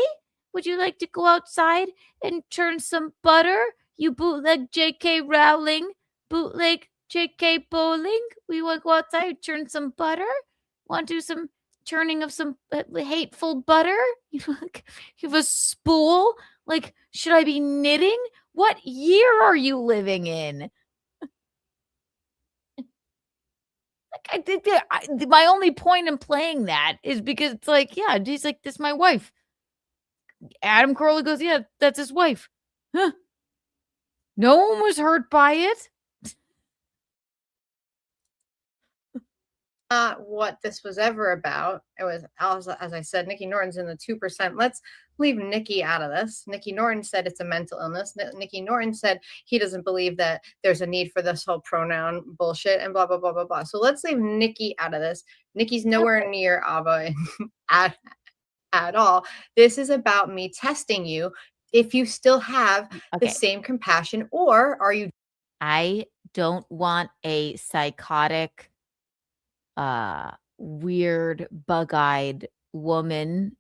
would you like to go outside and churn some butter? You bootleg JK Rowling, bootleg JK Bowling. We want to go outside and churn some butter? Want to do some churning of some hateful butter? You have a spool? Like, should I be knitting? What year are you living in? I think that my only point in playing that is because it's like, yeah, he's like, this is my wife. Adam Carolla goes, yeah, that's his wife. Huh. No one was hurt by it. Not what this was ever about. It was, as I said, Nikki Norton's in the 2%. Let's leave Nikki out of this. Nikki Norton said it's a mental illness. Nikki Norton said he doesn't believe that there's a need for this whole pronoun bullshit and blah, blah, blah, blah, blah. So let's leave Nikki out of this. Nikki's nowhere near Abba at all. This is about me testing you if you still have the same compassion, or are you? I don't want a psychotic, weird, bug-eyed woman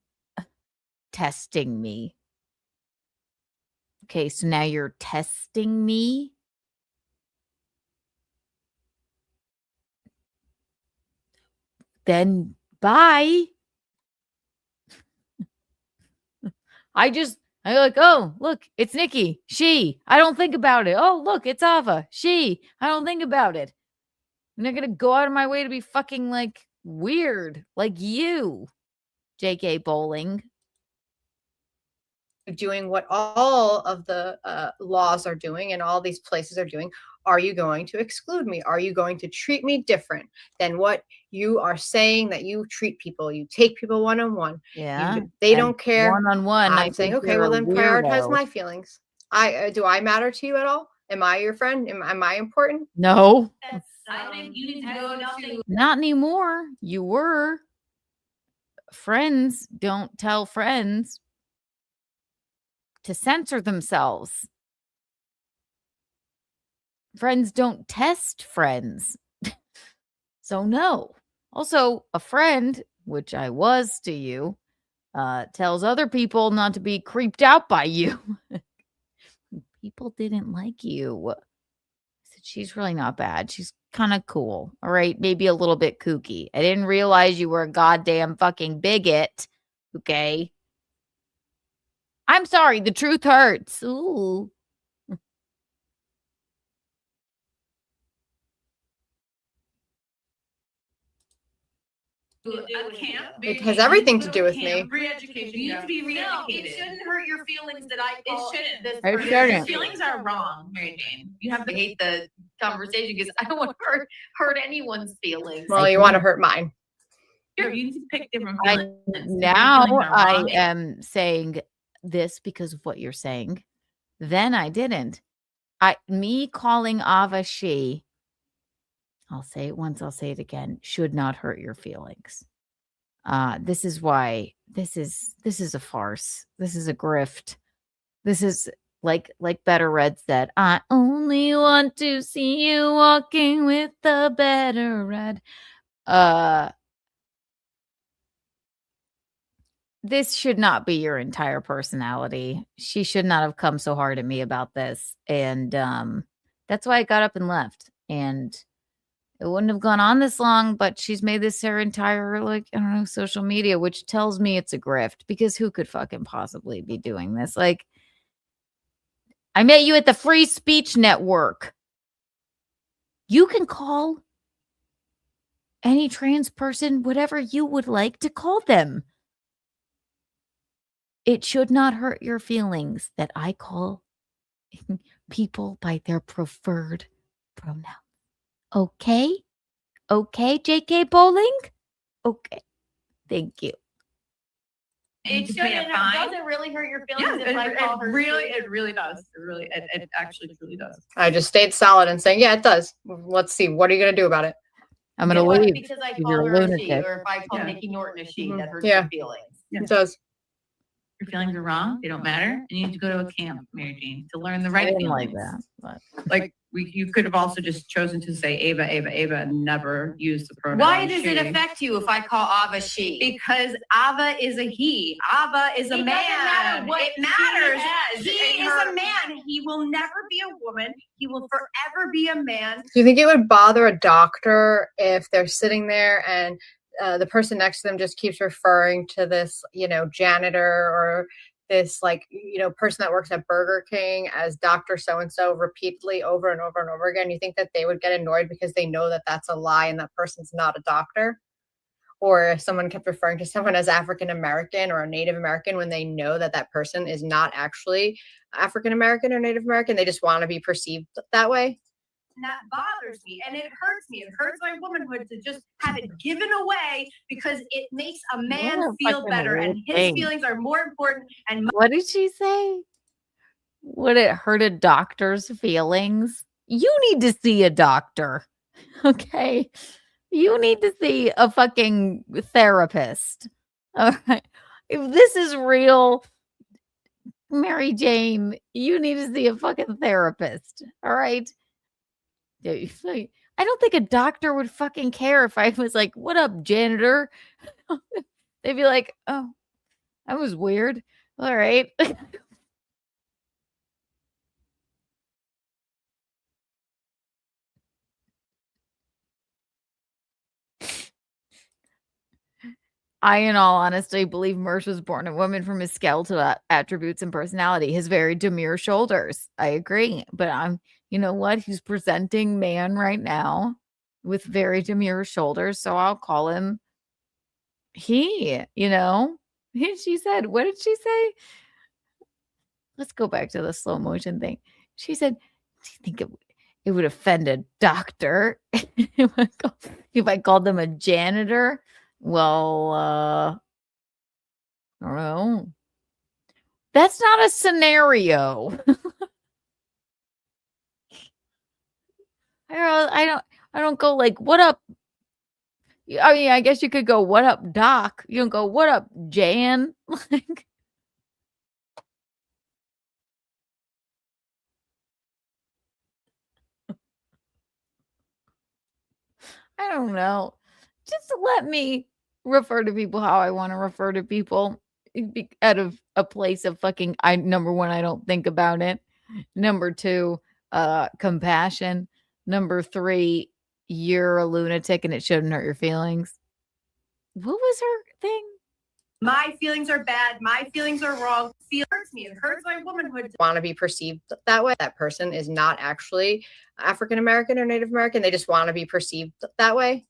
testing me. Okay, so now you're testing me. Then bye. I like, oh, look, it's Nikki. She. I don't think about it. Oh, look, it's Ava. She. I don't think about it. I'm not going to go out of my way to be fucking like weird like you, JK Bowling. Doing what all of the laws are doing and all these places are doing. Are you going to exclude me? Are you going to treat me different than what you are saying that you treat people? You take people one-on-one. Yeah. They don't care. One-on-one. I'm saying, okay, well then prioritize my feelings. Do I matter to you at all? Am I your friend? Am I important? No. I think you need to go to. Not anymore. You were. friends don't tell friends to censor themselves. Friends don't test friends. So no. Also, a friend, which I was to you, tells other people not to be creeped out by you. People didn't like you. I said, she's really not bad. She's kind of cool. All right. Maybe a little bit kooky. I didn't realize you were a goddamn fucking bigot. Okay. I'm sorry. The truth hurts. Ooh. It has everything to do with me. Re-education. You need to be re-educated. It shouldn't hurt your feelings that I call It shouldn't. Your feelings are wrong, Mary Jane. You have to hate the conversation because I don't want to hurt anyone's feelings. Well, you want to hurt mine. You need to pick different I feelings. am saying this because of what you're saying. Then I didn't. Me calling Ava she, I'll say it once, I'll say it again, should not hurt your feelings. This is why this is a farce. This is a grift. This is like Better Red said, I only want to see you walking with the Better Red. This should not be your entire personality. She should not have come so hard at me about this. And that's why I got up and left. And it wouldn't have gone on this long, but she's made this her entire, social media, which tells me it's a grift, because who could fucking possibly be doing this? Like, I met you at the Free Speech Network. You can call any trans person whatever you would like to call them. It should not hurt your feelings that I call people by their preferred pronoun. Okay? Okay, JK Bowling? Okay. Thank you. It doesn't really hurt your feelings if I call her. It really does. It actually truly does. I just stayed solid and saying, yeah, it does. Let's see. What are you going to do about it? I'm going to leave. Because I call her a she, or if I call Nikki Norton a she, that hurts your feelings. It does. Your feelings are wrong. They don't matter. And you need to go to a camp, Mary Jane, to learn the right feelings. Like that. But. You could have also just chosen to say Ava, and never use the pronoun. Why does it affect you if I call Ava she? Because Ava is a he. Ava is a man. Matter what it matters. He is a man. He will never be a woman. He will forever be a man. Do you think it would bother a doctor if they're sitting there and the person next to them just keeps referring to this, janitor or this person that works at Burger King as Dr. So-and-so repeatedly over and over and over again? You think that they would get annoyed because they know that that's a lie and that person's not a doctor? Or if someone kept referring to someone as African-American or a Native American when they know that that person is not actually African-American or Native American, they just want to be perceived that way? And that bothers me and it hurts me. It hurts my womanhood to just have it given away because it makes a man feel better and his feelings are more important. And what did she say? Would it hurt a doctor's feelings? You need to see a doctor. Okay. You need to see a fucking therapist. All right. If this is real, Mary Jane, you need to see a fucking therapist. All right. I don't think a doctor would fucking care if I was like, what up, janitor? They'd be like, oh, that was weird. All right. I, in all honesty, believe Mersh was born a woman from his skeletal attributes and personality, his very demure shoulders. I agree. But you know what? He's presenting man right now with very demure shoulders. So I'll call him he, She said, what did she say? Let's go back to the slow motion thing. She said, do you think it would offend a doctor if I called them a janitor? Well, I don't know. That's not a scenario. I don't go like, what up, I mean, I guess you could go, what up, Doc? You don't go, what up, Jan? Like, I don't know. Just let me refer to people how I want to refer to people out of a place of fucking, number one, I don't think about it. Number two, compassion. Number three, you're a lunatic and it shouldn't hurt your feelings. What was her thing? My feelings are bad. My feelings are wrong. It hurts me. It hurts my womanhood. Want to be perceived that way. That person is not actually African American or Native American. They just want to be perceived that way.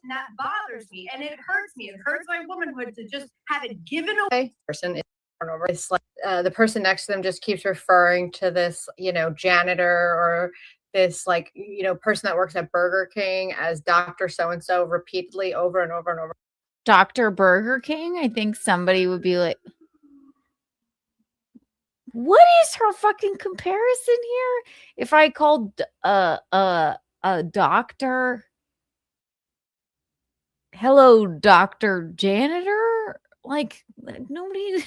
And that bothers me, and it hurts me. It hurts my womanhood to just have it given away. Person is over. It's like the person next to them just keeps referring to this, janitor or this person that works at Burger King as Dr. So-and-so repeatedly over and over and over. Dr. Burger King? I think somebody would be like, what is her fucking comparison here? If I called a doctor, hello, Dr. Janitor? Like, nobody.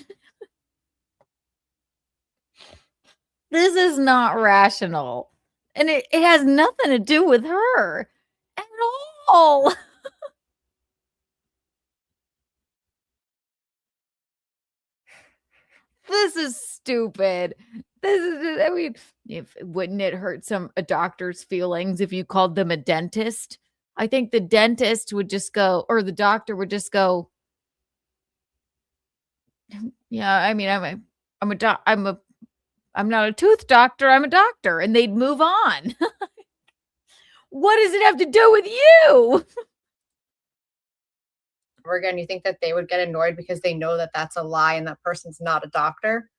This is not rational. And it has nothing to do with her at all. This is stupid. I mean, wouldn't it hurt a doctor's feelings if you called them a dentist? I think the dentist would just go, or the doctor would just go, yeah, I mean, I'm not a tooth doctor, I'm a doctor, and they'd move on. What does it have to do with you? Again, you think that they would get annoyed because they know that that's a lie and that person's not a doctor?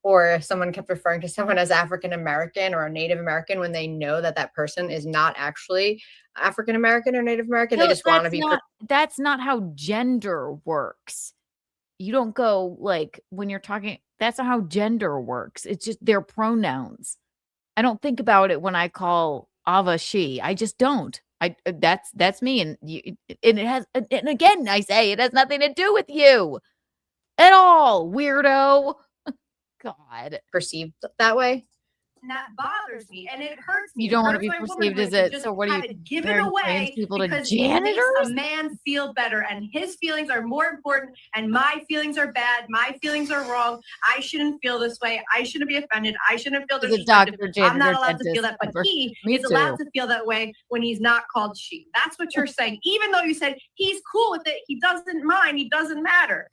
Or if someone kept referring to someone as African American or a Native American when they know that that person is not actually African American or Native American, they just want to be. That's not how gender works. You don't go like when you're talking. That's not how gender works. It's just their pronouns. I don't think about it when I call Ava she. I just don't. That's me, and it has. And again, I say it has nothing to do with you at all, weirdo. God, perceived that way. And that bothers me, and it hurts me. You don't want to be perceived as it. So what are you given away people to because janitors? It makes a man feel better, and his feelings are more important. And my feelings are bad. My feelings are wrong. I shouldn't feel this way. I shouldn't be offended. I shouldn't feel disrespected. I'm not allowed to feel that, but he is allowed to feel that way when he's not called she. That's what you're saying. Even though you said he's cool with it, he doesn't mind. He doesn't matter.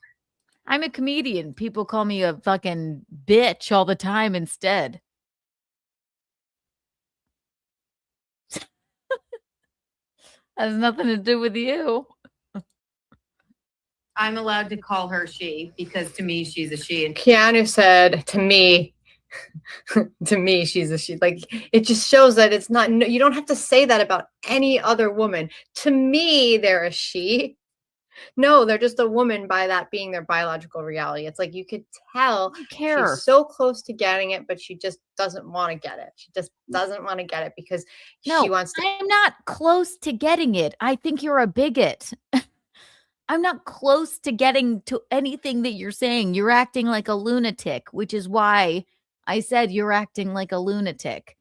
I'm a comedian. People call me a fucking bitch all the time instead. Has nothing to do with you. I'm allowed to call her she because to me she's a she. And Keanu said to me, she's a she. Like, it just shows that it's not. You don't have to say that about any other woman. To me, they're a she. No, they're just a woman by that being their biological reality. It's like you could tell she's so close to getting it, but she just doesn't want to get it. She just doesn't want to get it because she wants to. I'm not close to getting it. I think you're a bigot. I'm not close to getting to anything that you're saying. You're acting like a lunatic, which is why I said you're acting like a lunatic.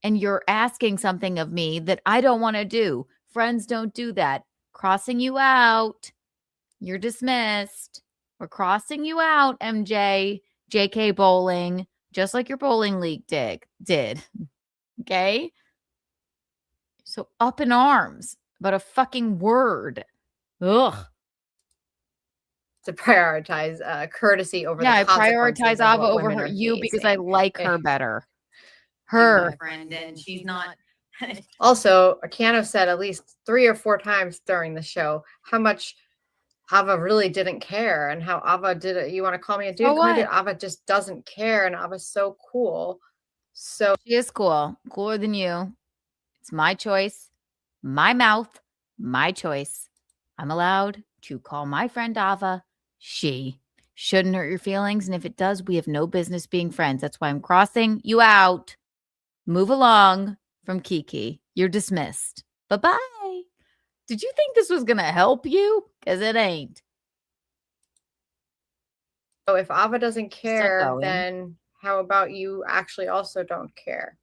And you're asking something of me that I don't want to do. Friends don't do that. Crossing you out. You're dismissed. We're crossing you out, MJ. JK Bowling. Just like your bowling league did. Okay? So up in arms about a fucking word. Ugh. To prioritize courtesy over I prioritize Ava over her because I like her better. Her friend, and she's not. Also, Keanu said at least 3 or 4 times during the show how much Ava really didn't care and how Ava did it. You want to call me a dude? Ava just doesn't care, and Ava's so cool. So she is cool, cooler than you. It's my choice, my mouth, my choice. I'm allowed to call my friend Ava she. Shouldn't hurt your feelings, and if it does, we have no business being friends. That's why I'm crossing you out. Move along from Kiki. You're dismissed. Bye-bye. Did you think this was going to help you? Because it ain't. So if Ava doesn't care, then how about you actually also don't care?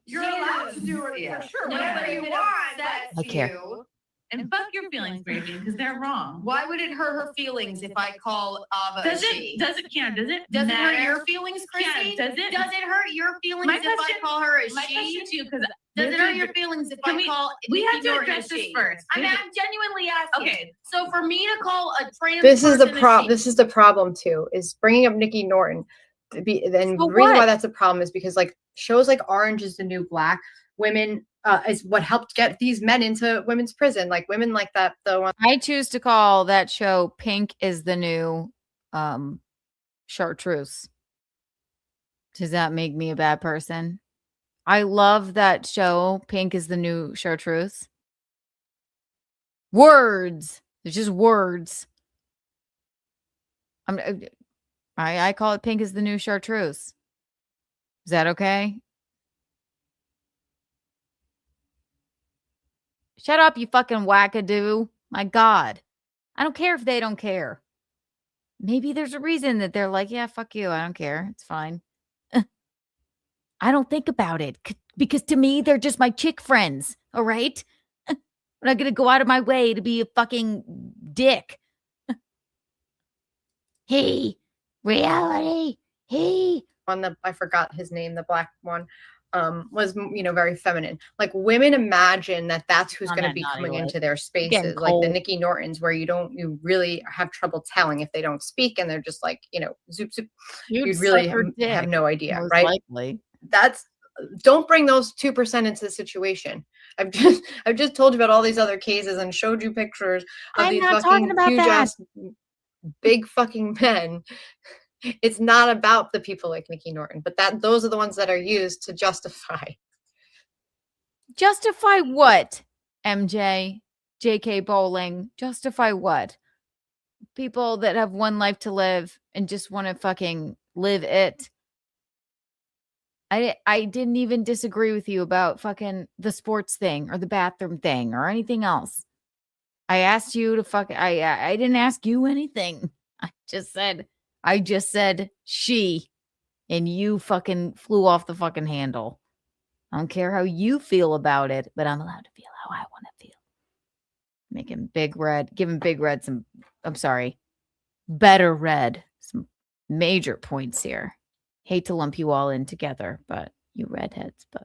You're allowed to do it. Yeah, sure. Whatever you want. I care. You. And fuck your feelings, baby, because they're wrong. Why would it hurt her feelings if I call Ava Does she? it? Does it Does it hurt your feelings, Chrissy? Does it? Does it hurt your feelings if I call her a she? My question to you, because does it hurt your feelings if I call? We have to Norton address a this she? first. I'm genuinely asking. Okay. So for me to call a trans This is the person a problem. she- This is the problem too. Is bringing up Nikki Norton. And the reason why that's a problem is because like shows like Orange is the New Black, women is what helped get these men into women's prison. Like women like that. The one I choose to call that show Pink is the New Chartreuse. Does that make me a bad person? I love that show. Pink is the New Chartreuse. Words. It's just words. I call it Pink is the New Chartreuse. Is that okay? Shut up, you fucking wackadoo. My God. I don't care if they don't care. Maybe there's a reason that they're like, yeah, fuck you. I don't care. It's fine. I don't think about it because to me, they're just my chick friends. All right. I'm not going to go out of my way to be a fucking dick. Hey, reality. Hey. One that I forgot his name, the black one, was very feminine. Like women imagine that that's who's going to be coming into their spaces, like the Nikki Nortons, where you really have trouble telling if they don't speak and they're just like zoop zoop. You'd really have no idea, right? Likely. Don't bring those 2% into the situation. I've just told you about all these other cases and showed you pictures of these fucking huge ass big fucking men. It's not about the people like Nikki Norton, but those are the ones that are used to justify. Justify what? MJ, JK Bowling, justify what? People that have one life to live and just want to fucking live it. I didn't even disagree with you about fucking the sports thing or the bathroom thing or anything else. I asked you to I didn't ask you anything. I just said she, and you fucking flew off the fucking handle. I don't care how you feel about it, but I'm allowed to feel how I want to feel. Giving Big Red Better Red some major points here. Hate to lump you all in together, but you redheads, but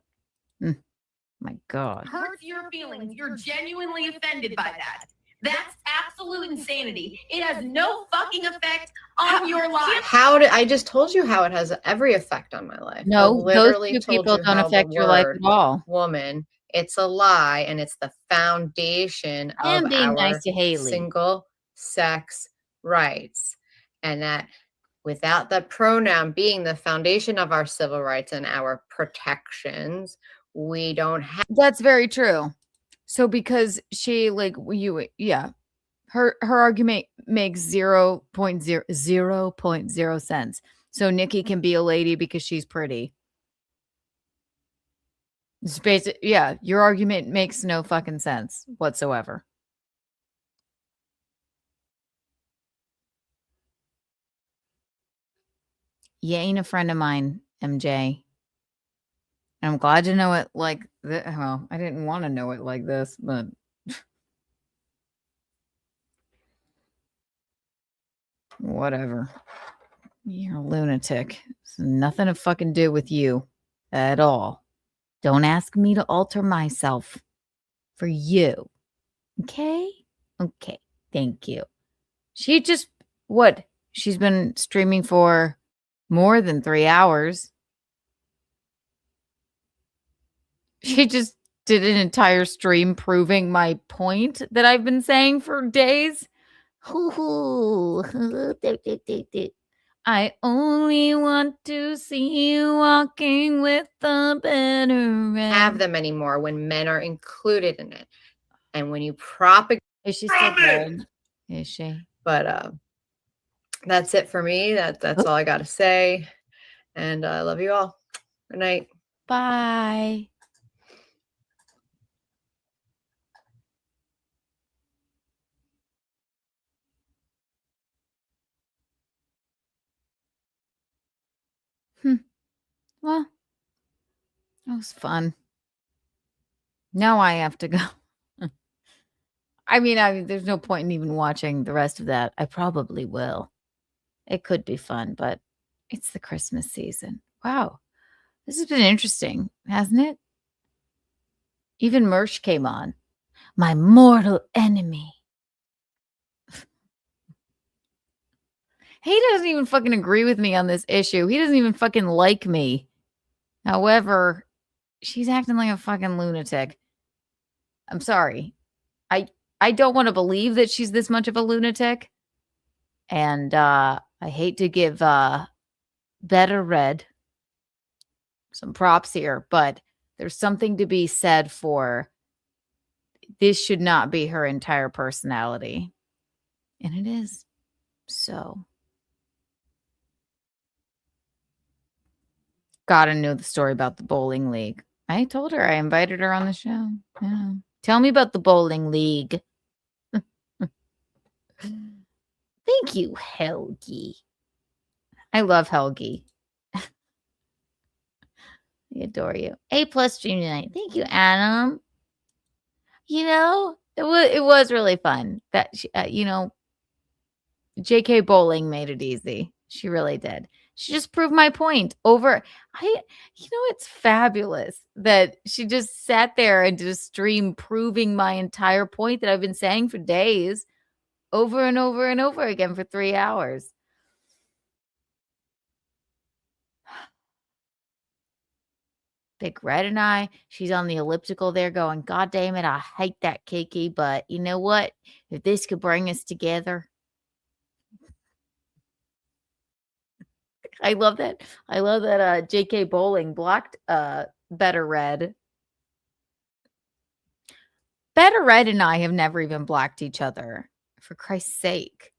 my God. Hurts your feelings. You're genuinely offended by that. That's absolute insanity. It has no fucking effect on your life. I just told you how it has every effect on my life. No, those two people don't affect your life at all. Woman, it's a lie, and it's the foundation of being our nice to Haley. Single sex rights. And that without the pronoun being the foundation of our civil rights and our protections, we don't have. That's very true. So because she her argument makes 0.0 sense. So Nikki can be a lady because she's pretty. It's basic, your argument makes no fucking sense whatsoever. You ain't a friend of mine, MJ. I'm glad to know it like this. Well, I didn't want to know it like this, but whatever. You're a lunatic. It's nothing to fucking do with you at all. Don't ask me to alter myself for you. Okay? Okay. Thank you. She's been streaming for more than 3 hours. She just did an entire stream proving my point that I've been saying for days. I only want to see you walking with the better have them anymore when men are included in it. And when you propagate. Is she still good? Is she? But that's it for me. That's all I got to say. And I love you all. Good night. Bye. Well, that was fun. Now I have to go. I mean, there's no point in even watching the rest of that. I probably will. It could be fun, but it's the Christmas season. Wow. This has been interesting, hasn't it? Even Mersh came on. My mortal enemy. He doesn't even fucking agree with me on this issue. He doesn't even fucking like me. However, she's acting like a fucking lunatic. I'm sorry. I don't want to believe that she's this much of a lunatic. And I hate to give Better Red some props here, but there's something to be said for this should not be her entire personality. And it is. So. Gotta know the story about the bowling league. I told her I invited her on the show. Yeah. Tell me about the bowling league. Thank you, Helgi. I love Helgi. I adore you. A+ Junior Night. Thank you, Adam. You know, it was really fun. That JK Bowling made it easy. She really did. She just proved my point over. It's fabulous that she just sat there and did a stream proving my entire point that I've been saying for days over and over and over again for 3 hours. Big Red and I, she's on the elliptical there going, God damn it, I hate that Kiki, but you know what? If this could bring us together. I love that. I love that JK Bowling blocked Better Red. Better Red and I have never even blocked each other. For Christ's sake.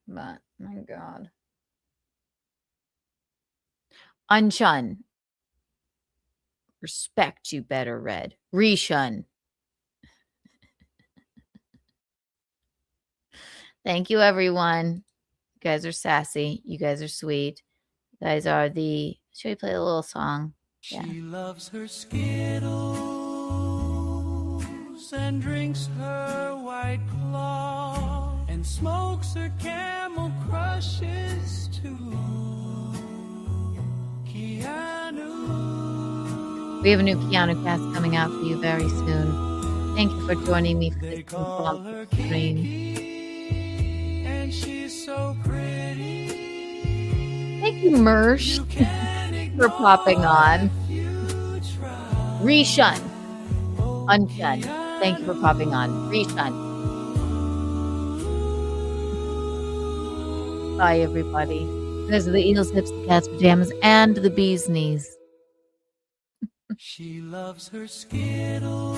But, my God. Unshun. Respect you, Better Red. Reshun. Thank you, everyone. You guys are sassy. You guys are sweet. You guys are the... Should we play a little song? Yeah. She loves her Skittles and drinks her White Claw and smokes her Camel Crushes too. Keanu. We have a new Keanu cast coming out for you very soon. Thank you for joining me for this impromptu stream. And she's so pretty. Thank you, Mersh, for popping on. Reshun. Unshun. Thank you for popping on. Reshun. Bye, everybody. Those are the Eagles, Hips, the Cat's Pajamas, and the Bee's Knees. She loves her Skittles